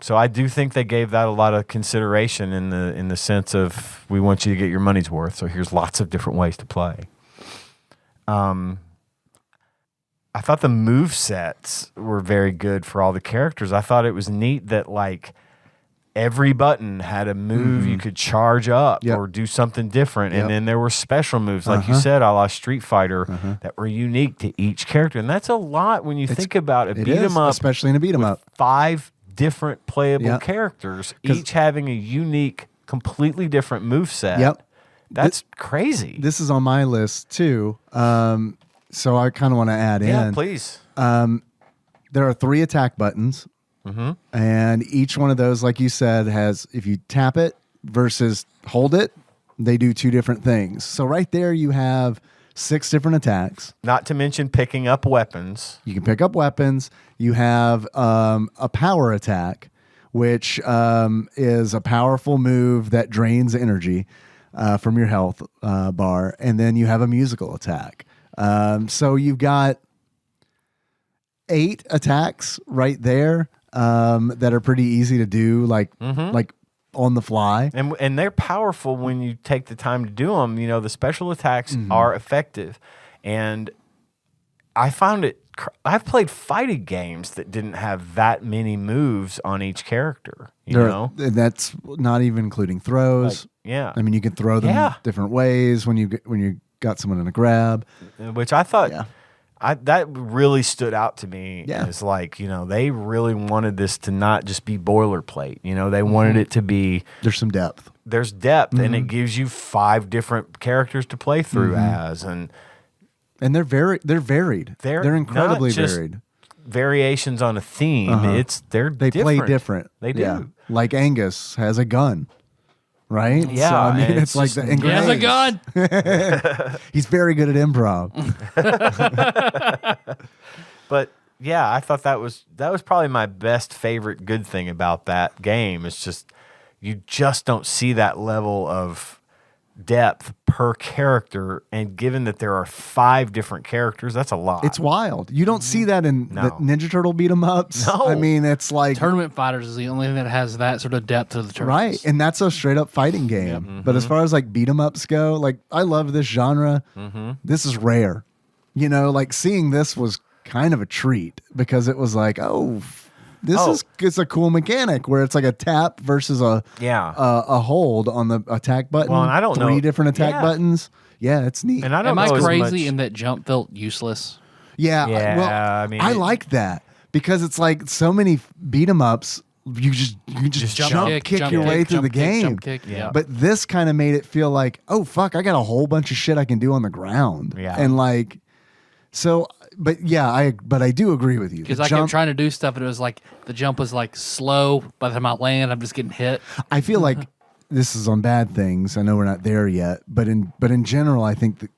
So I do think they gave that a lot of consideration in the sense of we want you to get your money's worth. So here's lots of different ways to play. I thought the move sets were very good for all the characters. I thought it was neat that like every button had a move you could charge up Yep. or do something different. Yep. And then there were special moves, like you said, a la Street Fighter, that were unique to each character. And that's a lot when you think about a It beat 'em is, up, especially in a beat 'em up. 5 different playable Yep. characters, 'Cause- each having a unique, completely different move set. Yep. That's crazy. This is on my list too. So I kind of want to add Yeah, in. please. There are 3 attack buttons, and each one of those, like you said, has, if you tap it versus hold it, they do 2 different things. So right there, you have 6 different attacks. Not to mention picking up weapons. You can pick up weapons. You have a power attack, which is a powerful move that drains energy from your health bar, and then you have a musical attack. So you've got 8 attacks right there that are pretty easy to do, like on the fly. And they're powerful when you take the time to do them. The special attacks are effective. And I found it, I've played fighting games that didn't have that many moves on each character, And that's not even including throws. Yeah. I mean, you can throw them different ways when you got someone in a grab. Which I thought, Yeah. that really stood out to me. Yeah. It's like, they really wanted this to not just be boilerplate. They wanted it to be, There's some depth. there's depth, and it gives you 5 different characters to play through as. And And they're varied. They're incredibly not just varied. variations on a theme. They play different. They do. Yeah. Like Angus has a gun, right? Yeah, So, I mean, and it's it's like just- the He He has a grenades. gun. He's very good at improv. But yeah, I thought that was probably my best favorite good thing about that game. It's just you just don't see that level of depth per character, and given that there are 5 different characters, that's a lot. It's wild. You don't see that in No. the Ninja Turtle beat 'em ups. No. I mean, it's like Tournament Fighters is the only thing that has that sort of depth to the tournaments. right, and that's a straight up fighting game. But as far as like beat 'em ups go, like I love this genre. This is rare. Like seeing this was kind of a treat because it was like, it's a cool mechanic where it's like a tap versus a hold on the attack button. Well, and I don't 3 know- different attack yeah. buttons. Yeah, it's neat. And I don't Am I know as crazy much- in that jump felt useless? Yeah, Yeah, well, I mean, I it- like that because it's like so many beat 'em ups. You can just jump kick your way through the game. Jump kick, Yeah. But this kind of made it feel like, oh fuck, I got a whole bunch of shit I can do on the ground. Yeah. And like, so, but yeah, I do agree with you. Because The I kept jump- trying to do stuff, and it was like the jump was like slow. By the time I land, I'm just getting hit. I feel like this is on bad things. I know we're not there yet, but in general, I think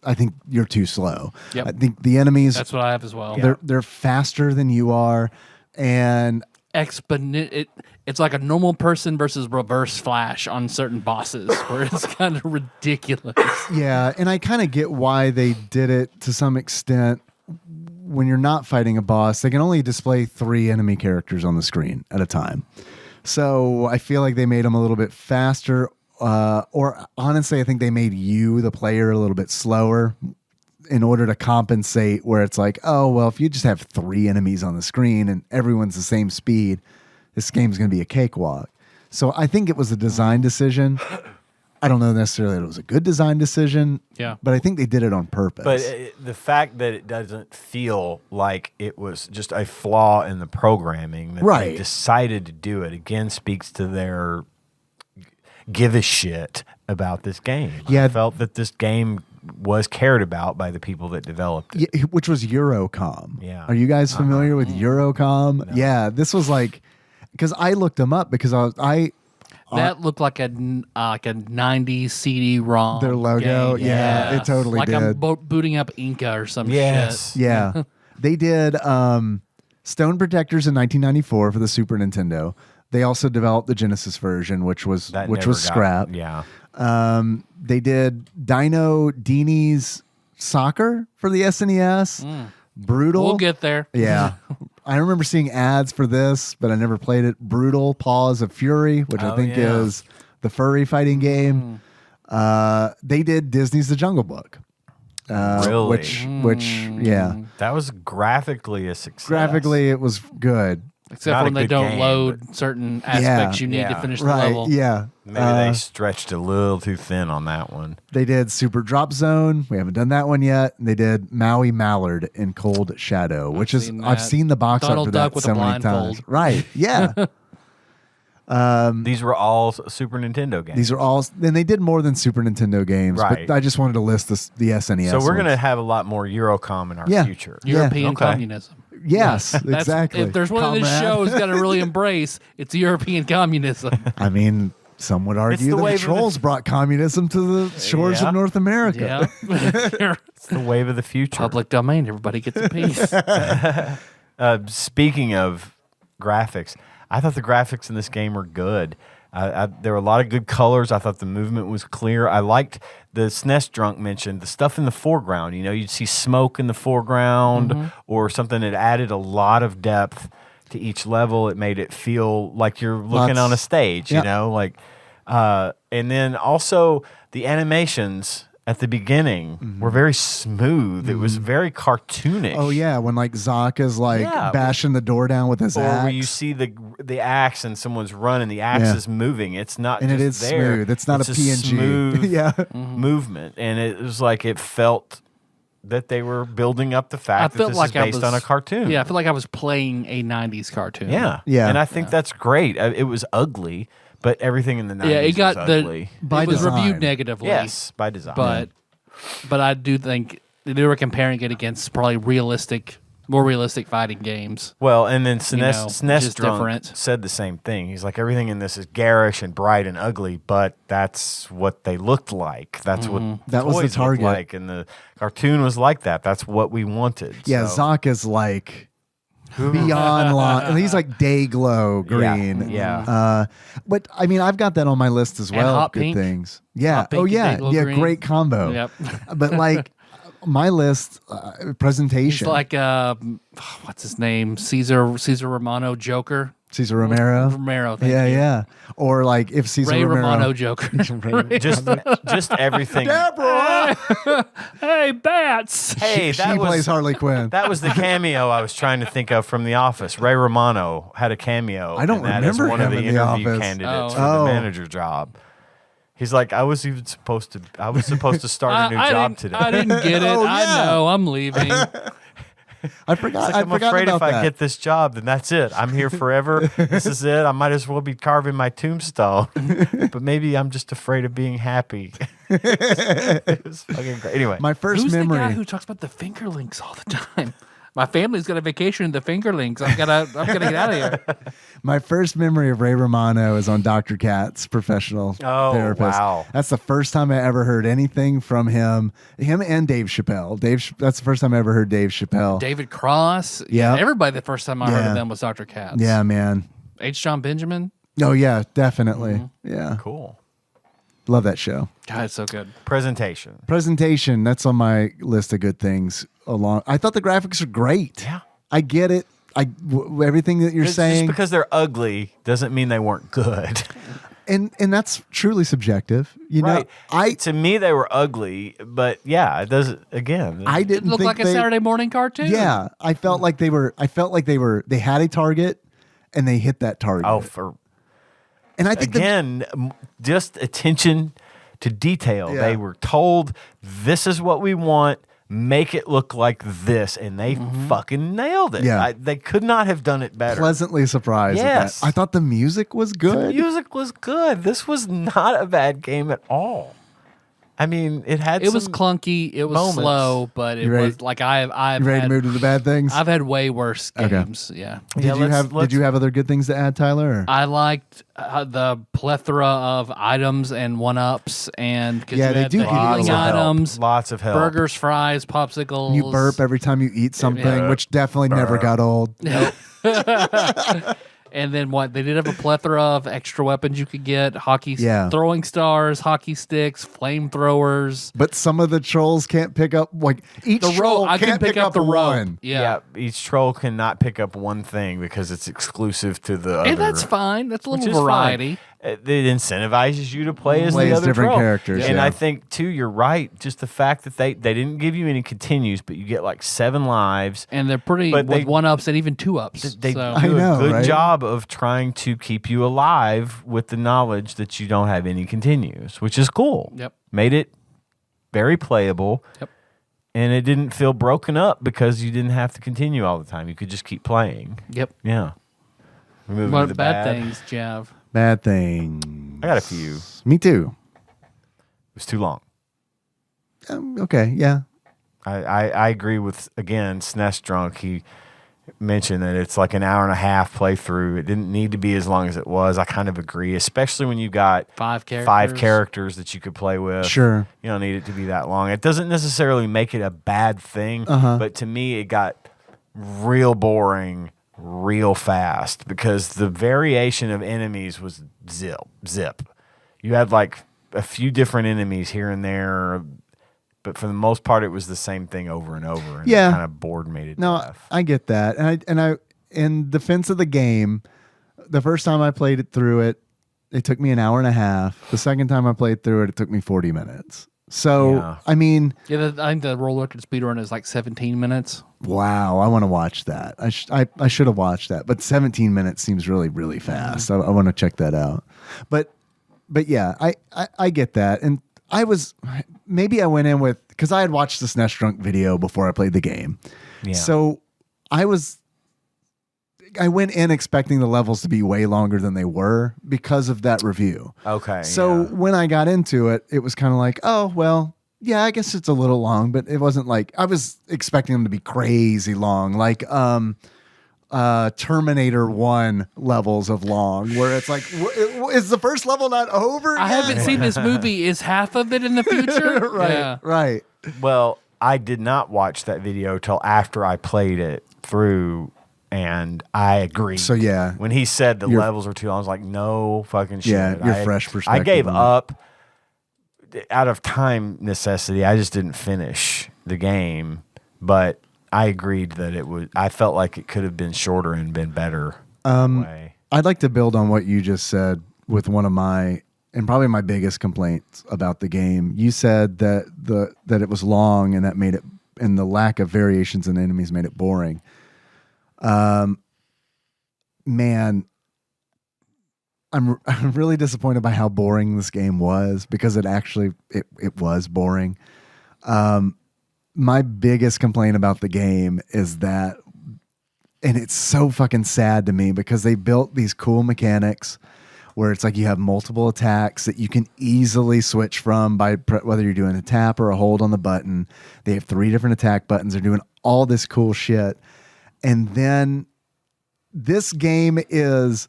you're too slow. Yep. I think the enemies That's what I have as well. they're faster than you are, and It's like a normal person versus reverse flash on certain bosses, where it's kind of ridiculous. yeah, and I kind of get why they did it to some extent. When you're not fighting a boss, they can only display 3 enemy characters on the screen at a time. So I feel like they made them a little bit faster, or honestly, I think they made you, the player, a little bit slower in order to compensate where it's like, oh, well, if you just have 3 enemies on the screen and everyone's the same speed, this game's going to be a cakewalk. So I think it was a design decision. I don't know necessarily that it was a good design decision, Yeah. but I think they did it on purpose. But the fact that it doesn't feel like it was just a flaw in the programming, that Right. they decided to do it, again speaks to their give a shit about this game. Yeah. I felt that this game was cared about by the people that developed it. Yeah, which was Eurocom. Yeah. Are you guys familiar with Eurocom? No. Yeah, this was like, because I looked them up because That looked like a 90s CD-ROM. Their logo, game. yeah, it totally like I'm did. booting up Inca or some Yes. shit. Yeah. They did Stone Protectors in 1994 for the Super Nintendo. They also developed the Genesis version, which was That never got- scrapped. Yeah. They did Dino Dini's Soccer for the SNES. Brutal. We'll get there. Yeah. I remember seeing ads for this, but I never played it. Brutal Paws of Fury, which I Oh, think yeah. is the furry fighting game. They did Disney's The Jungle Book. Really? Which, yeah. That was graphically a success. Graphically, it was good. Except Not for a when they good don't game, load certain aspects you need Yeah. to finish the Right. level. Yeah. Maybe they stretched a little too thin on that one. They did Super Drop Zone. We haven't done that one yet. They did Maui Mallard in Cold Shadow, which is seen I've that. seen the box Donald art for Duck that with so a many blindfold. times. Right. Yeah. These were all Super Nintendo games. These are all. Then they did more than Super Nintendo games. Right. But I just wanted to list the SNES. So we're going to ones. have a lot more Eurocom in our Yeah. future. European Okay. communism. Yes, That's, exactly. If there's one of this Comrade. show has got to really embrace, it's European communism. I mean, some would argue the that wave the of the- trolls brought communism to the shores Yeah. of North America. Yeah. It's the wave of the future. Public domain. Everybody gets a piece. Speaking of graphics, I thought the graphics in this game were good. There were a lot of good colors. I thought the movement was clear. I liked the SNES drunk mentioned the stuff in the foreground. You know, you'd see smoke in the foreground or something that added a lot of depth to each level. It made it feel like you're looking Lots- on a stage, yeah. you know, like, and then also the animations at the beginning were very smooth. It was very cartoonish. Oh yeah, when like Zoc is like Yeah. bashing the door down with his Or axe. where you see the axe and someone's running, the axe Yeah. is moving. It's not And it just is there. smooth. It's not a PNG. smooth Yeah. movement. And it was like it felt that they were building up the I fact that felt this like is based I was on a cartoon. Yeah, I feel like I was playing a '90s cartoon. Yeah. Yeah. And I think that's great. It was ugly, but everything in the 90s yeah. It got was the ugly. By it was design. reviewed negatively. Yes, by design. but I do think they were comparing it against probably more realistic fighting games. Well, and then know, SNES just Drunk different. said the same thing. He's like, everything in this is garish and bright and ugly, but that's what they looked like. That's what That was the toys looked target. like, and the cartoon was like that. That's what we wanted. Yeah, so. Zoc is like beyond line. He's like day glow green. Yeah. But I mean, I've got that on my list as well. hot Good pink. things. Yeah. Hot pink Oh and yeah. day-glow Yeah. green. Great combo. Yep. But like my list presentation. He's like what's his name? Caesar Romano Joker. Caesar Romero. Romero. Thank Yeah, you. yeah. Or like if Caesar Ray Romero. Romano Joker. just everything. Hey, bats. Hey, She that was plays Harley Quinn. that was the cameo I was trying to think of from The Office. Ray Romano had a cameo. I don't and that is remember one of him the in The interview Office. candidates Oh. for Oh. the manager job. He's like, I was supposed to start a new job today. I didn't get it. Oh, I yeah. know. I'm leaving. I forgot. It's like, I'm afraid if I get this job, then that's it. I'm here forever. This is it. I might as well be carving my tombstone. But maybe I'm just afraid of being happy. It was fucking great. Anyway, My first Who's memory. the guy who talks about the fingerlings all the time? My family's got a vacation in the fingerlings. I'm gonna get out of here. My first memory of Ray Romano is on Dr. Katz, professional therapist. Wow. That's the first time I ever heard anything from him and Dave Chappelle. That's the first time I ever heard Dave Chappelle. David Cross. Yeah. Everybody, the first time I heard Yeah. of them was Dr. Katz. Yeah, man. H. John Benjamin. Oh, yeah, definitely. Yeah. cool. Love that show. God, it's so good. Presentation. Presentation, that's on my list of good things. I thought the graphics are great. Yeah. I get it. Everything that you're Just saying. because they're ugly doesn't mean they weren't good. And that's truly subjective. You know, To me, they were ugly, but yeah, it doesn't. Again, I It didn't looked think like a Saturday morning cartoon. Yeah, I felt like they they had a target and they hit that target. And I think just attention to detail. Yeah. They were told, this is what we want, make it look like this, and they fucking nailed it. Yeah. They could not have done it better. pleasantly surprised with Yes. that. I thought the music was good. The music was good. This was not a bad game at all. I mean, it had It was some clunky. It was moments. slow, but it You ready- was like I've You ready to had, move to the bad things? I've had way worse Okay. games. Yeah. Did Yeah, you let's- have other good things to add, Tyler? Or? I liked the plethora of items and one-ups, and because Yeah, you they had do the give you healing lots of help. items, Lots of help. burgers, fries, popsicles. You burp every time you eat something, Yeah. which definitely never got old. And then what? They did have a plethora of extra weapons you could get: Yeah. throwing stars, hockey sticks, flamethrowers. But some of the trolls can't pick up each The troll rope. I can't can pick up the rope. one. Yeah. Each troll cannot pick up one thing because it's exclusive to the other. And that's fine. That's a which little is variety. fine. It incentivizes you to play as Play the as other different troll. characters, And yeah. I think too, you're right. Just the fact that they didn't give you any continues, but you get like 7 lives. And they're pretty But with they- one-ups and even two-ups. They so. I do know, a good right? job of trying to keep you alive with the knowledge that you don't have any continues, which is cool. Yep. Made it very playable. Yep. And it didn't feel broken up because you didn't have to continue all the time. You could just keep playing. Yep. Yeah. We're moving to What the bad things, Jav? Bad thing. I got a few. Me too. It was too long. Okay, yeah. I agree with, again, SNES Drunk. He mentioned that it's like an hour and a half playthrough. It didn't need to be as long as it was. I kind of agree, especially when you got 5 characters. 5 characters that you could play with. Sure. You don't need it to be that long. It doesn't necessarily make it a bad thing, but to me, it got real boring real fast because the variation of enemies was zip. You had like a few different enemies here and there, but for the most part, it was the same thing over and over. And Yeah. it kind of bored me to No, death. I get that. And I in defense of the game, the first time I played it through it took me an hour and a half. The second time I played through it took me 40 minutes. So, Yeah. I mean, Yeah, I think the roller record speedrun is like 17 minutes. wow, I want to watch that. I should have watched that, but 17 minutes seems really, really fast. I want to check that out. But yeah, I get that. And maybe I went in with, because I had watched the SNES Drunk video before I played the game. Yeah. So I went in expecting the levels to be way longer than they were because of that review. Okay. So when I got into it, it was kind of like, oh, well, yeah, I guess it's a little long, but it wasn't like, I was expecting them to be crazy long, like Terminator 1 levels of long, where it's like, is the first level not over I yet? haven't seen this movie. Is half of it in the future? Right, Yeah. right. Well, I did not watch that video till after I played it through, and I agree. So, yeah. when he said the You're- levels were too long, I was like, no fucking shit. Yeah, your fresh I perspective gave on it. up out of time necessity. I just didn't finish the game, but I agreed that it was. I felt like it could have been shorter and been better. Way. I'd like to build on what you just said with one of my, and probably my biggest complaints about the game. You said that that it was long and that made it, and the lack of variations in enemies made it boring. Man, I'm really disappointed by how boring this game was, because it was boring. my biggest complaint about the game is that, and it's so fucking sad to me because they built these cool mechanics where it's like you have multiple attacks that you can easily switch from by whether you're doing a tap or a hold on the button. They have 3 different attack buttons. They're doing all this cool shit. And then this game is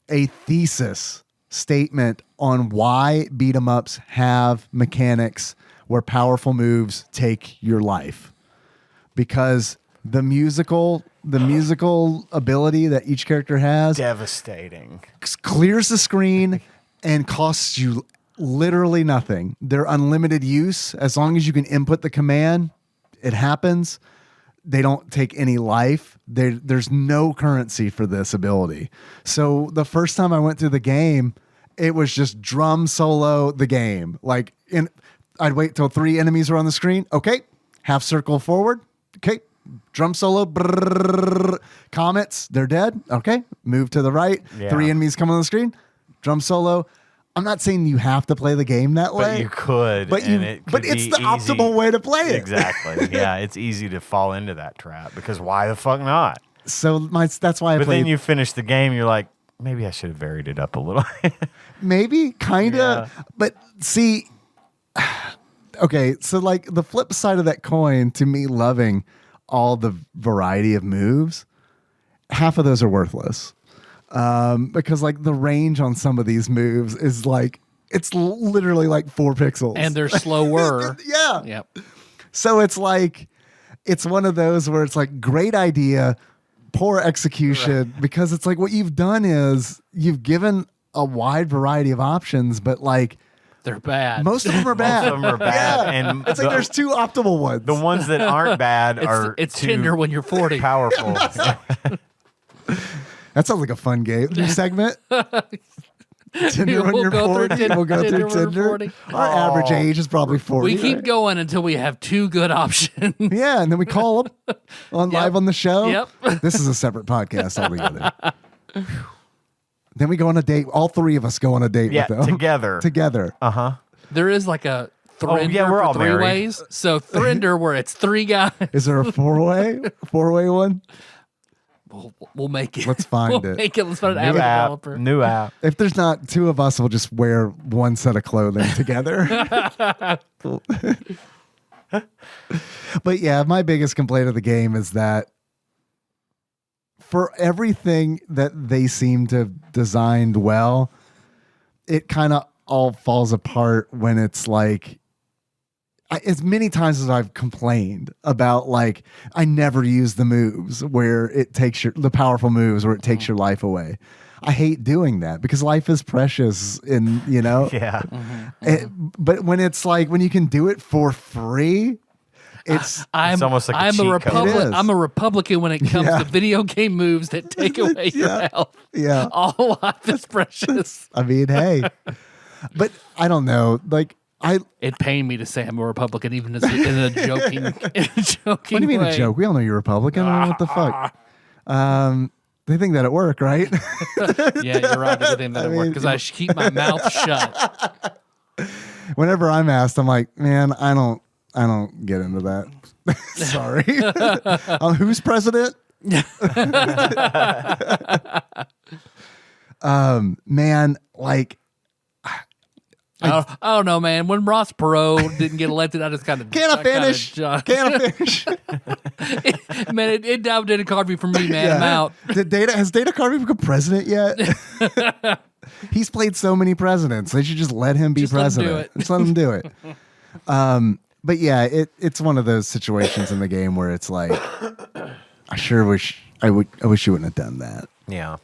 a thesis statement on why beat 'em ups have mechanics where powerful moves take your life, because the musical ability that each character has Devastating. clears the screen and costs you literally nothing. They're unlimited use. As long as you can input the command, it happens. They don't take any life. There's no currency for this ability. So the first time I went through the game, it was just drum solo the game. Like, I'd wait till 3 enemies were on the screen. Okay, half circle forward. Okay, drum solo. Brrr, comets, they're dead. Okay, move to the right. Yeah. 3 enemies come on the screen. Drum solo. I'm not saying you have to play the game that way. But you could. But it's the optimal way to play it. Exactly. Yeah, it's easy to fall into that trap because why the fuck not? So that's why I But played. then you finish the game, you're like, maybe I should have varied it up a little. Maybe, kind of. Yeah. But see, okay, so like the flip side of that coin to me loving all the variety of moves, half of those are worthless. Because like the range on some of these moves is like, it's literally like 4 pixels. And they're slower. Yeah. Yep. So it's like, it's one of those where it's like great idea, poor execution, because it's like what you've done is you've given a wide variety of options, but like They're bad. most of them are bad. Most of them are bad. And It's like there's 2 optimal ones. the ones that aren't bad are it's too Tinder when you're 40. powerful. That sounds like a fun game. New segment. Tinder when We'll you're go through 40. We'll go Tinder through when we're Tinder. 40. Our average age is probably 40. We keep right? going until we have 2 good options. Yeah, and then we call them live on the show. Yep. This is a separate podcast altogether. Then we go on a date. All 3 of us go on a date Yeah, with them. together. Together. Uh-huh. There is like a Thrinder yeah, we're for all 3 married. ways. So Thrinder where it's 3 guys. Is there a 4-way? 4-way one? We'll make it. Let's find We'll it. Make it. Let's find an app New app. developer. New app. If there's not 2 of us, we'll just wear one set of clothing together. But yeah, my biggest complaint of the game is that for everything that they seem to have designed well, it kind of all falls apart when it's like, as many times as I've complained about, like, I never use the moves where it takes the powerful moves where it takes your life away. I hate doing that because life is precious, and Yeah. but when it's like, when you can do it for free, it's It's almost like a cheat code. It is. I'm a Republican when it comes Yeah. to video game moves that take away your Yeah. health. yeah. All life is precious. I mean, hey, but I don't know. Like, It pained me to say I'm a Republican, even in a joking, joking what do you mean way. a joke? We all know you're Republican. I don't know what the fuck. They think that at work, right? Yeah, you're right. I think that work because I keep my mouth shut. Whenever I'm asked, I'm like, man, I don't get into that. Sorry. Who's president? Man, like, I don't know, man. When Ross Perot didn't get elected, I just kind of can I finish? Can I finish? Man, it did carving for me, man. I'm out. Has Dana Carvey become president yet? He's played so many presidents. They should just let him be Just let him president. do it. Just let him do it. But yeah, it's one of those situations in the game where it's like, I sure wish I wish you wouldn't have done that. Yeah.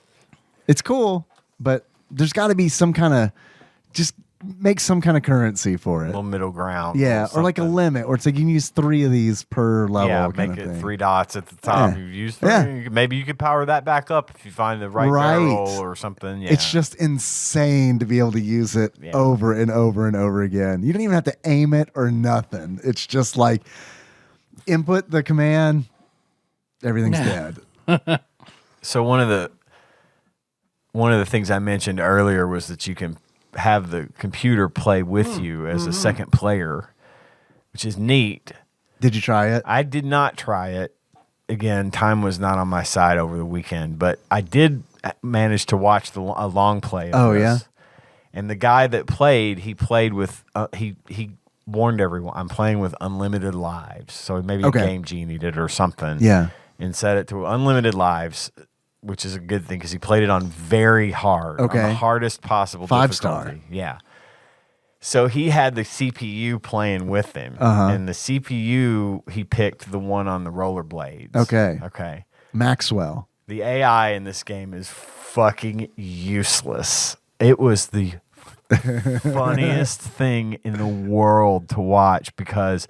It's cool, but there's got to be some kind of, just make some kind of currency for A it. little middle ground. Yeah, little or like a something. limit, or it's like you can use 3 of these per level. Yeah, kind make of it thing. 3 dots at the top. Yeah. You use 3. Yeah. Maybe you could power that back up if you find the right barrel or something. Yeah. It's just insane to be able to use it over and over and over again. You don't even have to aim it or nothing. It's just like input the command, everything's dead. So one of the things I mentioned earlier was that you can have the computer play with you as a second player, which is neat. Did you try it? I did not try it. Again, time was not on my side over the weekend, but I did manage to watch a long play of this. Yeah? And the guy that played, he played with, he warned everyone, I'm playing with unlimited lives. So maybe a Game Genie did it or something. Yeah. And set it to unlimited lives, which is a good thing because he played it on very hard. On the hardest possible 5-star. difficulty. Yeah. So he had the CPU playing with him. And the CPU, he picked the one on the rollerblades. Okay. Maxwell. The AI in this game is fucking useless. It was the funniest thing in the world to watch because,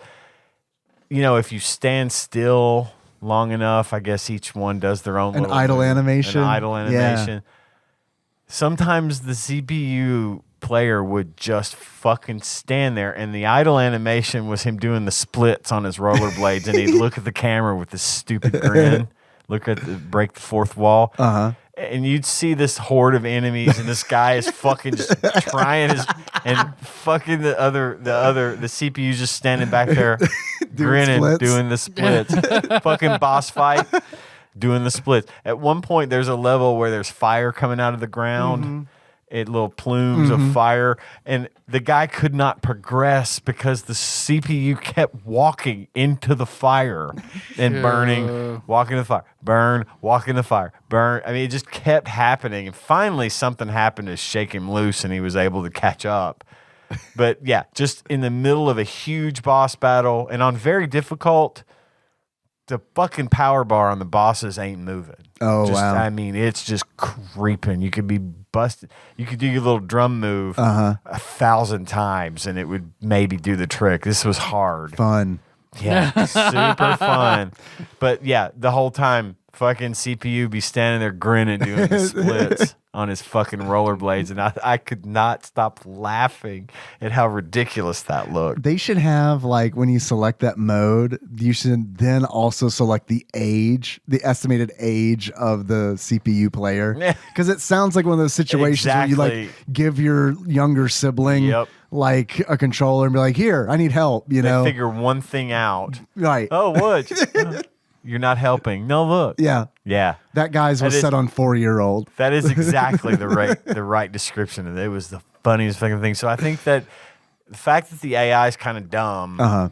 if you stand still long enough, I guess each one does their own An little idle move, animation. An idle animation. Sometimes the CPU player would just fucking stand there, and the idle animation was him doing the splits on his rollerblades, and he'd look at the camera with this stupid grin, break the fourth wall, and you'd see this horde of enemies, and this guy is fucking just trying and fucking the CPU's just standing back there, grinning, doing the splits, fucking boss fight. Doing the splits. At one point, there's a level where there's fire coming out of the ground, little plumes of fire, and the guy could not progress because the CPU kept walking into the fire and burning, walking to the fire, burn, walking the fire, burn. I mean, it just kept happening, and finally something happened to shake him loose, and he was able to catch up. But yeah, just in the middle of a huge boss battle, and on very difficult. The fucking power bar on the bosses ain't moving. Oh, wow. I mean, it's just creeping. You could be busted. You could do your little drum move 1,000 times, and it would maybe do the trick. This was hard. Fun. Yeah, super fun. But yeah, the whole time, fucking CPU be standing there grinning, doing the splits on his fucking rollerblades, and I could not stop laughing at how ridiculous that looked. They should have, like, when you select that mode, you should then also select the estimated age of the CPU player. Because it sounds like one of those situations where you, like, give your younger sibling, like, a controller and be like, here, I need help, They figure one thing out. Right. Oh, what? You're not helping. No, look. Yeah. Yeah. That guy's was set on 4-year-old. That is exactly the right description of it. It was the funniest fucking thing. So I think that the fact that the AI is kind of dumb,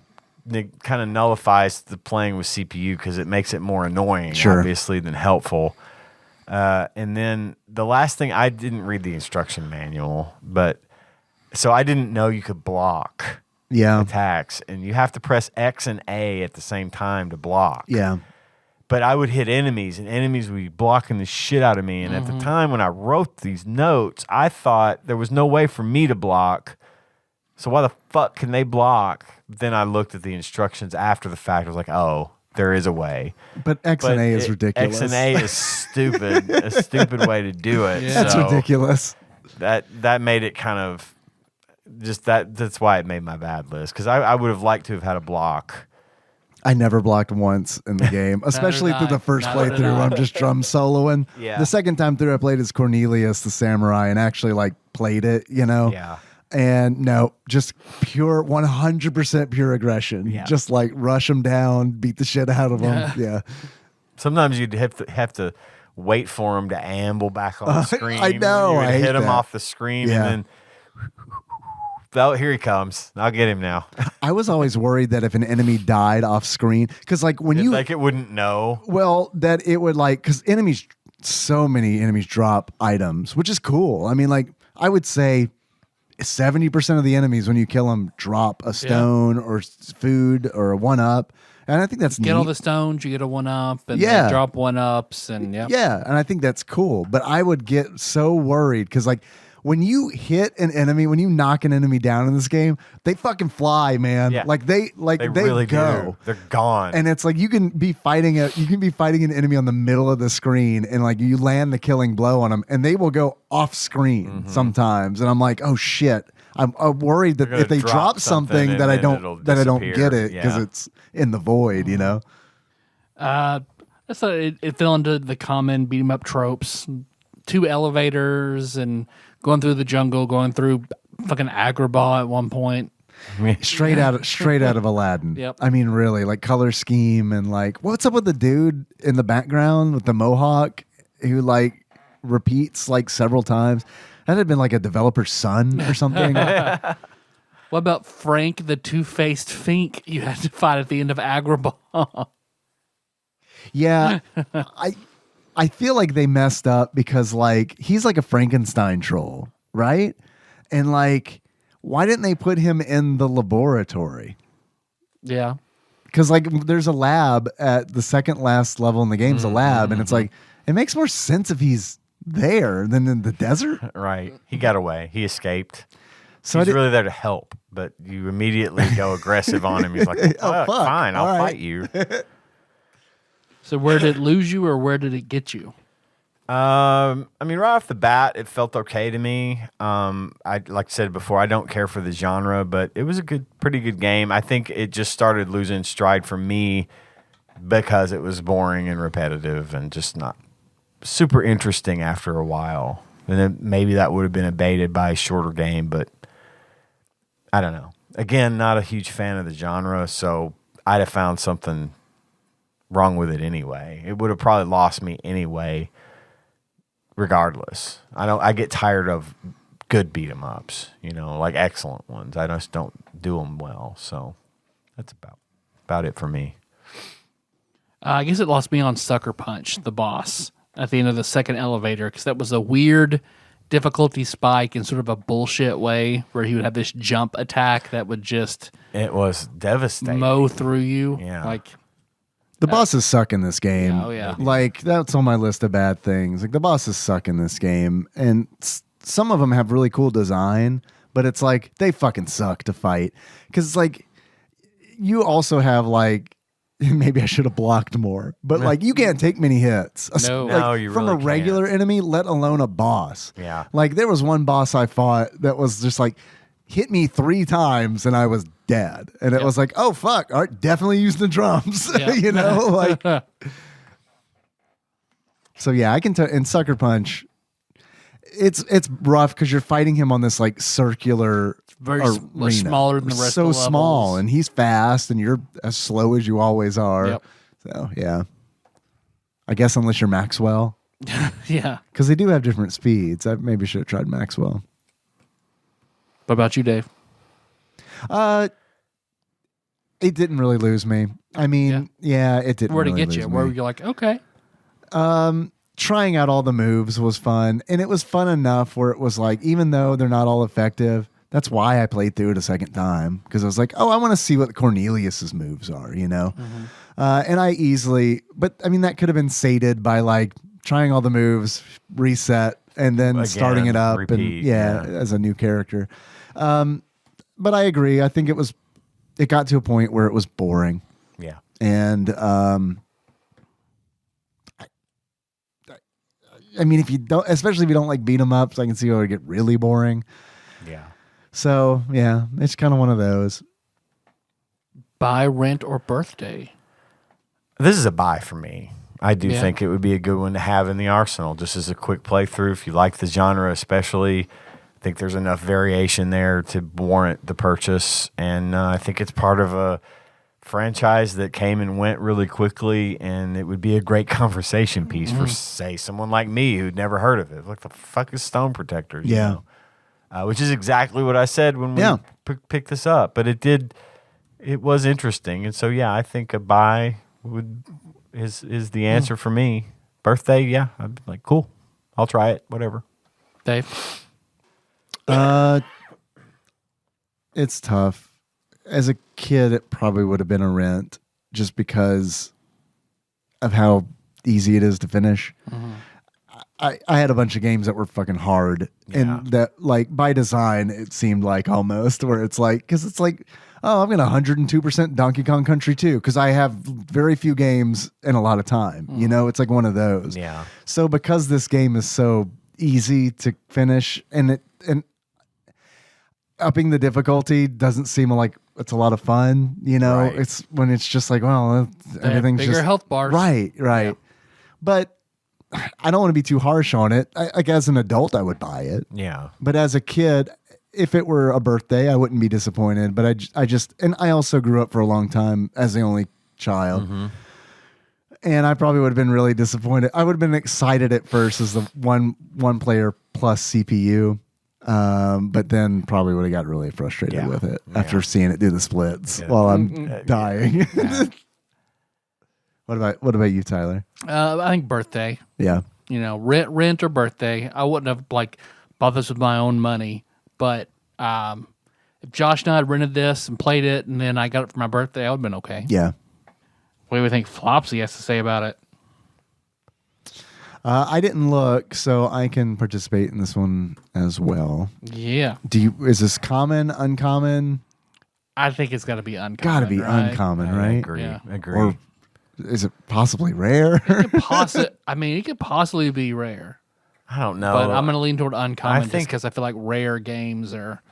it kind of nullifies the playing with CPU because it makes it more annoying, obviously, than helpful. And then the last thing, I didn't read the instruction manual, so I didn't know you could block. Attacks, and you have to press X and A at the same time to block. But I would hit enemies, and enemies would be blocking the shit out of me. And at the time when I wrote these notes, I thought there was no way for me to block. So why the fuck can they block? Then I looked at the instructions after the fact. I was like, oh, there is a way. But X and A is ridiculous. X and A is stupid. A stupid way to do it. Yeah. That's ridiculous. That made it kind of... Just that's why it made my bad list, because I would have liked to have had a block. I never blocked once in the game, especially through the first playthrough where I'm just drum soloing. The second time through, I played as Cornelius the samurai and actually like played it, Yeah. And no, just pure 100% pure aggression. Yeah. Just like rush them down, beat the shit out of them. Yeah. Sometimes you'd have to wait for them to amble back on the screen. I know. You would I hate hit them that. off the screen and then. Oh, here he comes. I'll get him now. I was always worried that if an enemy died off screen, because like when you... Like it wouldn't know. Well, that it would like... Because so many enemies drop items, which is cool. I mean, like, I would say 70% of the enemies, when you kill them, drop a stone or food or a 1-up. And I think that's neat. Get all the stones, you get a 1-up, and they drop 1-ups, and Yeah, and I think that's cool. But I would get so worried, because like... When you hit an enemy, when you knock an enemy down in this game, they fucking fly, man. Yeah. They really go. do. They're gone. And it's like you can be fighting an enemy on the middle of the screen, and like you land the killing blow on them, and they will go off screen sometimes. And I'm like, oh shit. I'm worried that if they drop something that I don't get it because it's in the void, So it fell into the common beat 'em up tropes. 2 elevators and going through the jungle, going through fucking Agrabah at one point. straight out of Aladdin. Yep. I mean, really, like color scheme and like, what's up with the dude in the background with the mohawk who like repeats like several times? That had been like a developer's son or something. What about Frank, the two-faced Fink you had to fight at the end of Agrabah? Yeah, I feel like they messed up because like he's like a Frankenstein troll, right? And like, why didn't they put him in the laboratory? Yeah. Because like there's a lab at the second last level in the game's a lab, and it's like it makes more sense if he's there than in the desert. Right. He got away. He escaped. So He's really there to help, but you immediately go aggressive on him. He's like, Oh, fuck. fine, I'll All right. fight you. So where did it lose you or where did it get you? I mean, right off the bat, it felt okay to me. I like I said before, I don't care for the genre, but it was a pretty good game. I think it just started losing stride for me because it was boring and repetitive and just not super interesting after a while. And then maybe that would have been abated by a shorter game, but I don't know. Again, not a huge fan of the genre, so I'd have found something wrong with it anyway. It would have probably lost me anyway. Regardless, I get tired of good beat 'em ups, like excellent ones. I just don't do them well. So that's about it for me. I guess it lost me on Sucker Punch, the boss, at the end of the second elevator, because that was a weird difficulty spike in sort of a bullshit way where he would have this jump attack that would just It was devastating. mow through you. Yeah. Like, The bosses suck in this game. Yeah, oh, yeah. Like, that's on my list of bad things. Like, the bosses suck in this game. And some of them have really cool design, but it's like, they fucking suck to fight. Because it's like, you also have, like, maybe I should have blocked more, but, like, you can't take many hits. No. Like, No, you from really a regular enemy, let alone a boss. Yeah. Like, there was one boss I fought that was just like, hit me 3 times and I was dead. And it was like, oh, fuck. All right, definitely use the drums. Yeah. Like. So, yeah, I can tell. In Sucker Punch, it's rough because you're fighting him on this like circular very arena. smaller than the rest so of the small, levels. and he's fast, and you're as slow as you always are. Yep. So, yeah. I guess unless you're Maxwell, Yeah. because they do have different speeds. I maybe should have tried Maxwell. What about you, Dave? It didn't really lose me. I mean, yeah, it didn't. Where'd really it get you? lose Where me. were you like, okay. Trying out all the moves was fun, and it was fun enough where it was like, even though they're not all effective, that's why I played through it a second time, because I was like, oh, I want to see what Cornelius's moves are, and I easily, but I mean, that could have been sated by like trying all the moves, reset, and then Again, starting it up, repeat, and as a new character. But I agree. I think it got to a point where it was boring, Yeah. and I mean, if you don't, especially if you don't like beat 'em ups, I can see how it would get really boring. Yeah. So yeah, it's kind of one of those. Buy, rent, or birthday? This is a buy for me. I do Yeah. think it would be a good one to have in the arsenal, just as a quick playthrough. If you like the genre, especially, I think there's enough variation there to warrant the purchase. And I think it's part of a franchise that came and went really quickly, and it would be a great conversation piece for, say, someone like me who'd never heard of it. Like, the fuck is Stone Protectors? you Yeah. know? Which is exactly what I said when we picked this up. But it was interesting. And so, yeah, I think a buy is the answer for me. Birthday, yeah. I'd be like, cool. I'll try it. Whatever. Dave? It's tough. As a kid, it probably would have been a rent just because of how easy it is to finish. I had a bunch of games that were fucking hard, and that, like, by design, it seemed like almost where it's like, because it's like, oh, I'm going to 102% Donkey Kong Country 2 because I have very few games and a lot of time. It's like one of those. Yeah. So because this game is so easy to finish, and upping the difficulty doesn't seem like it's a lot of fun, Right. It's when it's just like, well, everything's bigger just health bars. Right. Yeah. But I don't want to be too harsh on it. Like, as an adult, I would buy it. Yeah. But as a kid, if it were a birthday, I wouldn't be disappointed. But I also grew up for a long time as the only child. Mm-hmm. And I probably would have been really disappointed. I would have been excited at first as the one player plus CPU. But then probably would have got really frustrated with it after seeing it do the splits while I'm dying. What about you, Tyler? I think birthday. Yeah. Rent or birthday. I wouldn't have bought this with my own money, but if Josh and I had rented this and played it, and then I got it for my birthday, I would have been okay. Yeah. What do we think Flopsy has to say about it? I didn't look, so I can participate in this one as well. Yeah. Is this common, uncommon? I think it's got to be uncommon. Got to be right? uncommon, I right? agree. Yeah. Agree. Or is it possibly rare? It could possibly be rare, I don't know. but I'm going to lean toward uncommon just think- because I feel like rare games are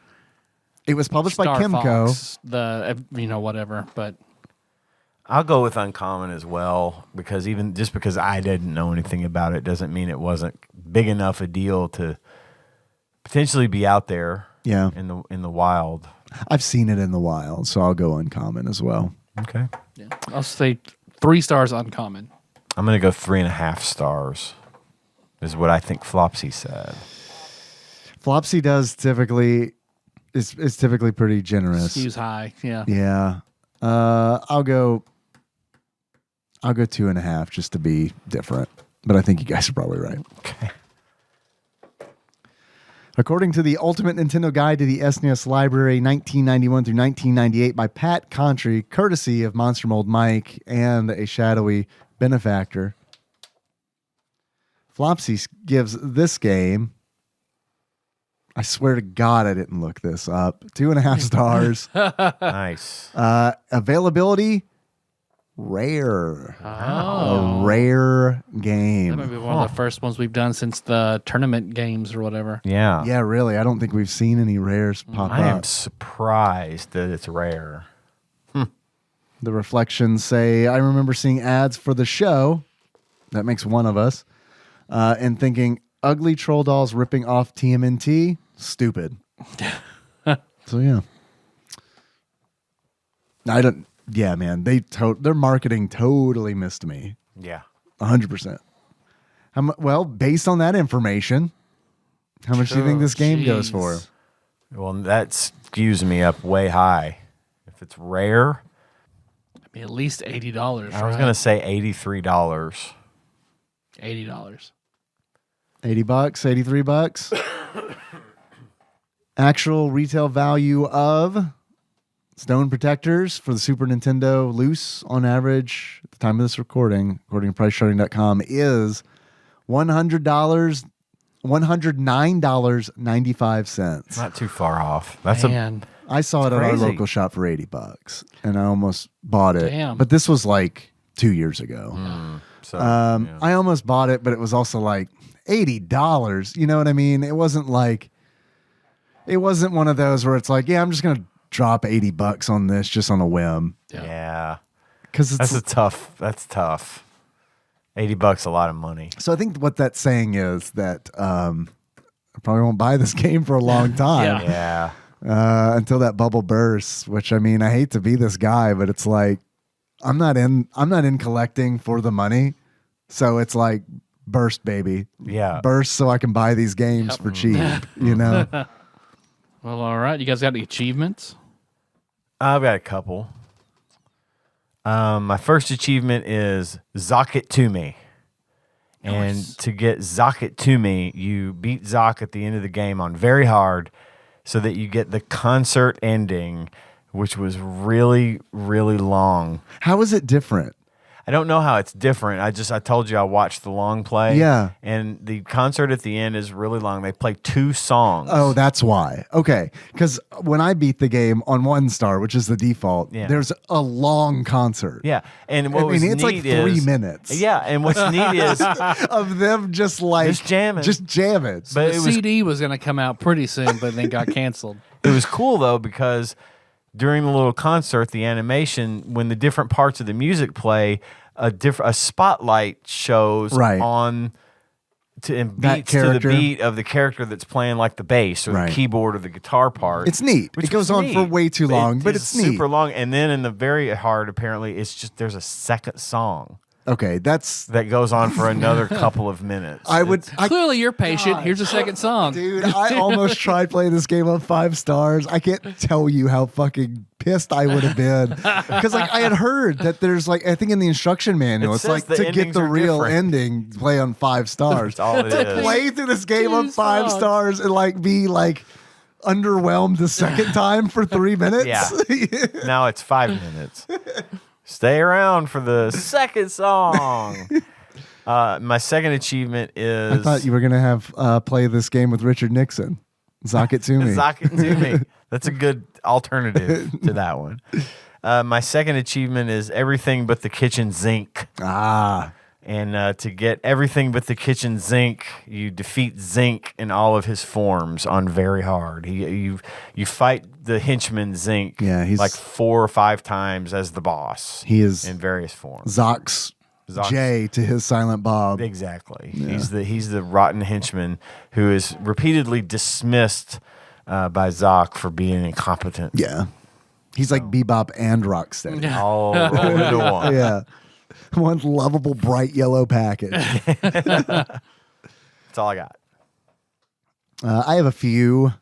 It was published by Star Kimco. Fox, whatever. But I'll go with uncommon as well, because even just because I didn't know anything about it doesn't mean it wasn't big enough a deal to potentially be out there. Yeah. In the wild. I've seen it in the wild, so I'll go uncommon as well. Okay. yeah, I'll say 3 stars uncommon. I'm gonna go 3.5 stars. Is what I think Flopsy said. Flopsy does typically is typically pretty generous. Skews high. Yeah. Yeah. I'll go 2.5 just to be different. But I think you guys are probably right. Okay. According to the Ultimate Nintendo Guide to the SNES Library, 1991 through 1998 by Pat Contry, courtesy of Monster Mold Mike and a shadowy benefactor, Flopsy gives this game, I swear to God I didn't look this up, 2.5 stars. Nice. Availability, rare. A rare game. That might be one of the first ones we've done since the tournament games or whatever. Yeah. Yeah, really. I don't think we've seen any rares pop I am up. surprised that it's rare. The reflections say, I remember seeing ads for the show. That makes one of us. And thinking, ugly troll dolls ripping off TMNT? Stupid. So, yeah. Yeah, man. Their marketing totally missed me. Yeah. 100%. Well, based on that information, how much do you think this game goes for? Well, that skews me up way high. If it's rare, I mean, at least $80. I was going to say $83. $80. $80, $83. Actual retail value of Stone Protectors for the Super Nintendo loose on average at the time of this recording, according to PriceCharting.com, is $109.95. Not too far off. That's Man. I saw it at our crazy. local shop for $80, and I almost bought it. Damn. But this was like 2 years ago. yeah. I almost bought it, but it was also like $80. You know what I mean? It wasn't one of those where it's like, yeah, I'm just gonna drop $80 on this just on a whim. Yeah. Because That's tough. $80 a lot of money. so I think what that's saying is that I probably won't buy this game for a long time. Yeah. Until that bubble bursts, which I mean, I hate to be this guy, but it's like I'm not in collecting for the money. So it's like burst, baby. Yeah. Burst so I can buy these games for cheap, you know? Well, all right. You guys got the achievements? I've got a couple. My first achievement is Zock It To Me. And Nice. to get Zock It To Me, you beat Zock at the end of the game on very hard so that you get the concert ending, which was really, really long. How is it different? I don't know how it's different. I told you I watched the long play. Yeah. And the concert at the end is really long. They play 2 songs. Oh, that's why. Okay. Because when I beat the game on 1 star, which is the default, there's a long concert. Yeah. And what was it's neat like 3 is, minutes. Yeah. And what's neat is Of them just like Just jamming. Just jamming. but The it was CD was going to come out pretty soon, but then got canceled. It was cool though because during the little concert, the animation, when the different parts of the music play, a spotlight shows Right. on and That beats to the character. beat of the character that's playing like the bass or Right. the keyboard or the guitar part. It's neat. which It goes was on for neat. way too long, but is it's neat. super long. And then in the very hard, apparently, it's just there's a second song Okay, that's that goes on for another couple of minutes. Clearly, you're patient. Here's a second song. Dude, I almost tried playing this game on 5 stars. I can't tell you how fucking pissed I would have been because like I had heard that there's like I think in the instruction manual It it's says like the to get endings the are real different. ending play on 5 stars. That's all it is. Play through this game on Two 5 songs. stars and like be like underwhelmed the second time for 3 minutes. Yeah. Now it's 5 minutes. Stay around for the second song. My second achievement is I thought you were gonna have play this game with Richard Nixon. Zock it to me. Zock it to me. That's a good alternative to that one. My second achievement is everything but the kitchen sink. Ah. And to get everything but the kitchen sink, you defeat Zinc in all of his forms on very hard. You fight the henchman Zinc He's like 4 or 5 times as the boss. He is in various forms. Zock's J to his Silent Bob. Exactly. Yeah. He's the rotten henchman who is repeatedly dismissed by Zock for being incompetent. Yeah. He's like Bebop and Rocksteady. All rolled into one. Yeah. One lovable bright yellow package. That's all I got. I have a few.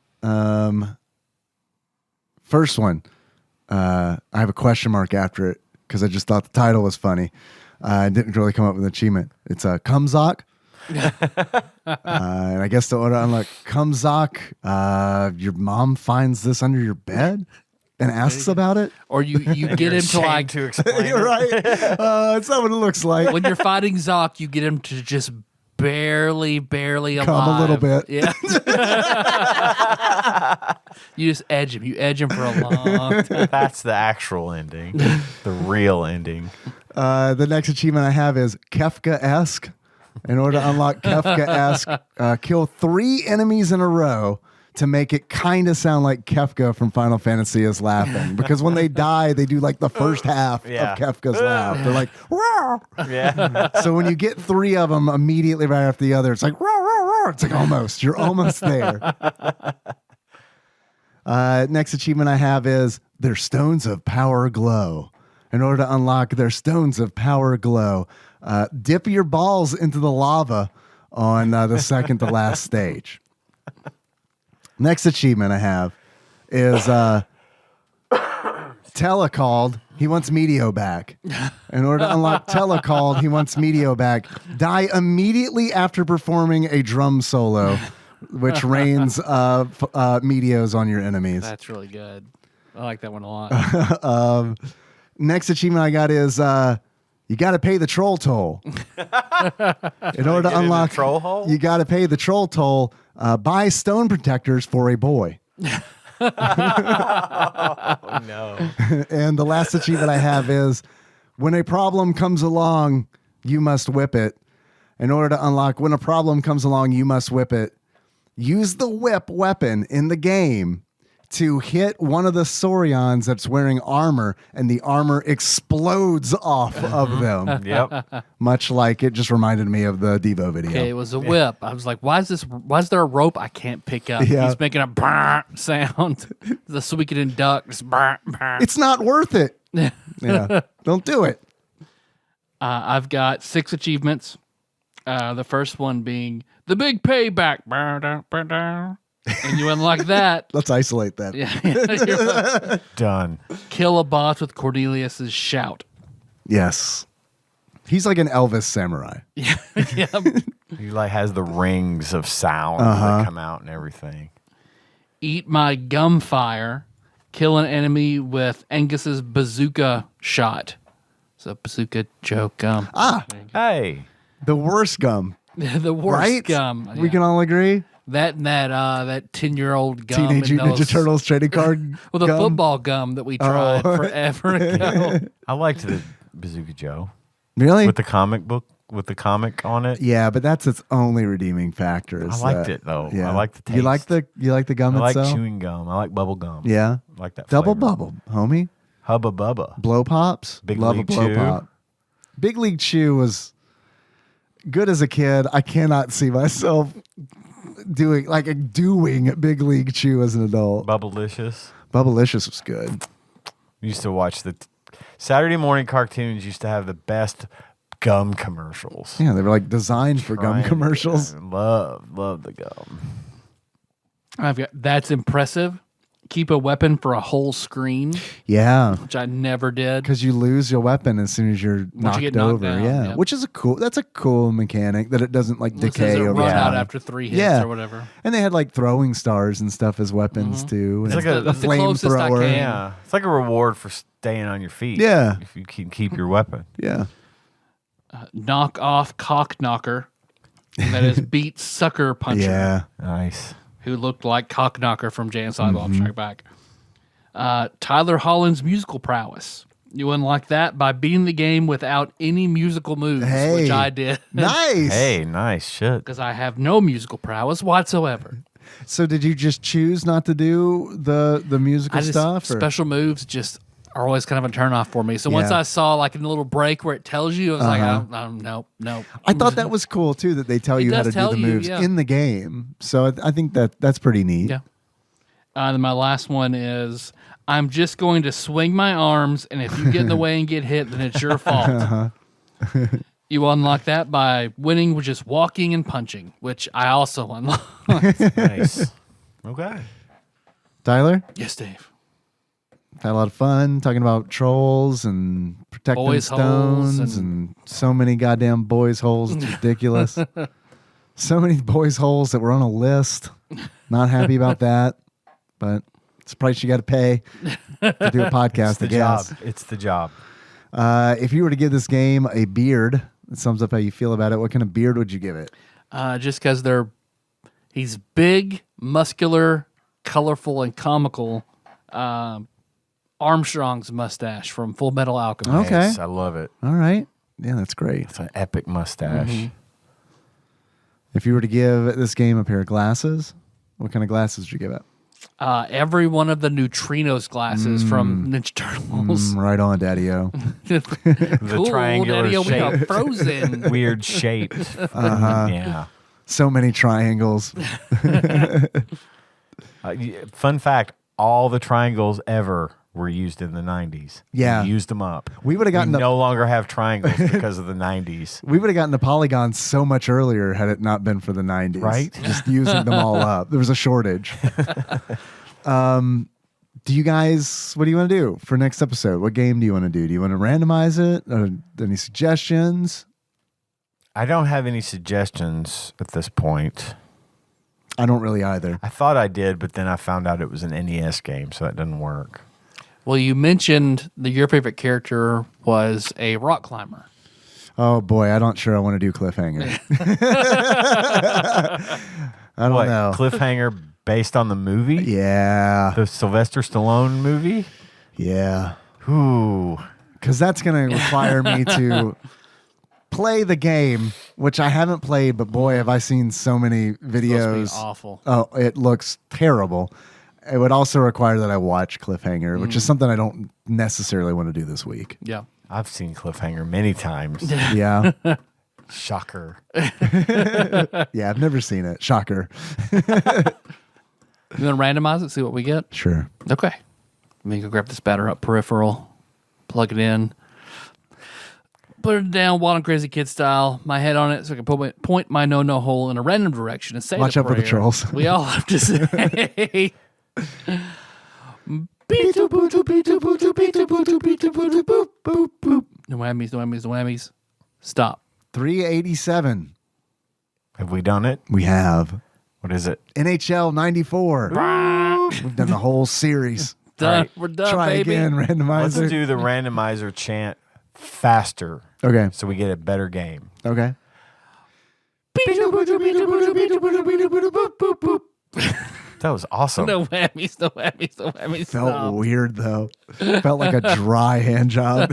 First one, I have a question mark after it because I just thought the title was funny. I didn't really come up with an achievement. It's a Kumzok. And I guess the order I'm like, Kumzok, your mom finds this under your bed and asks about it. Or you get him to like to explain You're right. It's not what it looks like. when you're fighting Zoc, you get him to just barely alive. Come a little bit. Yeah. You just edge him. You edge him for a long time. That's the actual ending, the real ending. The next achievement I have is Kefka-esque. In order to unlock Kefka-esque, kill 3 enemies in a row to make it kind of sound like Kefka from Final Fantasy is laughing. Because when they die, they do like the first half Yeah. of Kefka's laugh. They're like, "Roar." Yeah. So when you get 3 of them immediately right after the other, it's like, "Roar, roar, roar." It's like almost. You're almost there. Next achievement I have is their Stones of Power Glow. In order to unlock their Stones of Power Glow, dip your balls into the lava on the second to last stage. Next achievement I have is Telecalled. He wants Meteo back. In order to unlock Telecalled, he wants Meteo back. Die immediately after performing a drum solo, which rains Meteos on your enemies. That's really good. I like that one a lot. Next achievement I got is you got to pay the troll toll. In order to Get in the unlock troll hole? you got to pay the troll toll. Buy stone protectors for a boy. Oh no. And the last achievement I have is when a problem comes along, you must whip it. In order to unlock when a problem comes along, you must whip it. Use the whip weapon in the game to hit one of the Saurians that's wearing armor, and the armor explodes off of them. Yep. Much like it just reminded me of the Devo video. Okay, it was a whip. I was like, why is there a rope I can't pick up? Yeah. He's making a brr sound. So we can induct. Just brr, brr. It's not worth it. Yeah, don't do it. I've got 6 achievements. The first one being the big payback. Brr, brr, brr, brr. And you unlock that. Let's isolate that. Yeah, you're right. Done. Kill a boss with Cornelius's shout. Yes. He's like an Elvis samurai. Yeah. He like has the rings of sound that come out and everything. Eat my gum fire. Kill an enemy with Angus's bazooka shot. So bazooka Joe gum. Hey. The worst gum. The worst Right? gum. We Yeah. can all agree. That 10-year-old gum. Teenage and Mutant Ninja those- Turtles trading card. Well, the gum. football gum that we tried forever ago. I liked the Bazooka Joe Really? with the comic book with the comic on it. Yeah, but that's its only redeeming factor. I is liked that- it though. Yeah. I like the taste. You like the gum I like itself? chewing gum. I like bubble gum. Yeah. I like that Double flavor. bubble, homie. Hubba bubba. Blow pops. Big Love League a blow Chew. pop. Big League Chew was good as a kid. I cannot see myself doing Big League Chew as an adult. Bubblicious. Bubblicious was good. Used to watch the Saturday morning cartoons. Used to have the best gum commercials. Yeah, they were like designed for gum commercials. Love the gum. That's impressive. Keep a weapon for a whole screen, Yeah, which I never did. because you lose your weapon as soon as you're knocked you get knocked over. down, yeah, yep. which is that's a cool mechanic that it doesn't like This decay doesn't over run out time. after 3 hits Yeah. or whatever. And they had like throwing stars and stuff as weapons too. And It's like a the closest I flamethrower. can. Yeah, it's like a reward for staying on your feet. Yeah. if you can keep your weapon. Yeah. Knock off cock knocker. That is beat sucker puncher. Yeah. Nice. Who looked like cock knocker from Jay and Silent Bob Strike Back. Tyler Holland's musical prowess. You unlock that by beating the game without any musical moves, Hey. which I did. Nice. Hey, nice shit. Because I have no musical prowess whatsoever. So did you just choose not to do the musical I just, stuff? Or? special moves just are always kind of a turnoff for me. So once Yeah. I saw like in a little break where it tells you, I was like, no. I thought that was cool too that they tell It you how does to do tell the you, moves yeah. in the game. So I think that's pretty neat. Yeah. Then my last one is I'm just going to swing my arms, and if you get in the way and get hit, then it's your fault. You unlock that by winning with just walking and punching, which I also unlocked. Nice. Okay. Tyler, Yes, Dave. had a lot of fun talking about trolls and protecting Boys' stones holes and so many goddamn boys' holes. It's ridiculous. So many boys' holes that were on a list. Not happy about that, but it's a price you got to pay to do a podcast. It's the I guess. job. It's the job. If you were to give this game a beard, it sums up how you feel about it. What kind of beard would you give it? Just because he's big, muscular, colorful, and comical. Armstrong's mustache from Full Metal Alchemist. Okay. Nice. I love it. All right. Yeah, that's great. It's an epic mustache. If you were to give this game a pair of glasses, what kind of glasses would you give it? Every one of the Neutrinos glasses from Ninja Turtles. Right on, Daddy-O. The triangular Daddy-O, we are shape. frozen. Weird shaped. Yeah. So many triangles. Fun fact, all the triangles ever were used in the 90s. Yeah. We used them up. We would have gotten no longer have triangles because of the 90s. We would have gotten the polygons so much earlier had it not been for the 90s. Right? Just using them all up. There was a shortage. Do you guys, what do you want to do for next episode? What game do you want to do? Do you want to randomize it? Or any suggestions? I don't have any suggestions at this point. I don't really either. I thought I did, but then I found out it was an NES game, so that doesn't work. Well, you mentioned that your favorite character was a rock climber. Oh boy, I'm not sure I want to do cliffhanger. I don't know. Cliffhanger based on the movie? Yeah. The Sylvester Stallone movie? Yeah. Ooh. Because that's going to require me to play the game, which I haven't played, but boy, have I seen so many Supposed to videos. be awful. Oh, it looks terrible. It would also require that I watch Cliffhanger, which is something I don't necessarily want to do this week. Yeah. I've seen Cliffhanger many times. Yeah. Shocker. Yeah, I've never seen it. Shocker. You want to randomize it, see what we get? Sure. Okay. Let me go grab this batter up peripheral, plug it in, put it down Wild and Crazy Kid style, my head on it so I can point my no-no hole in a random direction and say Watch the out for the prayer. trolls. We all have to say... No whammies, no whammies, no whammies. Stop. 387. Have we done it? We have. What is it? NHL 94. We've done the whole series. Done. right. We're done, Try baby. again, Let's randomizer. do the randomizer chant faster Okay. so we get a better game. Okay. That was awesome. No whammies, no whammies, no whammies. Felt Stop. weird though. Felt like a dry hand job.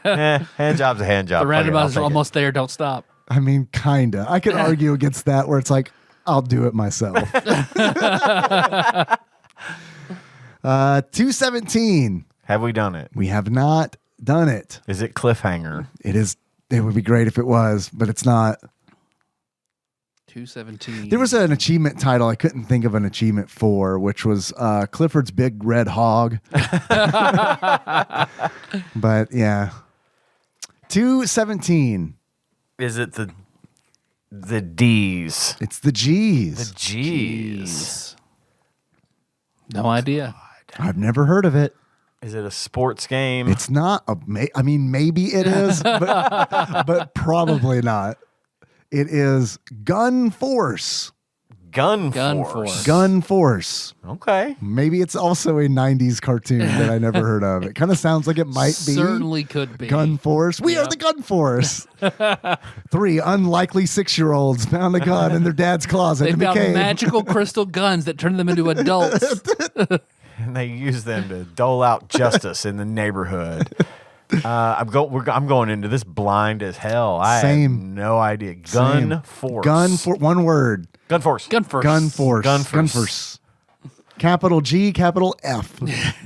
Hand job's a hand job. The Fuck it, I'll randomizer's take it. almost there. Don't stop. I mean, kinda. I could argue against that where it's like, I'll do it myself. 217. Have we done it? We have not. Done it. Is it cliffhanger? It is. It would be great if it was, but it's not. 217. There was an achievement title I couldn't think of an achievement for, which was Clifford's Big Red Hog. But yeah. 217. Is it the D's? It's the G's. The G's. No idea. I've never heard of it. Is it a sports game? It's not. I mean, maybe it is, but probably not. It is Gun Force. Gun Gun Force. Force. Gun Force. Okay. Maybe it's also a 90s cartoon that I never heard of. It kind of sounds like it might be. Certainly could be. Gun Force. We are the Gun Force. 3 unlikely 6-year-olds found a gun in their dad's closet They in the found cave. magical crystal guns that turn them into adults. And they use them to dole out justice in the neighborhood. I'm going into this blind as hell. I have no idea. Gun Force. Gun for one word. Gun Force. Gun Force. Gun Force. Gun Force. Gun Force. Capital G, capital F.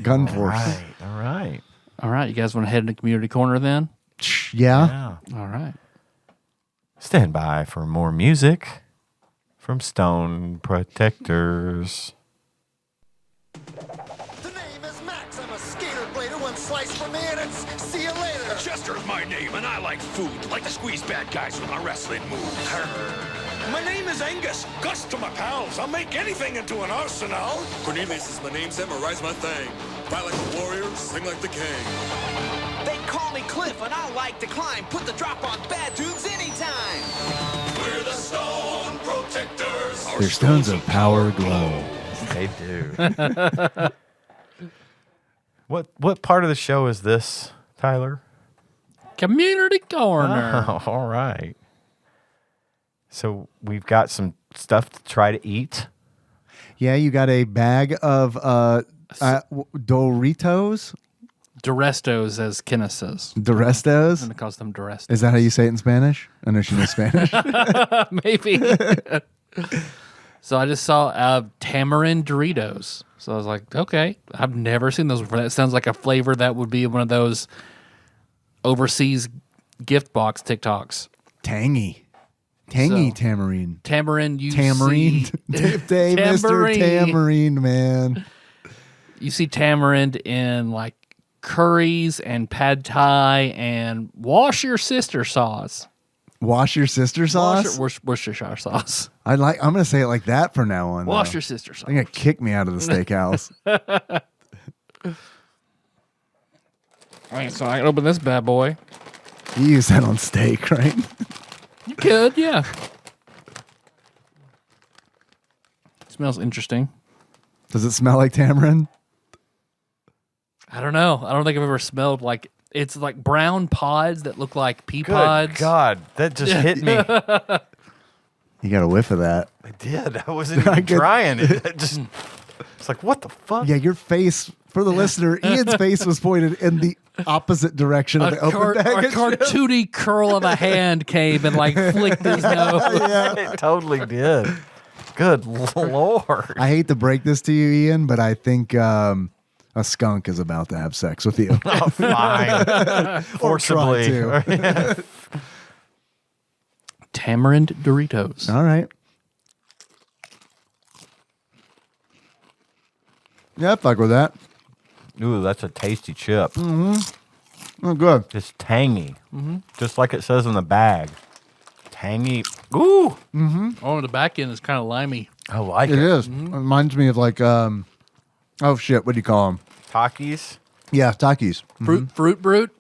Gun Force. All right. All right, you guys want to head into community corner then? Yeah. All right. Stand by for more music from Stone Protectors. The name is Max. I'm a skater blader. One slice for me and it's see you later. Chester's my name, and I like food. Like to squeeze bad guys with my wrestling moves. My name is Angus. Gus to my pals. I'll make anything into an arsenal. Cornelius is my name, memorize my thing. Fight like a warrior, sing like the king. They call me Cliff and I like to climb. Put the drop on bad dudes anytime. We're the Stone Protectors. Their stones of power glow. They do. What part of the show is this, Tyler? Community corner. Oh, all right. So we've got some stuff to try to eat. Yeah, you got a bag of Doritos. Dorestos, as Kenneth says. Dorestos. I'm going to call them Dorestos. Is that how you say it in Spanish? I know she knows Spanish. Maybe. So I just saw tamarind Doritos. So I was like, okay, I've never seen those before. That sounds like a flavor that would be one of those overseas gift box TikToks. Tangy So, tamarind. Tamarind, Tamarind. Dave, Mr. Tamarind, man. You see tamarind in like curries and pad thai and wash your sister sauce. Wash your sister sauce? Worcestershire sauce. I'm going to say it like that from now on. Wash though. your sister sauce. They're going to kick me out of the steakhouse. All right, so I can open this bad boy. You use that on steak, right? You could, yeah. Smells interesting. Does it smell like tamarind? I don't know. I don't think I've ever smelled like it's like brown pods that look like pea Good pods. God, that just hit me. You got a whiff of that. I did. I wasn't even trying it. It's like, what the fuck? Yeah, your face, for the listener, Ian's face was pointed in the opposite direction of the open bag. A cartoony curl of a hand came and like flicked his nose. It totally did. Good Lord. I hate to break this to you, Ian, but I think a skunk is about to have sex with you. Oh, fine. Forcibly. to. Tamarind Doritos. All right. Yeah, I fuck with that. Ooh, that's a tasty chip. Oh, good. It's tangy. Just like it says in the bag. Tangy. Ooh. Oh, the back end is kind of limey. I like It it. is. It reminds me of like, oh shit, what do you call them? Takis. Yeah, Takis. Fruit Brute.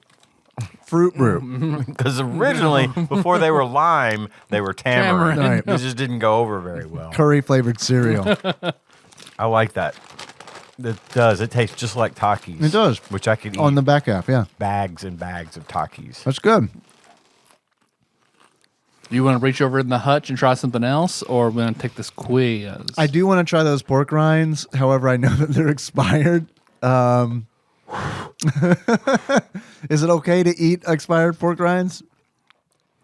Fruit brew. Because originally, before they were lime, they were tamarind. Tamarind. It just didn't go over very well. Curry flavored cereal. I like that. It does. It tastes just like Takis. It does. Which I could eat On the back half, yeah. bags and bags of Takis. That's good. Do you want to reach over in the hutch and try something else, or we want to take this quiz? I do want to try those pork rinds. However, I know that they're expired. Is it okay to eat expired pork rinds?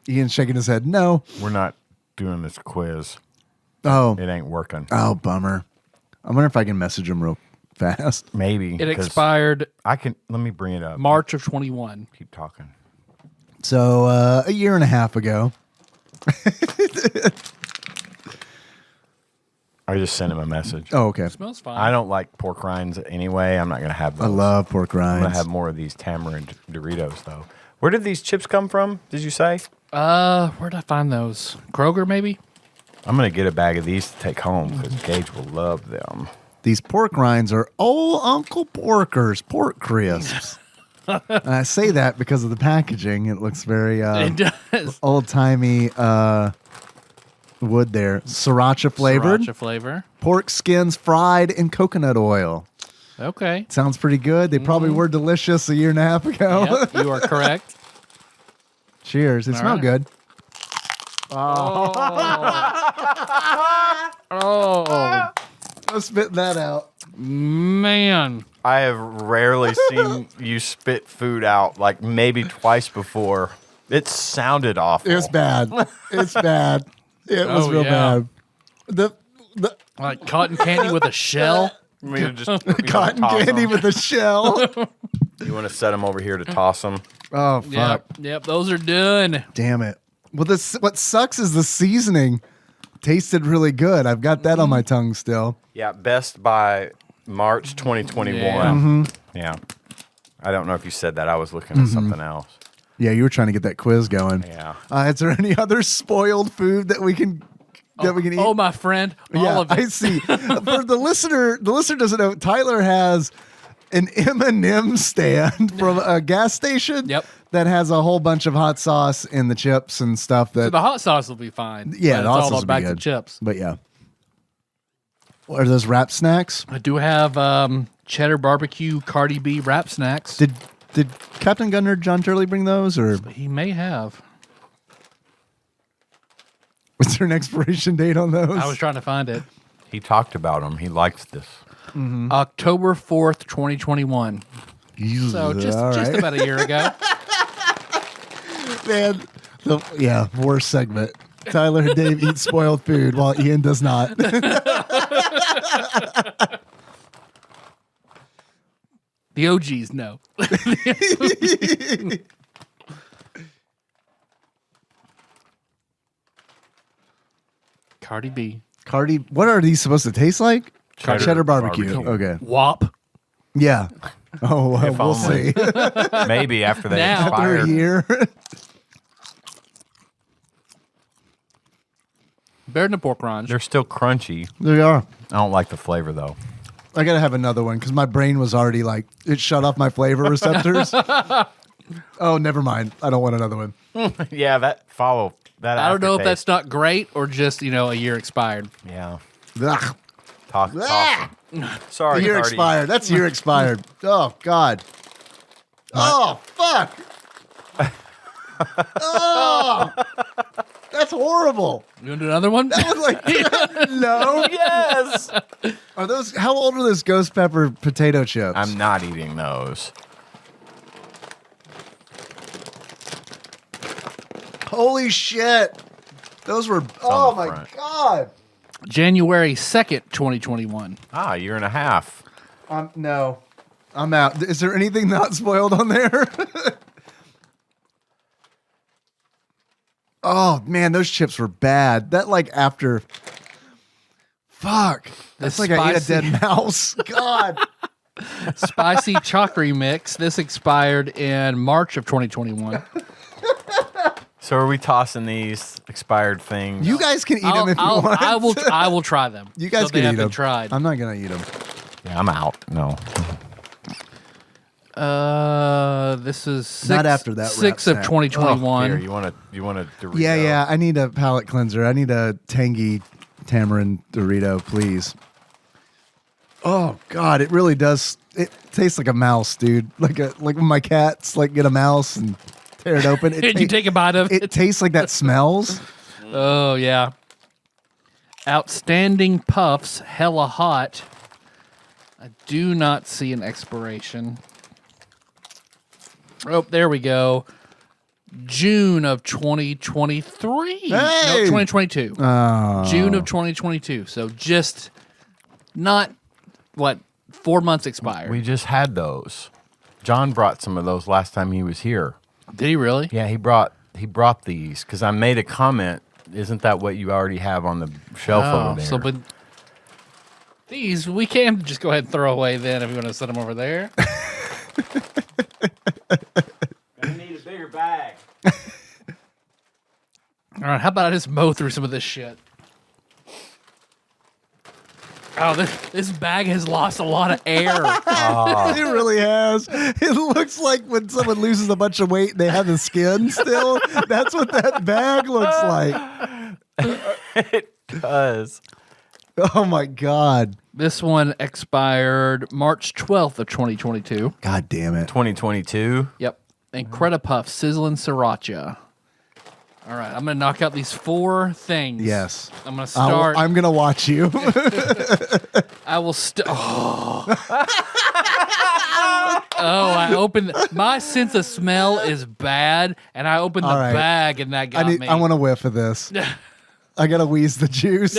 Ian's shaking his head. No. We're not doing this quiz. Oh. It ain't working. Oh, bummer. I wonder if I can message him real fast. Maybe. It 'cause expired let me bring it up. March of 21. Keep talking. So a year and a half ago. I just sent him a message. Oh, okay. Smells fine. I don't like pork rinds anyway. I'm not going to have those. I love pork I'm rinds. going to have more of these tamarind Doritos, though. Where did these chips come from, did you say? Where'd I find those? Kroger, maybe? I'm going to get a bag of these to take home because Gage will love them. These pork rinds are old Uncle Porker's pork crisps. I say that because of the packaging. It looks very It does. old-timey wood there. Sriracha flavored. Sriracha flavor. Pork skins fried in coconut oil. Okay. Sounds pretty good. They probably were delicious a year and a half ago. Yep, you are correct. Cheers. They smell right. good. Oh, Let's spit that out. man. I have rarely seen you spit food out, like maybe twice before. It sounded awful. It's bad. It's bad. It was Oh, real yeah. bad. The Like cotton candy with a shell. cotton candy with a shell. You want to set them over here to toss them? Oh, fuck. Yep, those are done. Damn it. Well, what sucks is the seasoning tasted really good. I've got that on my tongue still. Yeah, best by March 2021. Yeah. Yeah. I don't know if you said that. I was looking at something else. Yeah, you were trying to get that quiz going. Yeah. Is there any other spoiled food that we can eat? Oh, my friend. All of it. I see. For the listener doesn't know. Tyler has an M&M stand from a gas station. Yep. That has a whole bunch of hot sauce in the chips and stuff. That So the hot sauce will be fine. yeah, but the it's hot all sauce will be back to good. chips. But yeah, are those wrap snacks? I do have cheddar barbecue Cardi B wrap snacks. Did Captain Gunner John Turley bring those, or He may have. was there an expiration date on those? I was trying to find it. He talked about them. He likes this. October 4th, 2021. So just All right. about a year ago. Man, worst segment. Tyler and Dave eat spoiled food while Ian does not. The OGs know. Cardi B. Cardi, what are these supposed to taste like? Cheddar barbecue. barbecue. Okay. WAP. Yeah. Oh, If we'll only. see. Maybe after they Now. After expire. a year. Better than a pork rinds. They're still crunchy. They are. I don't like the flavor, though. I gotta have another one because my brain was already like it shut off my flavor receptors. Oh, never mind. I don't want another one. Yeah, that I don't know if aftertaste. that's not great or just, a year expired. Yeah. Ugh. Toss them. Sorry, Year Cardi. expired. That's year expired. Oh God. Oh fuck. Oh, that's horrible. You want to do another one? That was like no. Yes. Are those? How old are those ghost pepper potato chips? I'm not eating those. Holy shit. Those were. Oh the my front. God. January 2nd, 2021. A year and a half. No. I'm out. Is there anything not spoiled on there? Oh man, those chips were bad. That like after. Fuck. That's like I ate a spicy- dead mouse. God. Spicy Chockery Mix. This expired in March of 2021. So are we tossing these expired things? You guys can eat them if you want. I will try them. You guys so they can have eat been them. tried. I'm not gonna eat them. Yeah, I'm out. No. This is Not after that 6 wrap of snack. Here, 2021. you want to Dorito? Yeah. I need a palate cleanser. I need a tangy tamarind Dorito, please. Oh God, it really does. It tastes like a mouse, dude. Like when my cats get a mouse and tear it open. And you take a bite of it. It tastes like that smells. Oh yeah. Outstanding Puffs, hella hot. I do not see an expiration. Oh, there we go. June of 2023. No, Hey! 2022. Oh. June of 2022. So just not 4 months expired. We just had those. John brought some of those last time he was here. Did he really? Yeah, he brought these because I made a comment. Isn't that what you already have on the shelf over there? So, but these we can just go ahead and throw away then if you want to set them over there. I need a bigger bag. All right, how about I just mow through some of this shit? Oh, this bag has lost a lot of air. It really has. It looks like when someone loses a bunch of weight and they have the skin still. That's what that bag looks like. It does. Oh my God. This one expired March 12th of 2022. God damn it. 2022. Yep. Incredipuff Sizzling Sriracha. All right, I'm going to knock out these 4 things. Yes. I'm going to start. I'm going to watch you. I will I opened. My sense of smell is bad, and I opened the right. bag, and that got me. I want a whiff of this. I got to wheeze the juice.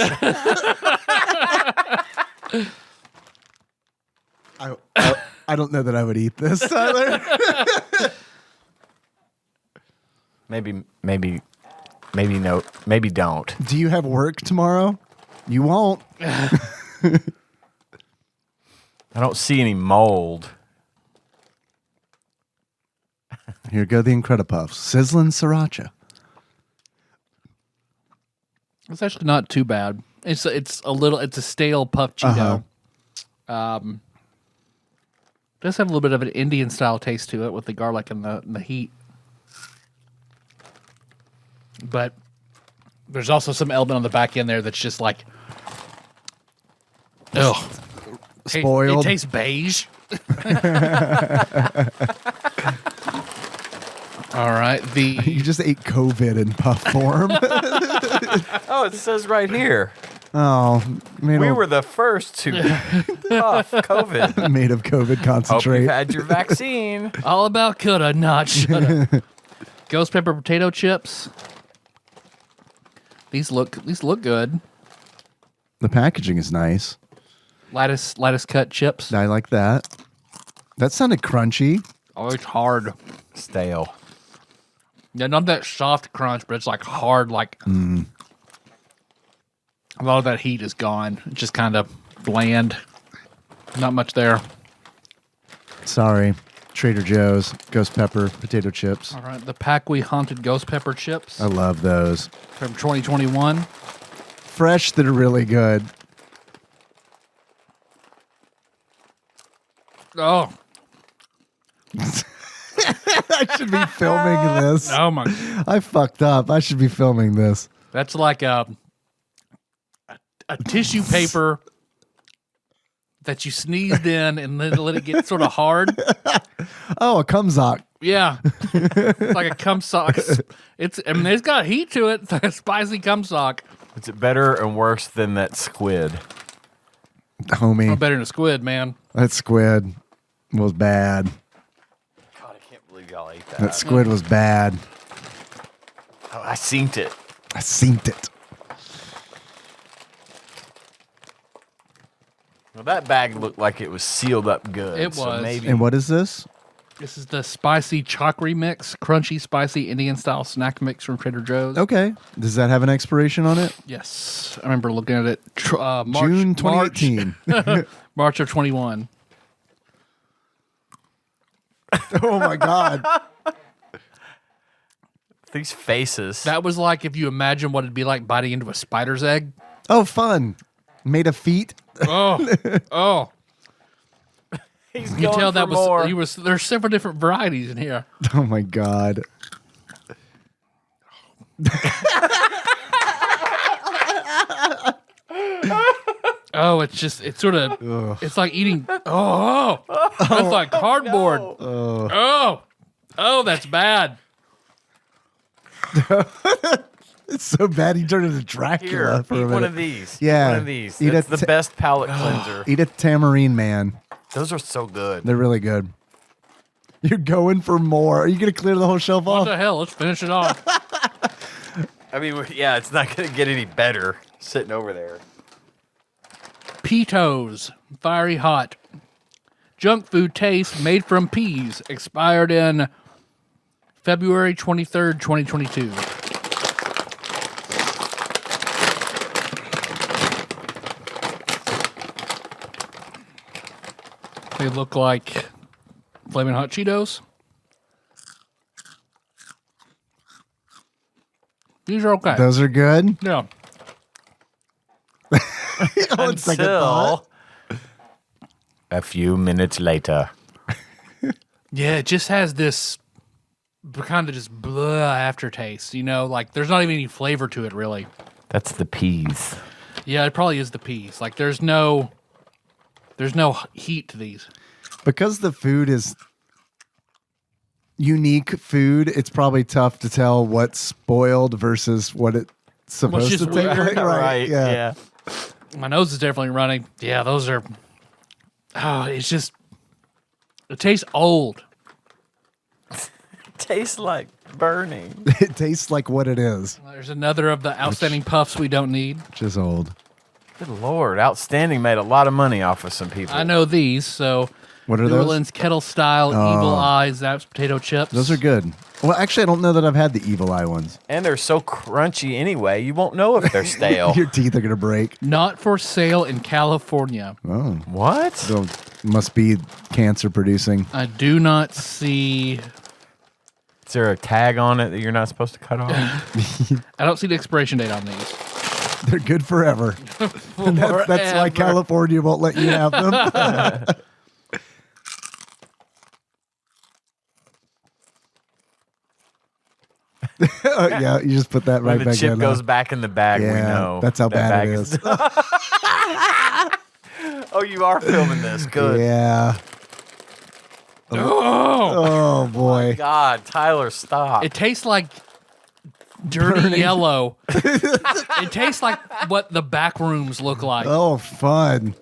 I don't know that I would eat this, Tyler. Maybe no. Maybe don't. Do you have work tomorrow? You won't. I don't see any mold. Here go the Incredipuffs. Sizzling Sriracha. It's actually not too bad. It's a stale puff Cheeto. Does have a little bit of an Indian style taste to it with the garlic and the heat. But there's also some element on the back end there that's just like, ugh. Spoiled. It tastes beige. All right. You just ate COVID in puff form. Oh, it says right here. Oh, man. We were the first to puff COVID. Made of COVID Hope concentrate. you've had your vaccine. All about coulda, not shoulda. Ghost pepper potato chips. These look good. The packaging is nice. Lattice cut chips. I like that. That sounded crunchy. Oh, it's hard. Stale. Yeah, not that soft crunch, but it's like hard, like a lot of that heat is gone. It's just kind of bland. Not much there. Sorry. Trader Joe's ghost pepper potato chips. All right, the Packwe Haunted Ghost Pepper Chips I love those. from 2021. Fresh, they're really good. Oh, I should be filming this. oh my! I fucked up. I should be filming this. That's like a tissue paper that you sneezed in and then let it get sort of hard. Oh, a Cumsock. Yeah, it's like a cum sock. It's got heat to it. It's like a spicy cum sock. Is it better and worse than that squid? Homie, Better than a squid, man. that squid was bad. God, I can't believe y'all ate That that. squid was bad. Oh, I seen it. I seen it. Well, that bag looked like it was sealed up good. It so was. maybe And what is this? This is the spicy chakri mix, crunchy, spicy Indian style snack mix from Trader Joe's. Okay. Does that have an expiration on it? Yes, I remember looking at it. March, June 2018. March of 21. Oh my God. these faces. That was like if you imagine what it'd be like biting into a spider's egg. Oh, fun. Made of feet. Oh. He's You going tell that for more. there's several different varieties in here. Oh my God. Oh, it's sort of, it's like eating, that's like cardboard. Oh, that's bad. It's so bad he turned into Dracula Here, for a eat minute. one of these. Yeah. Eat one of these. Eat That's a the best palate cleanser. Eat a Tamarine, man. Those are so good. They're really good. You're going for more. Are you going to clear the whole shelf What off? the hell? Let's finish it off. I mean, yeah, it's not going to get any better sitting over there. Pitos, fiery hot. junk food taste made from peas. Expired in February 23rd, 2022. They look like Flamin' Hot Cheetos. These are okay. Those are good. Yeah. On second thought. A few minutes later. Yeah, it just has this kind of just blah aftertaste, you know? Like, there's not even any flavor to it, really. That's the peas. Yeah, it probably is the peas. Like, there's no heat to these. Because the food is unique food, it's probably tough to tell what's spoiled versus what it's supposed to just taste weird. like. Right. Yeah. My nose is definitely running. Yeah, those are... Oh, it's just... It tastes old. Tastes like burning. It tastes like what it is, There's another of the outstanding puffs we don't need. which is old. Good Lord. Outstanding made a lot of money off of some people. I know these, so... What are New those? Orleans Kettle Style Evil Eye Zapp's potato chips. Those are good. Well, actually, I don't know that I've had the Evil Eye ones. And they're so crunchy anyway, you won't know if they're stale. Your teeth are going to break. Not for sale in California. Oh. What? So must be cancer producing. I do not see... Is there a tag on it that you're not supposed to cut off? I don't see the expiration date on these. They're good forever. And that's why Forever. California won't let you have them. Yeah, you just put that right When the back chip in. goes back in the bag, we know. That's how that bad it bag is. Oh, you are filming this. Good. Yeah. Oh boy. God, Tyler, stop. It tastes like dirty yellow. It tastes like what the back rooms look like. Oh, fun.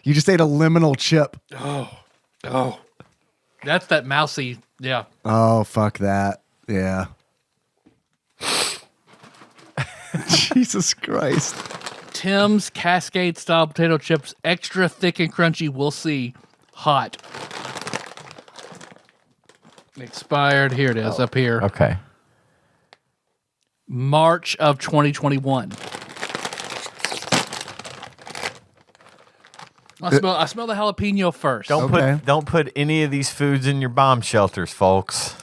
You just ate a liminal chip. Oh. That's that mousy, yeah. Oh, fuck that. Yeah. Jesus Christ. Tim's Cascade style potato chips, extra thick and crunchy. We'll see. Hot. Expired. Here it is, up here. Okay. March of 2021. I smell the jalapeno first. Don't put any of these foods in your bomb shelters, folks.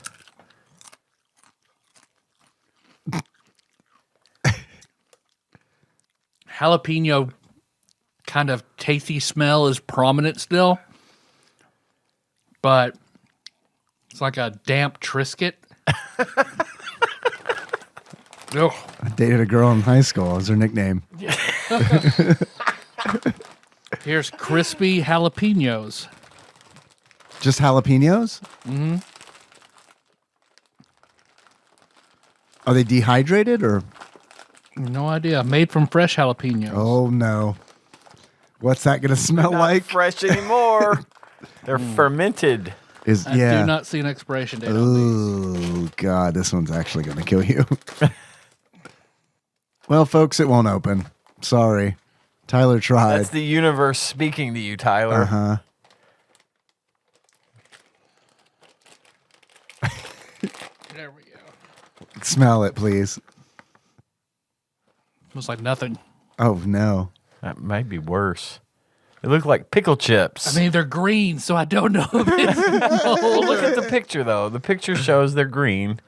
Jalapeno kind of tasty smell is prominent still, but it's like a damp Triscuit. Ugh. I dated a girl in high school. That was her nickname. Here's crispy jalapenos. Just jalapenos? Mm-hmm. Are they dehydrated or? No idea. Made from fresh jalapenos. Oh no. What's that going to smell Not like? fresh anymore. They're fermented. I do not see an expiration date on these. Oh God, this one's actually going to kill you. Well, folks, it won't open. Sorry. Tyler tried. That's the universe speaking to you, Tyler. Uh-huh. There we go. Smell it, please. Smells like nothing. Oh no. That might be worse. They look like pickle chips. I mean, they're green, so I don't know if it's Well, look at the picture, though. The picture shows they're green.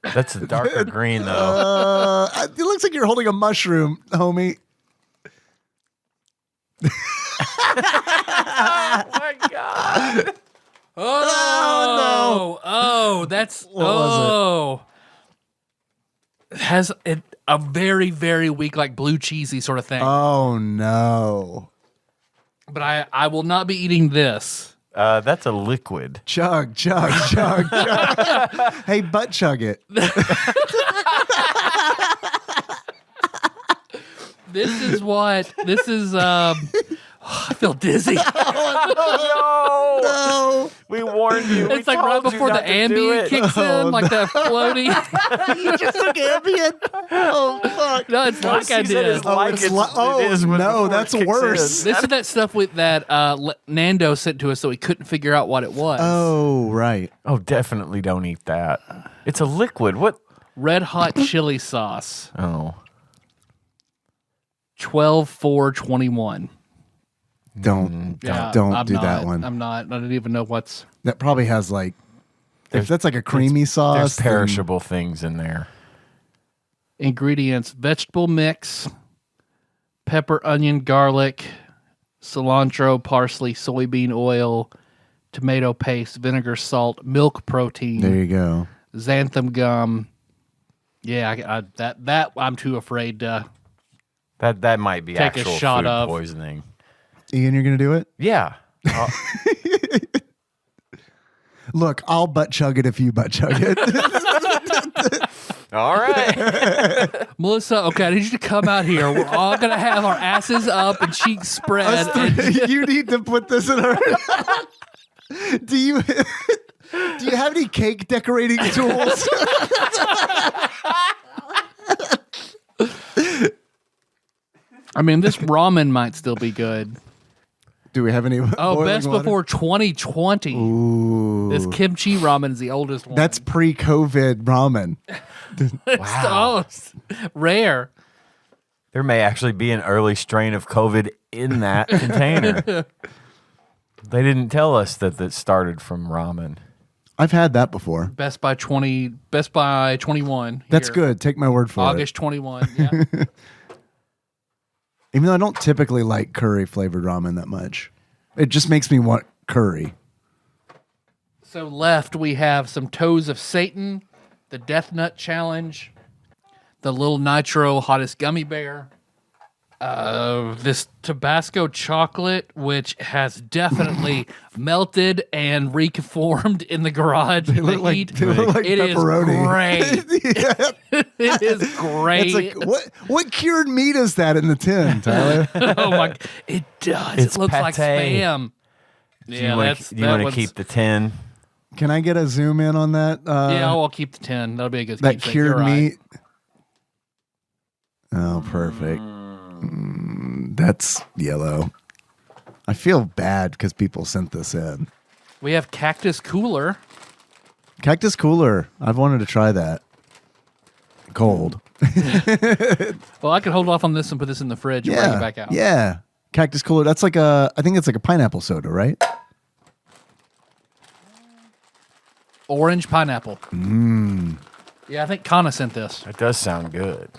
That's a darker green, though. It looks like you're holding a mushroom, homie. Oh, my God. Oh, that's was it has a very, very weak, like blue cheesy sort of thing. Oh no. But I will not be eating this. That's a liquid. Chug, chug, chug, chug. Hey, butt chug it. This is I feel dizzy. No. We warned you. It's like right before the Ambien kicks in, like that floaty. You just took Ambien? Oh, fuck. No, it's like I did. It is when no, before that's it kicks worse. in. This is that stuff that Nando sent to us, so we couldn't figure out what it was. Oh, right. Oh, definitely don't eat that. It's a liquid. What? Red hot chili sauce. Oh. 12/4/21. Don't Yeah, don't I'm do not, that one. I'm not. I don't even know what's. That probably has like, if that's like a creamy sauce, There's then- perishable things in there. Ingredients: vegetable mix, pepper, onion, garlic, cilantro, parsley, soybean oil, tomato paste, vinegar, salt, milk protein, There you go. xanthan gum. Yeah, that I'm too afraid to. That might be Take a actual shot food of. poisoning. Ian, you're gonna do it? Yeah. Look, I'll butt chug it if you butt chug it. All right. Melissa, okay, I need you to come out here. We're all gonna have our asses up and cheeks spread. You need to put this in our. Do you have any cake decorating tools? I mean, this ramen might still be good. Do we have any? Oh, boiling best water? before 2020. Ooh, This kimchi ramen is the oldest one. that's pre-COVID ramen. Oh, rare. There may actually be an early strain of COVID in that container. They didn't tell us that started from ramen. I've had that before. Best by 21. That's here. good. Take my word for August 21. Yeah. it. Even though I don't typically like curry flavored ramen that much, it just makes me want curry. So left we have some Toes of Satan, the Death Nut Challenge, the Little Nitro Hottest Gummy Bear, this Tabasco chocolate, which has definitely melted and reformed in the garage. They look like It is pepperoni. great. It is great. It's like what cured meat is that in the tin, Tyler? Oh my! It does. It's it looks like pate. spam. Do you want to keep the 10? Can I get a zoom in on that? Yeah, I'll keep the 10. That'll be a good. That keepsake. cured You're right. meat. Oh, perfect. That's yellow. I feel bad because people sent this in. We have Cactus Cooler. Cactus Cooler. I've wanted to try that. Cold. Well, I could hold off on this and put this in the fridge and bring it back out. Yeah. Cactus Cooler. That's like I think it's like a pineapple soda, right? Orange pineapple. Yeah, I think Kana sent this. That does sound good.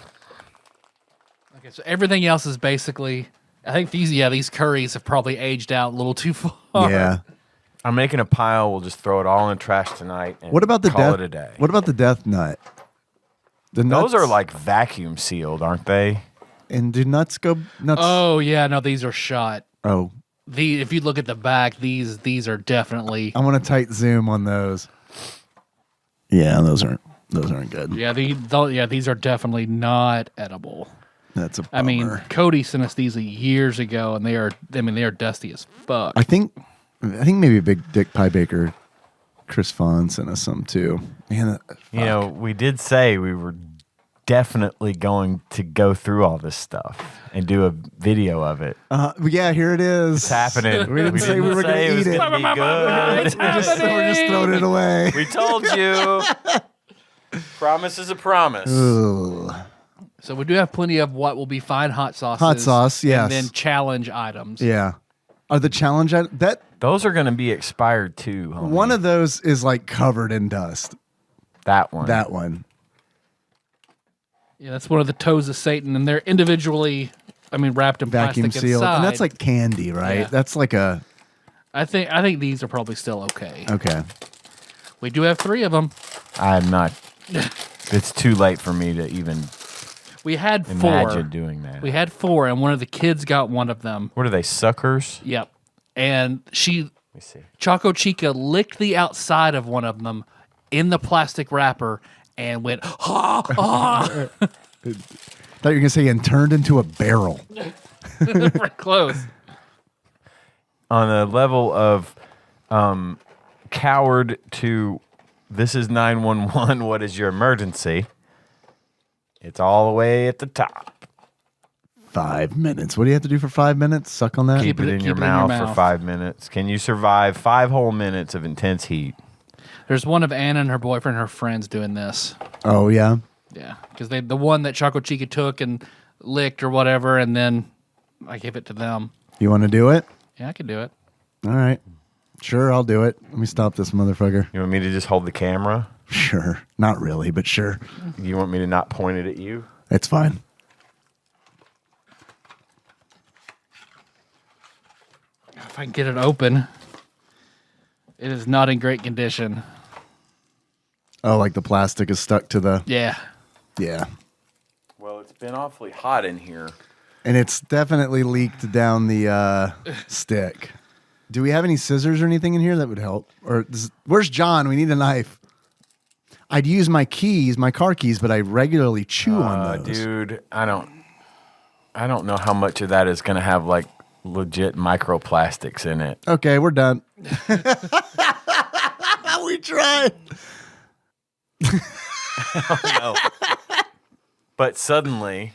Okay, so everything else is basically. I think these curries have probably aged out a little too far. Yeah. I'm making a pile. We'll just throw it all in the trash tonight and What about the call death? it a day. What about the death nut? The nuts, Those are like vacuum sealed, aren't they? And do nuts go nuts? Oh yeah, no, these are shot. Oh, If you look at the back, these are definitely. I want a tight zoom on those. Yeah, those aren't good. Yeah, these are definitely not edible. That's a bummer. I mean, Cody sent us these years ago, and they are dusty as fuck. I think maybe Big Dick Pie Baker, Chris Fawn sent us some too. Man, You know, we did say we were definitely going to go through all this stuff and do a video of it. yeah, here it is. It's happening. We didn't say we were going to eat it. Gonna be good. We're just throwing it away. We told you. Promise is a promise. Ugh. So we do have plenty of what will be fine hot sauces. Hot sauce, yes. And then challenge items. Yeah. Are the challenge that Those are going to be expired too. Homie. one of those is like covered in dust? that one. That one. Yeah, that's one of the Toes of Satan, and they're individually, wrapped in Vacuum plastic sealed. inside. And that's like candy, right? Yeah. That's like a I think these are probably still okay. okay. We do have 3 of them. I'm not. It's too late for me to even We had 4. imagine doing that. We had 4, and one of the kids got one of them. What are they, suckers? Yep. And Let me see. Choco Chica licked the outside of one of them in the plastic wrapper and went, ha, ha. Thought you were gonna say and turned into a barrel. Pretty close. On a level of coward to this is 911, what is your emergency? It's all the way at the top. 5 minutes. What do you have to do for 5 minutes? Suck on that? Keep it in your mouth for 5 minutes. Can you survive 5 whole minutes of intense heat? There's one of Anna and her boyfriend, her friends, doing this. Oh, yeah? Yeah, because the one that Choco Chica took and licked or whatever, and then I gave it to them. You want to do it? Yeah, I can do it. All right. Sure, I'll do it. Let me stop this motherfucker. You want me to just hold the camera? Sure. Not really, but sure. You want me to not point it at you? It's fine. If I can get it open, it is not in great condition. Oh, like the plastic is stuck to the... Yeah. Yeah. Well, it's been awfully hot in here. And it's definitely leaked down the stick. Do we have any scissors or anything in here that would help? Or where's John? We need a knife. I'd use my keys, my car keys, but I regularly chew on those. Dude, I don't know how much of that is going to have like legit microplastics in it. Okay, we're done. We tried. No. But suddenly,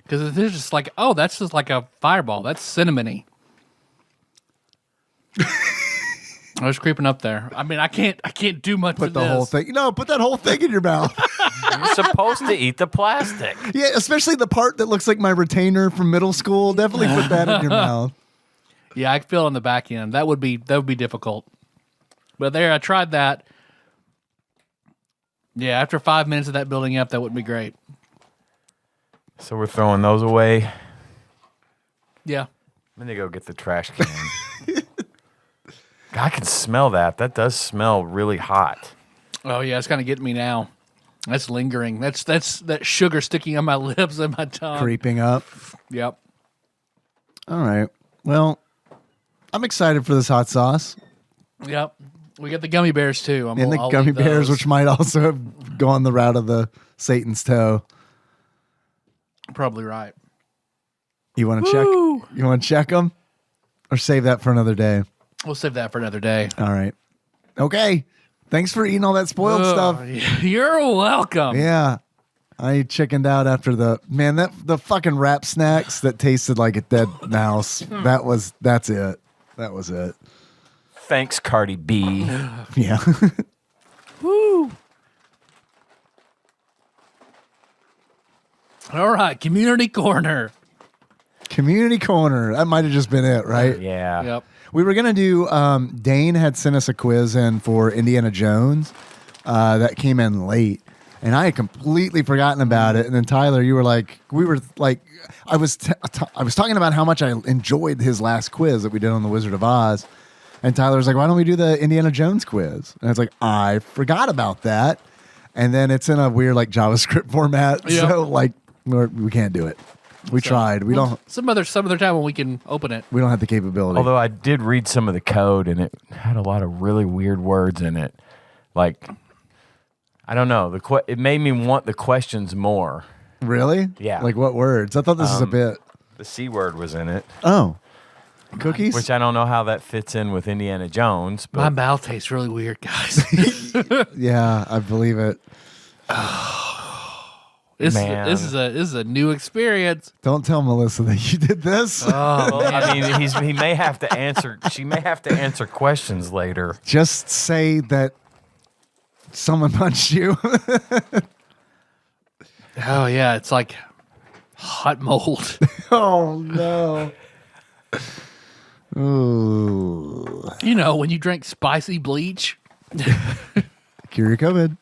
because it's just like, oh, that's just like a fireball. That's cinnamony. I was creeping up there. I mean, I can't do much. Put the whole thing. No, put that whole thing in your mouth. you're supposed to eat the plastic. Yeah, especially the part that looks like my retainer from middle school. Definitely put that in your mouth. Yeah, I feel on the back end. That would be difficult. But there, I tried that. Yeah, after 5 minutes of that building up, that wouldn't be great. So we're throwing those away. Yeah. I'm going to go get the trash can. I can smell that. That does smell really hot. Oh, yeah, it's kind of getting me now. That's lingering. That's that sugar sticking on my lips and my tongue. Creeping up. Yep. All right. Well, I'm excited for this hot sauce. Yep. We got the gummy bears, too. And the gummy bears, which might also have gone the route of the Satan's toe. Probably right. You want to check? You want to check them? Or save that for another day? We'll save that for another day. All right. Okay. Thanks for eating all that spoiled stuff. You're welcome. Yeah. I chickened out after the fucking wrap snacks that tasted like a dead mouse. That's it. That was it. Thanks, Cardi B. Yeah. Woo. All right, community corner. Community corner. That might have just been it, right? Yeah. Yep. We were going to do, Dane had sent us a quiz in for Indiana Jones that came in late. And I had completely forgotten about it. And then Tyler, you were like, I was talking about how much I enjoyed his last quiz that we did on the Wizard of Oz. And Tyler was like, why don't we do the Indiana Jones quiz? And I was like, I forgot about that. And then it's in a weird like JavaScript format. Yep. So like we can't do it. We tried. We don't. Some other time when we can open it. We don't have the capability. Although I did read some of the code and it had a lot of really weird words in it. Like, I don't know. It made me want the questions more. Really? Yeah. Like what words? I thought this was a bit. The C word was in it. Oh. Cookies? Which I don't know how that fits in with Indiana Jones. But My mouth tastes really weird, guys. Yeah, I believe it. This Man. is a new experience. Don't tell Melissa that you did this. well, I mean, he may have to answer. She may have to answer questions later. Just say that someone punched you. Oh yeah, it's like hot mold. Oh no. Ooh. You know, when you drink spicy bleach. Cure your COVID.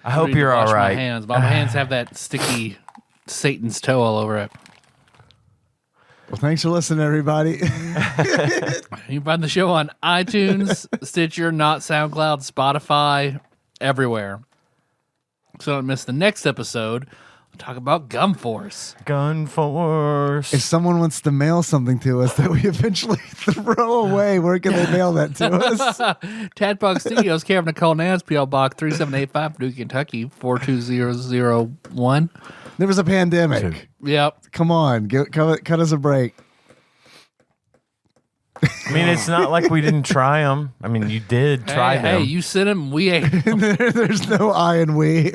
I hope need to you're all wash right. My hands. My hands have that sticky Satan's toe all over it. Well, thanks for listening, everybody. You can find the show on iTunes, Stitcher, Not SoundCloud, Spotify, everywhere. So don't miss the next episode. We'll talk about Gun Force. Gun Force. If someone wants to mail something to us that we eventually throw away, where can they mail that to us? TADPOG Studios, care of Nicole Nance, P.O. Box 3785, Paducah, Kentucky, 42001. There was a pandemic. Yep. Come on, cut us a break. I mean, it's not like we didn't try them. I mean, you did try them. Hey, you sent them, we ate them. There's no I and we.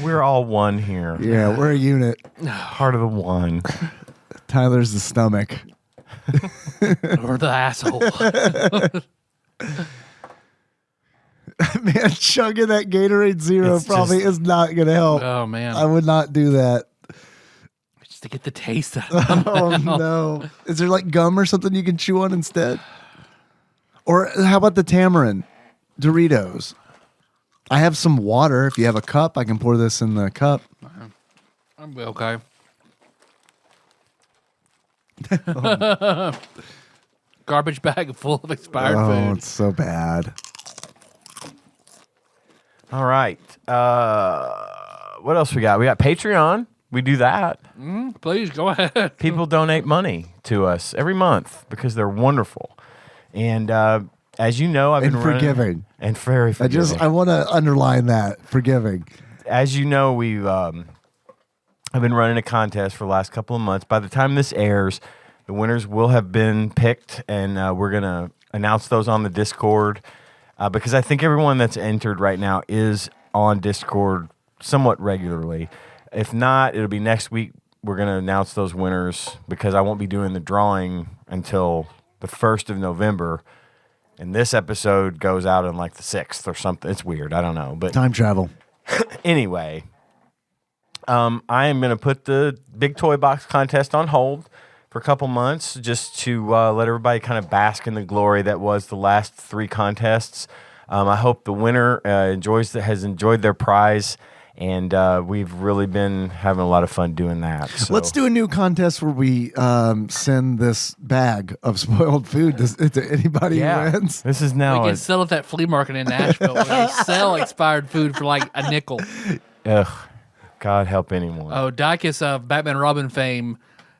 We're all one here. Yeah, we're a unit. Part of the one. Tyler's the stomach. Or the asshole. Man, chugging that Gatorade Zero probably is not going to help. Oh, man. I would not do that. Just to get the taste out of Oh, no. Is there like gum or something you can chew on instead? Or how about the tamarind Doritos? I have some water. If you have a cup, I can pour this in the cup. I'm okay. Garbage bag full of expired Oh, food. it's so bad. All right. What else we got? We got Patreon. We do that. Please go ahead. People donate money to us every month because they're wonderful. And as you know, I've been running, forgiving. and very forgiving. I want to underline that forgiving. As you know, I've been running a contest for the last couple of months. By the time this airs, the winners will have been picked, and we're going to announce those on the Discord because I think everyone that's entered right now is on Discord somewhat regularly. If not, it'll be next week. We're going to announce those winners because I won't be doing the drawing until the 1st of November. And this episode goes out on like the 6th or something. It's weird. I don't know. But Time travel. anyway, I am going to put the big toy box contest on hold for a couple months just to let everybody kind of bask in the glory that was the last 3 contests. I hope the winner has enjoyed their prize. And we've really been having a lot of fun doing that. So. Let's do a new contest where we send this bag of spoiled food to anybody who wins. This is now. We can sell at that flea market in Nashville where they sell expired food for like a nickel. Ugh, God help anyone. Oh, Dicus of Batman Robin fame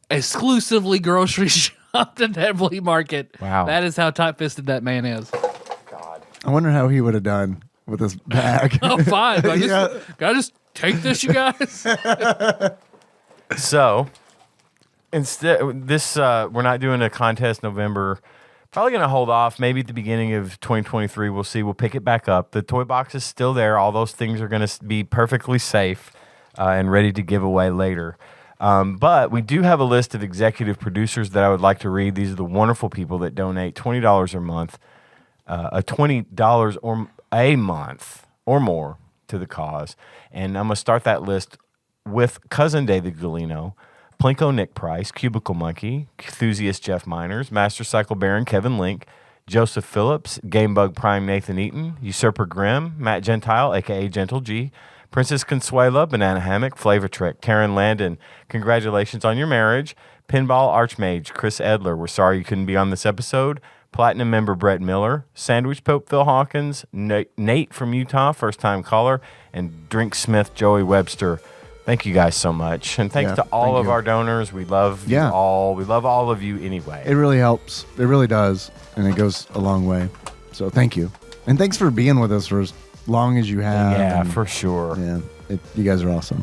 exclusively grocery shopped at that flea market. Wow. That is how tight-fisted that man is. I wonder how he would have done with this bag. Oh, fine. Can Yeah. I just take this, you guys? So instead, we're not doing a contest November. Probably going to hold off. Maybe at the beginning of 2023, we'll see. We'll pick it back up. The toy box is still there. All those things are going to be perfectly safe and ready to give away later. But we do have a list of executive producers that I would like to read. These are the wonderful people that donate $20 a month, $20 or a month or more to the cause. And I'm going to start that list with Cousin David Galino, Plinko Nick Price, Cubicle Monkey, Enthusiast Jeff Miners, Master Cycle Baron Kevin Link, Joseph Phillips, Gamebug Prime Nathan Eaton, Usurper Grimm, Matt Gentile, a.k.a. Gentle G, Princess Consuela, Banana Hammock, Flavor Trick, Taryn Landon, congratulations on your marriage, Pinball Archmage, Chris Edler, we're sorry you couldn't be on this episode, Platinum member Brett Miller, Sandwich Pope Phil Hawkins, Nate from Utah, first-time caller, and Drink Smith Joey Webster. Thank you guys so much. And thanks to all of our donors. We love you all. We love all of you anyway. It really helps. It really does. And it goes a long way. So thank you. And thanks for being with us for as long as you have. Yeah, and, for sure. Yeah, you guys are awesome.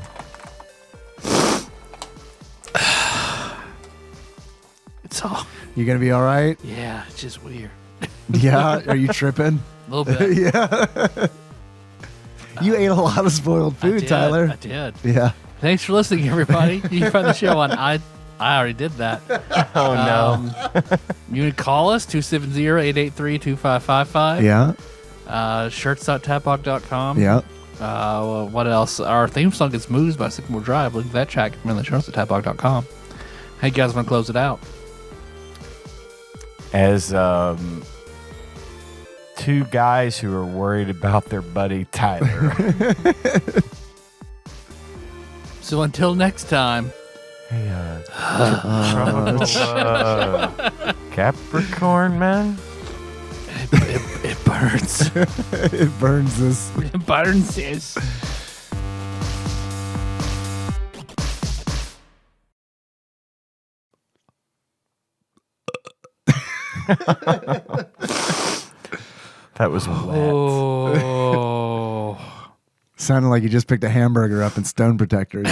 It's all. You gonna be all right? Yeah, it's just weird. Yeah. Are you tripping? A little bit. Yeah. You ate a lot of spoiled food, Tyler. I did. Yeah. Thanks for listening, everybody. You can find the show on I already did that. Oh, no. You can call us, 270-883-2555. Yeah. Shirts.tapog.com. Yeah. What else? Our theme song is Moves by Sycamore Drive. Look at that track from the shirts at tapog.com. Hey, you guys want to close it out? As two guys who are worried about their buddy Tyler. So until next time. Hey, Capricorn, man. It burns. It burns us. It burns us. That was wet. Oh. Sounded like you just picked a hamburger up in stone protectors.